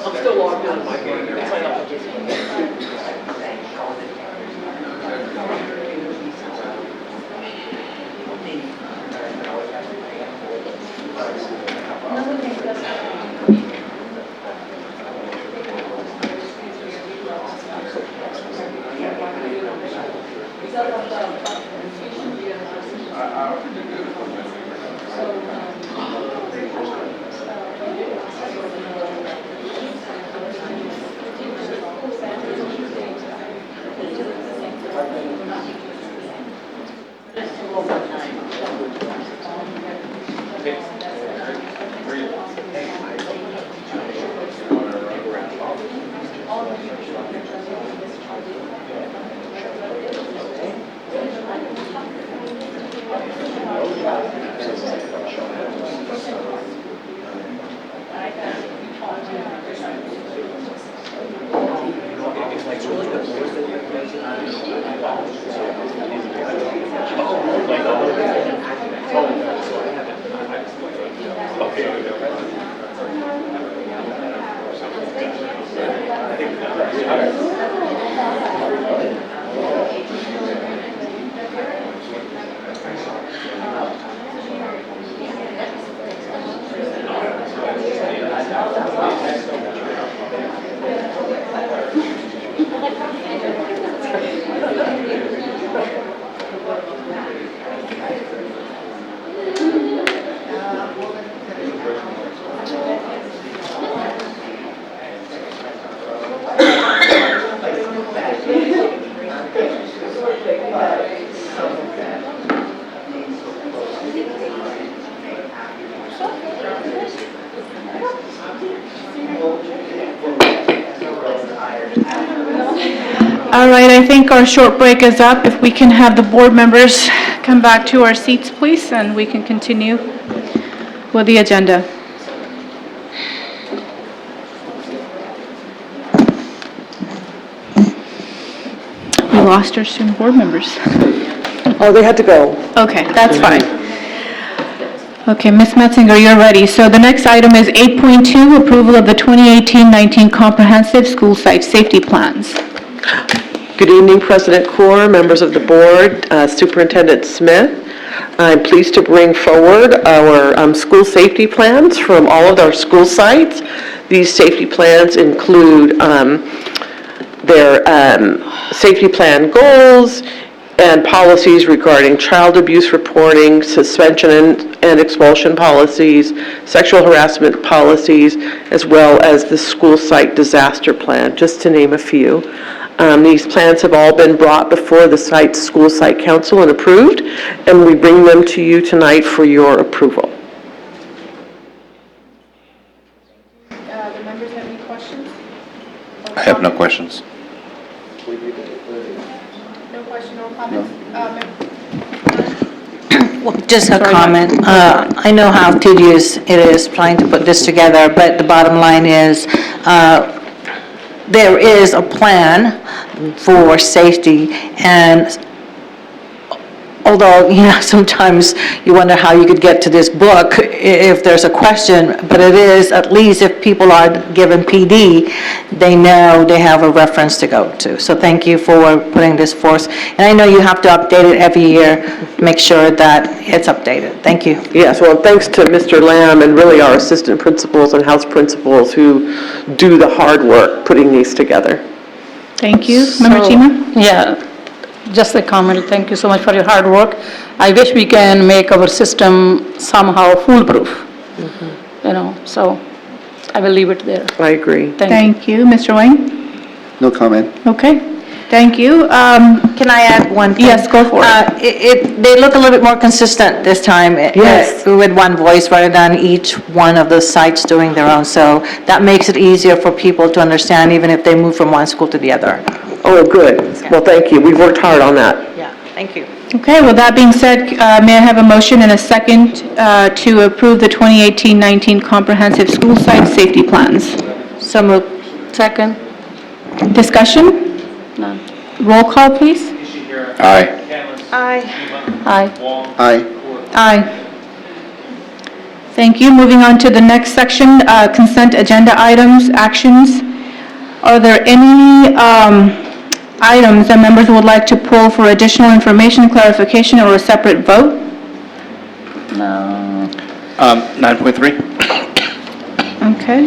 I'm still logged in on my game. You can sign up on this one. All right, I think our short break is up. If we can have the board members come back to our seats, please, and we can continue with the agenda. We lost our student board members. Oh, they had to go. Okay, that's fine. Okay, Ms. Metzinger, you're ready. So the next item is 8.2, approval of the 2018-19 Comprehensive School Site Safety Plans. Good evening, President Kaur, members of the board, Superintendent Smith. I'm pleased to bring forward our school safety plans from all of our school sites. These safety plans include their safety plan goals and policies regarding child abuse reporting, suspension and expulsion policies, sexual harassment policies, as well as the school site disaster plan, just to name a few. These plans have all been brought before the school site council and approved, and we bring them to you tonight for your approval. The members have any questions? I have no questions. No question, no comments? Well, just a comment. I know how tedious it is trying to put this together, but the bottom line is, there is a plan for safety, and although, sometimes you wonder how you could get to this book if there's a question, but it is, at least if people are given PD, they know they have a reference to go to. So thank you for putting this forth. And I know you have to update it every year, make sure that it's updated. Thank you. Yes, well, thanks to Mr. Lamb and really our assistant principals and house principals who do the hard work putting these together. Thank you. Member Chima? Yeah, just a comment. Thank you so much for your hard work. I wish we can make our system somehow foolproof, so I will leave it there. I agree. Thank you. Mr. Wayne? No comment. Okay, thank you. Can I add one thing? Yes, go for it. They look a little bit more consistent this time. Yes. With one voice rather than each one of the sites doing their own. So that makes it easier for people to understand even if they move from one school to the other. Oh, good. Well, thank you. We've worked hard on that. Yeah, thank you. Okay, well, that being said, may I have a motion and a second to approve the 2018-19 Comprehensive School Site Safety Plans? So moved. Second? Discussion? None. Roll call, please. Aye. Aye. Aye. Aye. Aye. Thank you. Moving on to the next section, consent agenda items, actions. Are there any items that members would like to pull for additional information, clarification, or a separate vote? No. 9.3? Okay.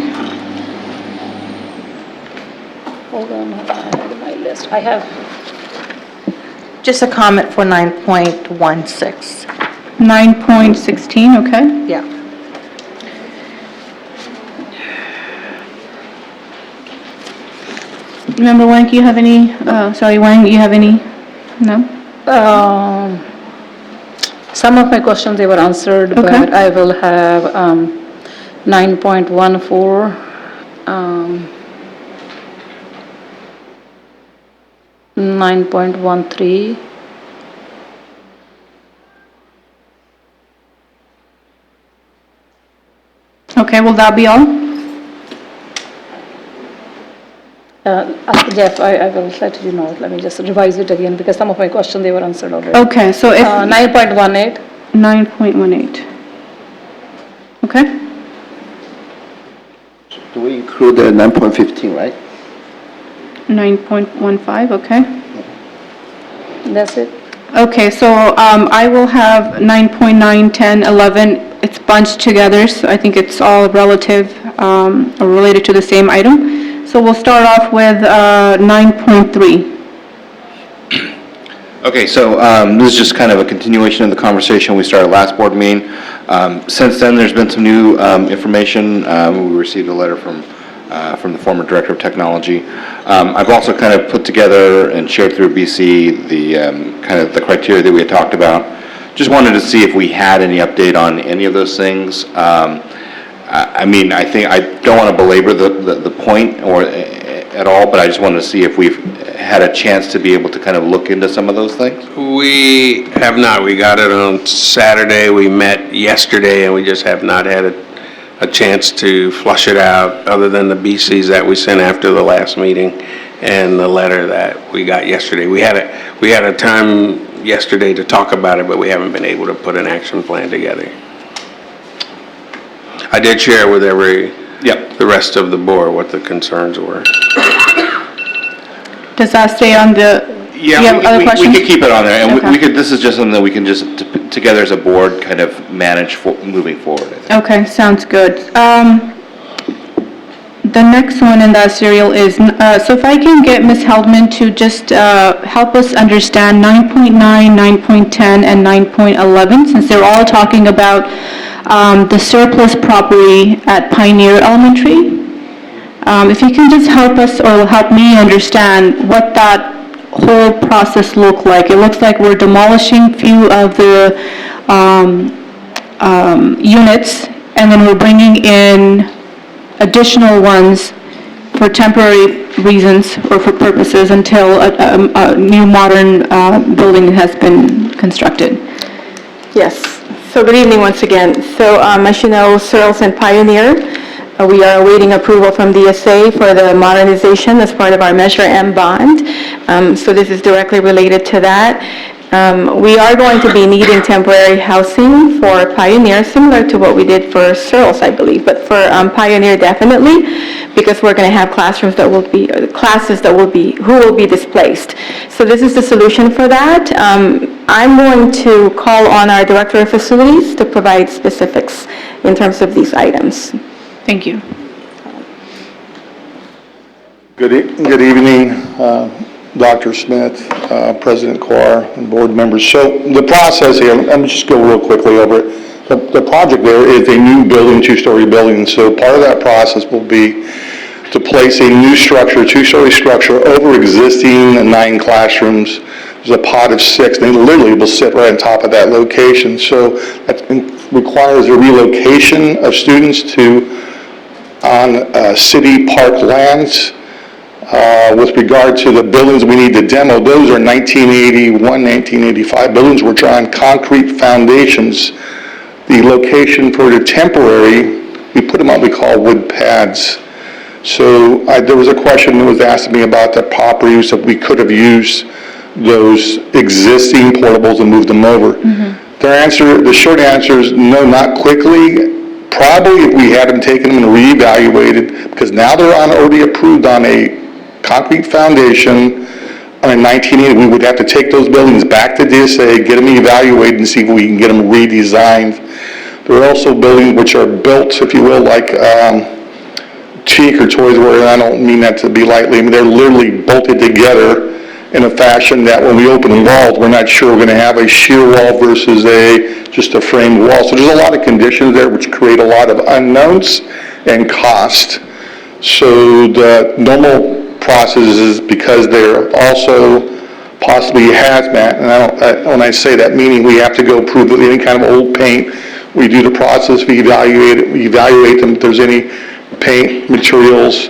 Hold on, I had my list. I have, Just a comment for 9.16. 9.16, okay. Yeah. Member Wank, you have any, Wang, you have any? No? some of my questions, they were answered, Okay. but I will have 9.14, 9.13, Okay, will that be all? Jeff, I will let you know. Let me just revise it again because some of my questions, they were answered already. Okay, so if... 9.18. 9.18. Okay? Do we include the 9.15, right? 9.15, okay. That's it. Okay, so I will have 9.9, 10, 11, it's bunched together, so I think it's all relative or related to the same item. So we'll start off with 9.3. Okay, so this is just kind of a continuation of the conversation we started last board meeting. Since then, there's been some new information. We received a letter from the former Director of Technology. I've also kind of put together and shared through BC the kind of the criteria that we had talked about. Just wanted to see if we had any update on any of those things. I mean, I think, I don't want to belabor the point or at all, but I just wanted to see if we've had a chance to be able to kind of look into some of those things. We have not. We got it on Saturday. We met yesterday, and we just have not had a chance to flush it out, other than the BCs that we sent after the last meeting and the letter that we got yesterday. We had a time yesterday to talk about it, but we haven't been able to put an action plan together. I did share with the rest of the board what the concerns were. Does that stay on the, Yeah, you have other we questions? could keep it on there, and Okay. we could, this is just something that we can just, together as a board, kind of manage moving forward, I think. Okay, sounds good. The next one in that serial is, so if I can get Ms. Heldman to just help us understand 9.9, 9.10, and 9.11, since they're all talking about the surplus property at Pioneer Elementary. If you can just help us or help me understand what that whole process looked like. It looks like we're demolishing few of the units, and then we're bringing in additional ones for temporary reasons or for purposes until a new modern building has been constructed. Yes. So good evening once again. So as you know, Searles and Pioneer, we are awaiting approval from DSA for the modernization as part of our Measure M bond. So this is directly related to that. We are going to be needing temporary housing for Pioneer, similar to what we did for Searles, I believe, but for Pioneer definitely, because we're going to have classrooms that will be, classes that will be, who will be displaced. So this is the solution for that. I'm going to call on our Director of Facilities to provide specifics in terms of these items. Thank you. Good evening, Dr. Smith, President Carr, and board members. So the process here, let me just go real quickly over it. The project there is a new building, two-story building, so part of that process will be to place a new structure, two-story structure, over existing 9 classrooms. There's a pod of 6, and they literally will sit right on top of that location. So that requires a relocation of students on city park lands. With regard to the buildings we need to demo, those are 1981, 1985 buildings. We're trying concrete foundations. The location for the temporary, we put them on what we call wood pads. So there was a question that was asked of me about the properties that we could have used those existing portables and moved them over. The short answer is no, not quickly. Probably if we hadn't taken them and reevaluated, because now they're already approved on a concrete foundation on a 1980, we would have to take those buildings back to DSA, get them evaluated, and see if we can get them redesigned. There are also buildings which are built, if you will, like Cheek or Toys R Us, and I don't mean that to be lightly, I mean, they're literally bolted together in a fashion that when we open walls, we're not sure we're going to have a shear wall versus just a framed wall. So there's a lot of conditions there which create a lot of unknowns and cost. So the normal process is, because they're also possibly hazmat, and when I say that, meaning we have to go prove that any kind of old paint, we do the process, we evaluate them if there's any paint materials.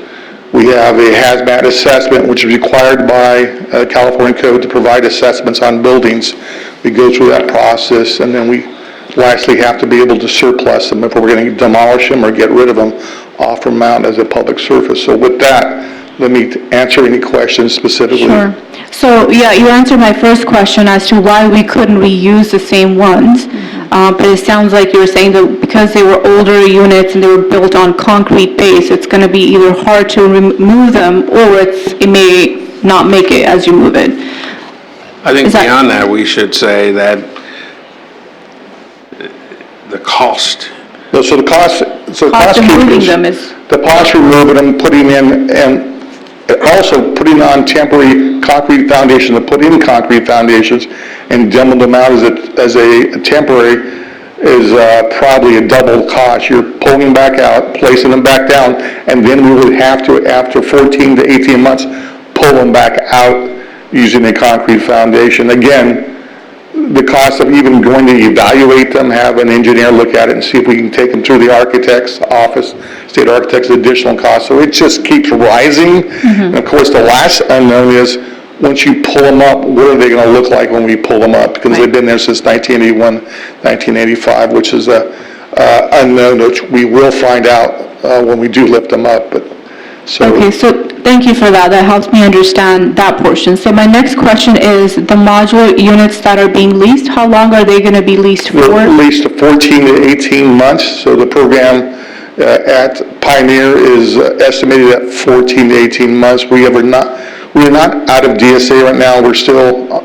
We have a hazmat assessment, which is required by California code to provide assessments on buildings. We go through that process, and then we lastly have to be able to surplus them if we're going to demolish them or get rid of them off from mount as a public surface. So with that, let me answer any questions specifically. Sure. So, yeah, you answered my first question as to why we couldn't reuse the same ones. But it sounds like you were saying that because they were older units and they were built on concrete base, it's going to be either hard to remove them, or it may not make it as you move it. I think beyond that, we should say that the cost. So the cost of moving them is... The cost removing them, putting in, and also putting on temporary concrete foundations, to put in concrete foundations and demo them out as a temporary is probably a double cost. You're pulling them back out, placing them back down, and then we would have to, after 14 to 18 months, pull them back out using a concrete foundation. Again, the cost of even going to evaluate them, have an engineer look at it and see if we can take them through the architect's office, state architect's additional cost. So it just keeps rising. And of course, the last unknown is, once you pull them up, what are they going to look like when we pull them up? Because they've been there since 1981, 1985, which is a unknown, which we will find out when we do lift them up. Okay, so thank you for that. That helps me understand that portion. So my next question is, the modular units that are being leased, how long are they going to be leased for? Leased to 14 to 18 months. So the program at Pioneer is estimated at 14 to 18 months. We're not out of DSA right now. We're still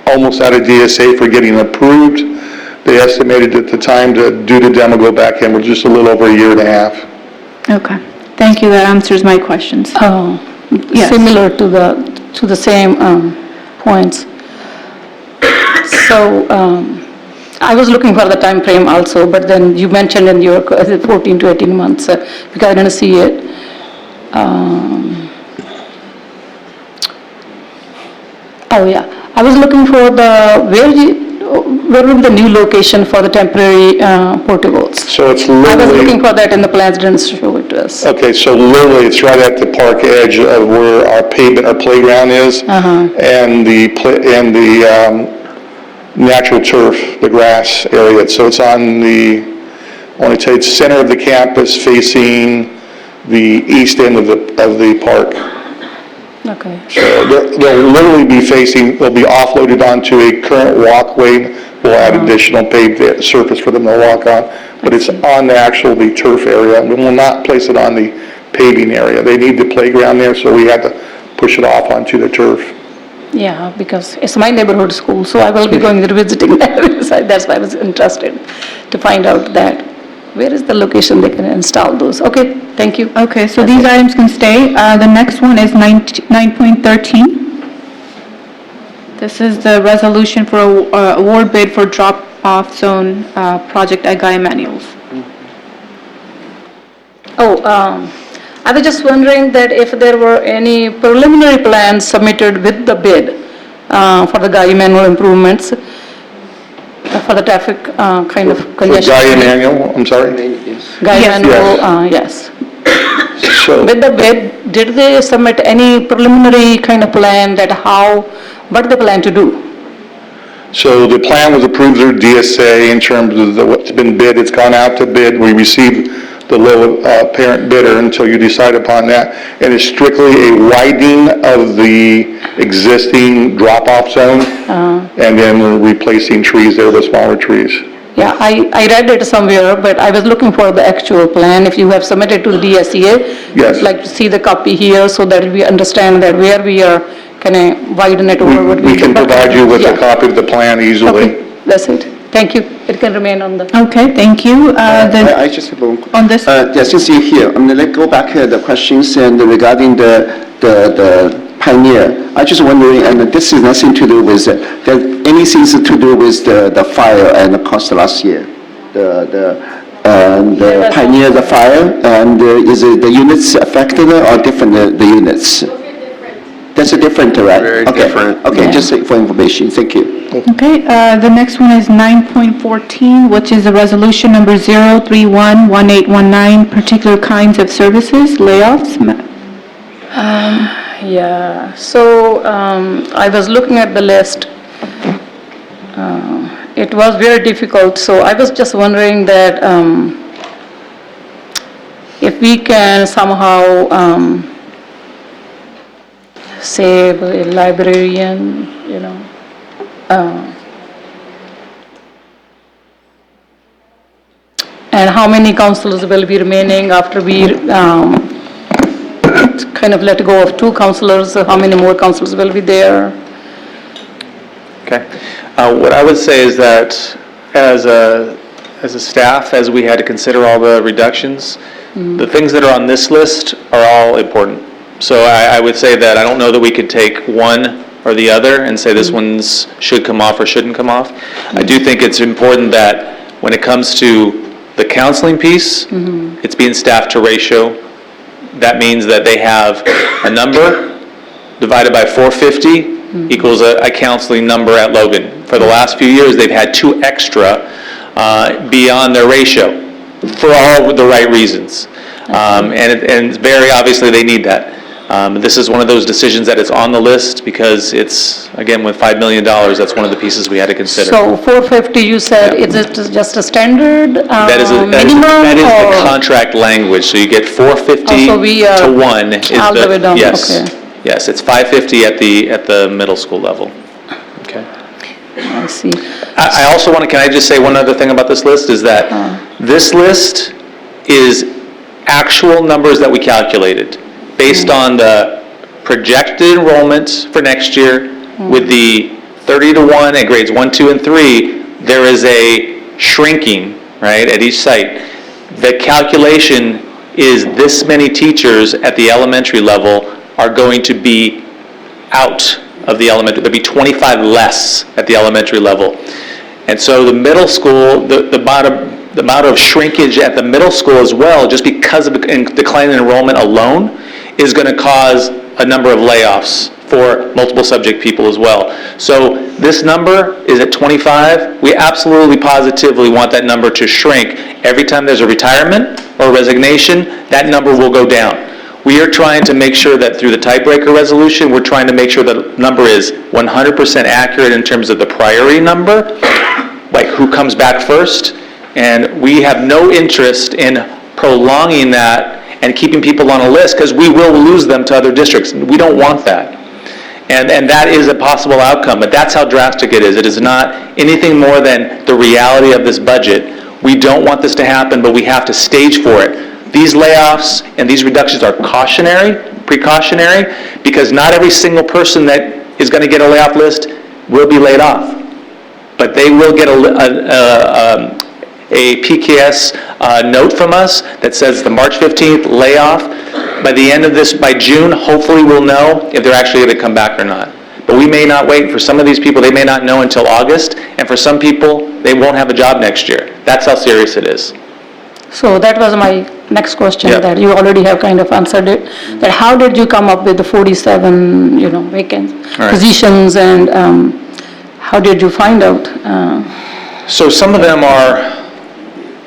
almost out of DSA for getting approved. They estimated at the time to do the demo, go back in, we're just a little over a year and a half. Okay. Thank you, that answers my questions. Yes. Similar to the same points. So I was looking for the time frame also, but then you mentioned in your 14 to 18 months because I didn't see it. Oh yeah, I was looking for where will be the new location for the temporary portables? So it's I was literally... looking for that in the plans, didn't show it to us. Okay, so literally it's right at the park edge of where our pavement, our playground is, and the natural turf, the grass area. So it's on the, I want to tell you, it's center of the campus facing the east end of the park. Okay. So they'll literally be they'll be offloaded onto a current walkway. We'll add additional paved surface for them to walk on, but it's on the turf area. We will not place it on the paving area. They need the playground there, so we had to push it off onto the turf. Yeah, because it's my neighborhood school, so I will be going there visiting there. So that's why I was interested to find out that where is the location they can install those. Okay, thank you. Okay, so these items can stay. The next one is 9.13. This is the resolution for award bid for drop-off zone project Agaya manuals. I was just wondering that if there were any preliminary plans submitted with the bid for the Gaia manual improvements for the traffic kind of congestion. Gaia manual, I'm sorry? Gaia manual, yes. So, with the bid, did they submit any preliminary kind of plan that what they plan to do? So the plan was approved through DSA in terms of what's been bid. It's gone out to bid. We received the low parent bidder until you decide upon that. And it's strictly a widening of the existing drop-off zone, and then we're replacing trees there with smaller trees. Yeah, I read it somewhere, but I was looking for the actual plan. If you have submitted to the DSEA, Yes. I'd like to see the copy here so that we understand that where we are, can I widen it over what we... We can provide you with a Yeah. copy of the plan easily. Okay, that's it. Thank you. It can remain on the... Okay, thank you. I just have one. On this- Since you're here, I'm gonna go back the questions and regarding the Pioneer. I just wondering, and this is nothing to do with, anything to do with the fire and the cost last year? The Pioneer, the fire, and is it the units affected or different, the units? That's a different, right? Very Okay. different. Okay, just for information, thank you. Okay, the next one is 9.14, which is a resolution number 0311819, particular kinds of services, layoffs. Yeah, so I was looking at the list. It was very difficult, so I was just wondering that if we can somehow save a librarian, you know. And how many counselors will be remaining after we kind of let go of 2 counselors, how many more counselors will be there? Okay. What I would say is that as a staff, as we had to consider all the reductions, the things that are on this list are all important. So I would say that I don't know that we could take one or the other and say this one's should come off or shouldn't come off. I do think it's important that when it comes to the counseling piece, it's being staffed to ratio. That means that they have a number divided by 450 equals a counseling number at Logan. For the last few years, they've had 2 extra beyond their ratio for all the right reasons. And very obviously they need that. This is one of those decisions that it's on the list because it's, again, with $5 million, that's one of the pieces we had to consider. So 450, you said, is it just a standard minimum? That is the or- contract language, so you get 450 Oh, so we are to 1 is all the way down, yes. okay. Yes, it's 550 at the middle school level. Okay. I see. I also want to, can I just say one other thing about this list, is that this list is actual numbers that we calculated based on the projected enrollment for next year with the 30 to 1 at grades 1, 2, and 3. There is a shrinking, right, at each site. The calculation is this many teachers at the elementary level are going to be out of the elementary. There'll be 25 less at the elementary level. And so the middle school, the amount of shrinkage at the middle school as well, just because of declining enrollment alone, is going to cause a number of layoffs for multiple subject people as well. So this number is at 25. We absolutely positively want that number to shrink. Every time there's a retirement or resignation, that number will go down. We are trying to make sure that through the tiebreaker resolution, we're trying to make sure that number is 100% accurate in terms of the priority number, like who comes back first. And we have no interest in prolonging that and keeping people on a list because we will lose them to other districts. We don't want that. And that is a possible outcome, but that's how drastic it is. It is not anything more than the reality of this budget. We don't want this to happen, but we have to stage for it. These layoffs and these reductions are precautionary, because not every single person that is going to get a layoff list will be laid off. But they will get a PKS note from us that says the March 15th layoff. By the end of this, by June, hopefully we'll know if they're actually going to come back or not. But we may not wait. For some of these people, they may not know until August, and for some people, they won't have a job next year. That's how serious it is. So that was my next question, Yeah. that you already have kind of answered it. That how did you come up with the 47, vacant Right. positions, and how did you find out? So some of them were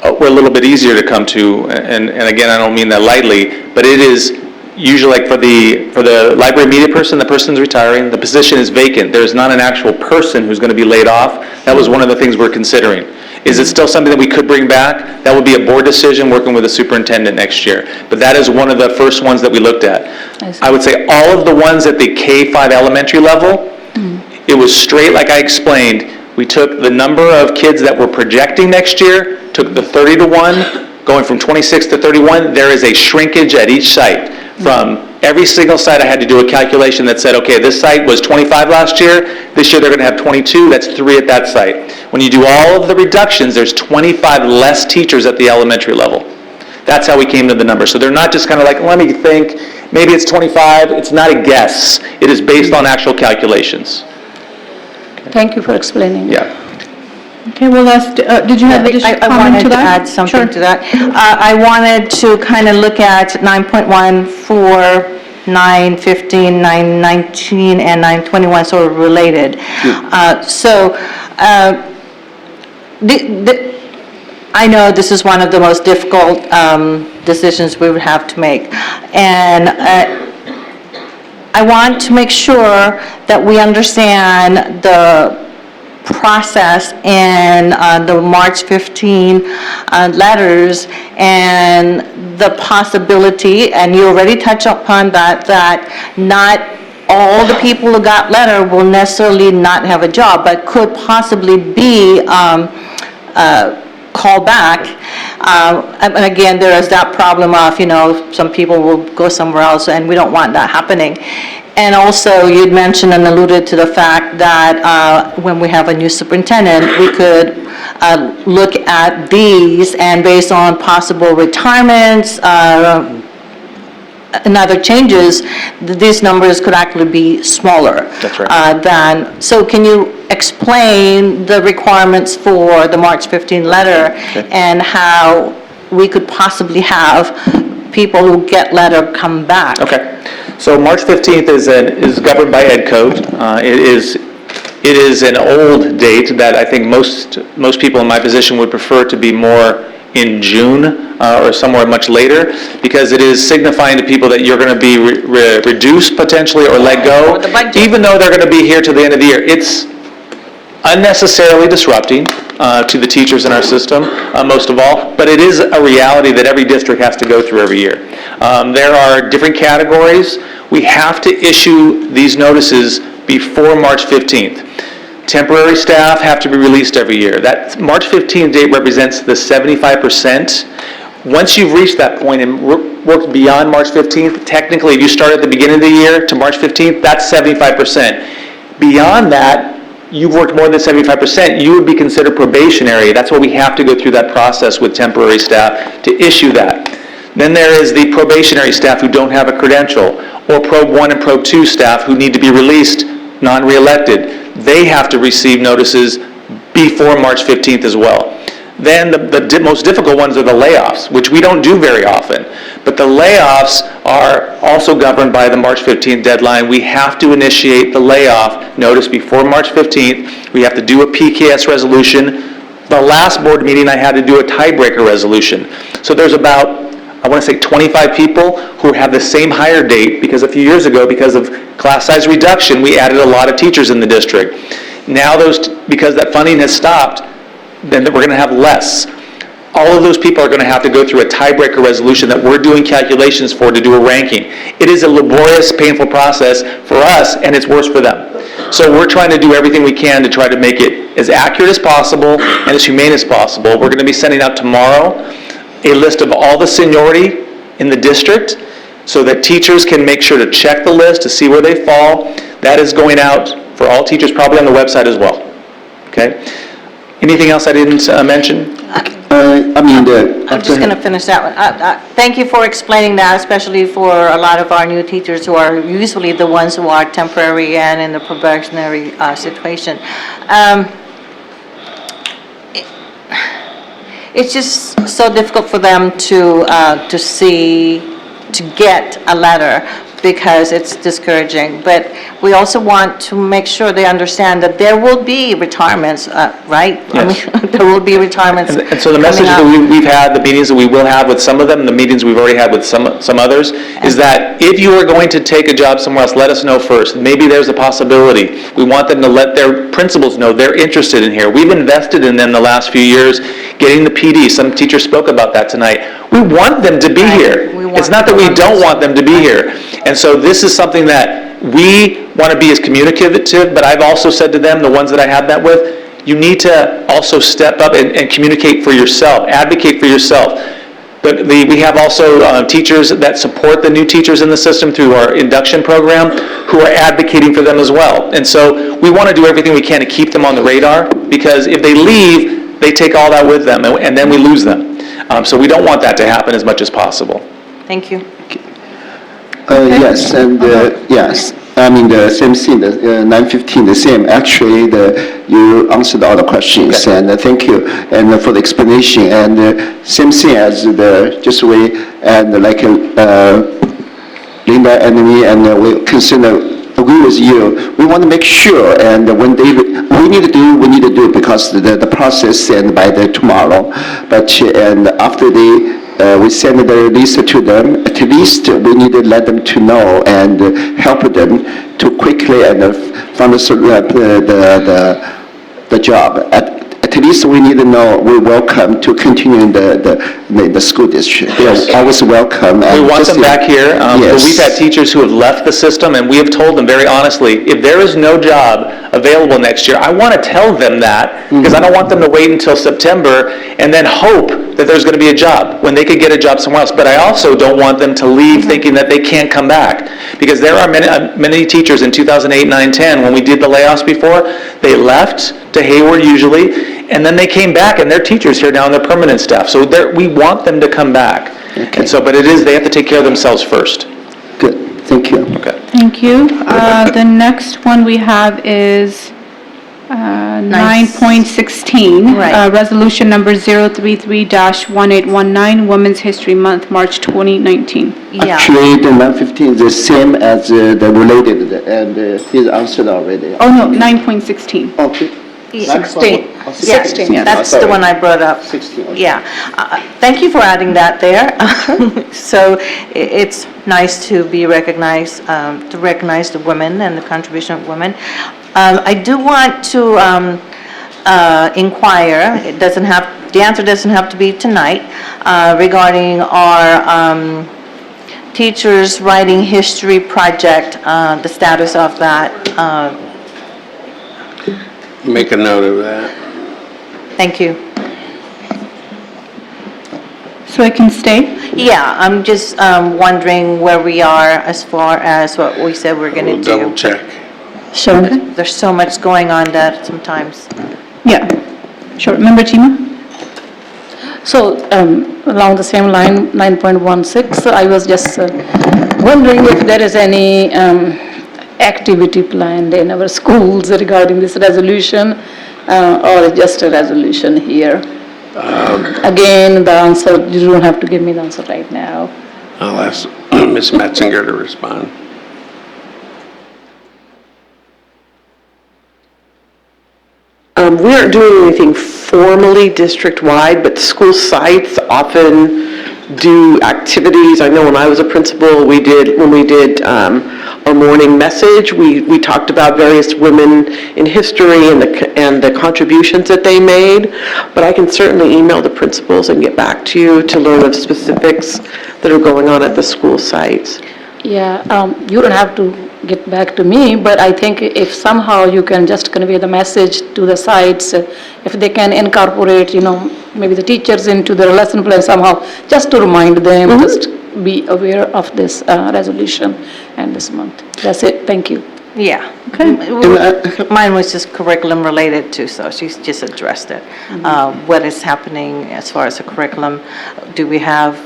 a little bit easier to come to, and again, I don't mean that lightly, but it is usually like for the library media person, the person's retiring, the position is vacant. There's not an actual person who's going to be laid off. That was one of the things we're considering. Is it still something that we could bring back? That would be a board decision working with the superintendent next year. But that is one of the first ones that we looked at. I would say all of the ones at the K-5 elementary level, it was straight like I explained. We took the number of kids that we're projecting next year, took the 30 to 1, going from 26 to 31. There is a shrinkage at each site. From every single site, I had to do a calculation that said, okay, this site was 25 last year. This year, they're going to have 22. That's 3 at that site. When you do all of the reductions, there's 25 less teachers at the elementary level. That's how we came to the number. So they're not just kind of like, let me think, maybe it's 25. It's not a guess. It is based on actual calculations. Thank you for explaining. Yeah. Okay, well, did you have additional I comment wanted to to that? add something to that. I wanted to kind of look at 9.1 for 9:15, 9:19, and 9:21, sort of related. I know this is one of the most difficult decisions we would have to make. And I want to make sure that we understand the process in the March 15 letters and the possibility, and you already touched upon that not all the people who got letter will necessarily not have a job, but could possibly be called back. And again, there is that problem of, some people will go somewhere else, and we don't want that happening. And also, you'd mentioned and alluded to the fact that when we have a new superintendent, we could look at these, and based on possible retirements and other changes, these numbers could actually be smaller. That's right. So can you explain the requirements for the March 15 letter and how we could possibly have people who get letter come back? Okay. So March 15th is governed by Ed Code. It is an old date that I think most people in my position would prefer to be more in June or somewhere much later, because it is signifying to people that you're going to be reduced potentially or let go, even though they're going to be here to the end of the year. It's unnecessarily disrupting to the teachers in our system, most of all, but it is a reality that every district has to go through every year. There are different categories. We have to issue these notices before March 15th. Temporary staff have to be released every year. That March 15th date represents the 75%. Once you've reached that point and worked beyond March 15th, technically, if you start at the beginning of the year to March 15th, that's 75%. Beyond that, you've worked more than 75%, you would be considered probationary. That's why we have to go through that process with temporary staff to issue that. Then there is the probationary staff who don't have a credential, or Probe 1 and Probe 2 staff who need to be released, non-reelected. They have to receive notices before March 15th as well. Then the most difficult ones are the layoffs, which we don't do very often. But the layoffs are also governed by the March 15th deadline. We have to initiate the layoff notice before March 15th. We have to do a PKS resolution. The last board meeting, I had to do a tiebreaker resolution. So there's about, I want to say 25 people who have the same hire date, because a few years ago, because of class size reduction, we added a lot of teachers in the district. Now because that funding has stopped, then we're going to have less. All of those people are going to have to go through a tiebreaker resolution that we're doing calculations for to do a ranking. It is a laborious, painful process for us, and it's worse for them. So we're trying to do everything we can to try to make it as accurate as possible and as humane as possible. We're going to be sending out tomorrow a list of all the seniority in the district so that teachers can make sure to check the list to see where they fall. That is going out for all teachers, probably on the website as well. Okay? Anything else I didn't mention? I'm just going to finish that one. Thank you for explaining that, especially for a lot of our new teachers who are usually the ones who are temporary and in the probationary situation. It's just so difficult for them to get a letter, because it's discouraging. But we also want to make sure they understand that there will be retirements, right? Yes. I mean, there will be retirements. And so the message that we've had, the meetings that we will have with some of them, the meetings we've already had with some others, is that if you are going to take a job somewhere else, let us know first. Maybe there's a possibility. We want them to let their principals know they're interested in here. We've invested in them the last few years, getting the PD. Some teachers spoke about that tonight. We want them to be here. It's not that we don't want them to be here. And so this is something that we want to be as communicative, but I've also said to them, the ones that I have met with, you need to also step up and communicate for yourself, advocate for yourself. But we have also teachers that support the new teachers in the system through our induction program who are advocating for them as well. And so we want to do everything we can to keep them on the radar, because if they leave, they take all that with them, and then we lose them. So we don't want that to happen as much as possible. Thank you. Yes, and yes, I mean, the same thing, the 9:15, the same. Actually, you answered all the questions, and thank you, and for the explanation. And same thing as just we, and like Linda and me, and we agree with you. We want to make sure, and when we need to do it because the process and by tomorrow. But and after we send the list to them, at least we need to let them to know and help them to quickly and find the job. At least we need to know we're welcome to continue in the school district. They're always welcome. We want them back here. But we've had teachers who have left the system, and we have told them very honestly, if there is no job available next year, I want to tell them that, because I don't want them to wait until September and then hope that there's going to be a job when they could get a job somewhere else. But I also don't want them to leave thinking that they can't come back, because there are many teachers in 2008, 9, 10, when we did the layoffs before, they left to Hayward usually, and then they came back, and they're teachers here now, and they're permanent staff. So we want them to come back. And so, but they have to take care of themselves first. Good, thank you. Okay. Thank you. The next one we have is 9.16. Right. Resolution number 033-1819, Women's History Month, March 2019. Yeah. Actually, the 9:15 is the same as the related, and he's answered already. Oh, no, 9.16. Okay. 16. 16, Yeah, that's the one I brought up. 16. Yeah. Thank you for adding that there. So it's nice to be recognized, to recognize the women and the contribution of women. I do want to inquire, the answer doesn't have to be tonight, regarding our teachers writing history project, the status of that. Make a note of that. Thank you. So I can stay? Yeah, I'm just wondering where we are as far as what we said we're going to do. Double check. Sure. There's so much going on that sometimes. Yeah, sure. Member Chima? So, along the same line, 9.16, I was just wondering if there is any activity planned in our schools regarding this resolution, or just a resolution here? Again, the answer, you don't have to give me the answer right now. I'll ask Ms. Metzinger to respond. We aren't doing anything formally district-wide, but school sites often do activities. I know when I was a principal, when we did our morning message, we talked about various women in history and the contributions that they made. But I can certainly email the principals and get back to you to learn of specifics that are going on at the school sites. Yeah, you don't have to get back to me, but I think if somehow you can just convey the message to the sites, if they can incorporate, maybe the teachers into their lesson plan somehow, just to remind them, just be aware of this resolution and this month. That's it, thank you. Yeah. Okay. Mine was just curriculum related too, so she's just addressed it. What is happening as far as the curriculum? Do we have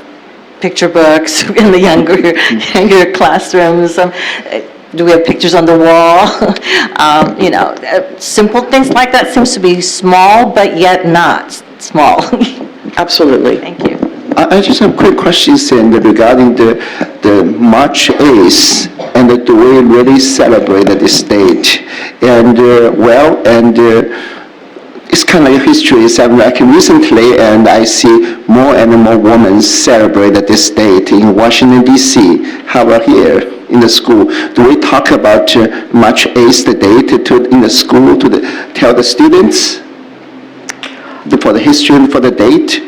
picture books in the younger classrooms? Do we have pictures on the wall? Simple things like that seems to be small, but yet not small. Absolutely. Thank you. I just have quick questions regarding the March 8th, and do we really celebrate this date? And it's kind of like history. It's like recently, and I see more and more women celebrate this date in Washington, D.C. How about here in the school? Do we talk about March 8th, the date, in the school to tell the students for the history and for the date?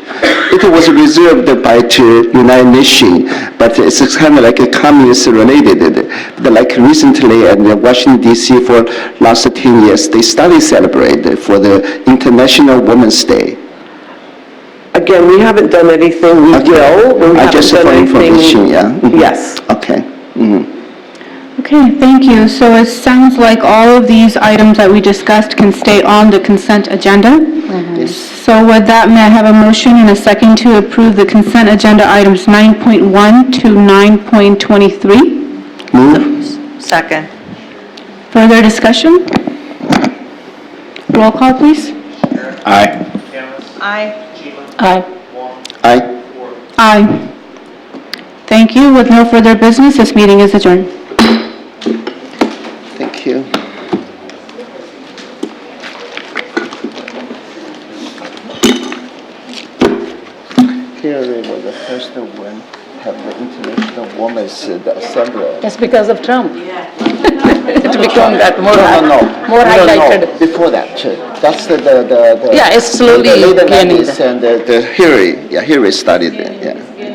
it was reserved by to United Nations, but it's kind of like a communist related. But like recently in Washington DC for last 10 years, they started celebrate for the International Women's Day. Again, we haven't done anything, we will. We I haven't just done for anything- information, yeah. Mhm. Yes. Okay. Mhm. Okay, thank you. So it sounds like all of these items that we discussed can stay on the consent agenda. So with that, may I have a motion and a second to approve the consent agenda items 9.1 to 9.23? Move. Second. Further discussion? Roll call, please. Aye. Aye. Aye. Aye. Aye. Thank you. With no further business, this meeting is adjourned. Thank you. Hillary was the first one have the International Women's Assembly. It's because of Trump. It's become that more more No, highlighted. before that, that's the Yeah, it's slowly the later gaining 90s and the Hillary, yeah, Hillary started it, yeah.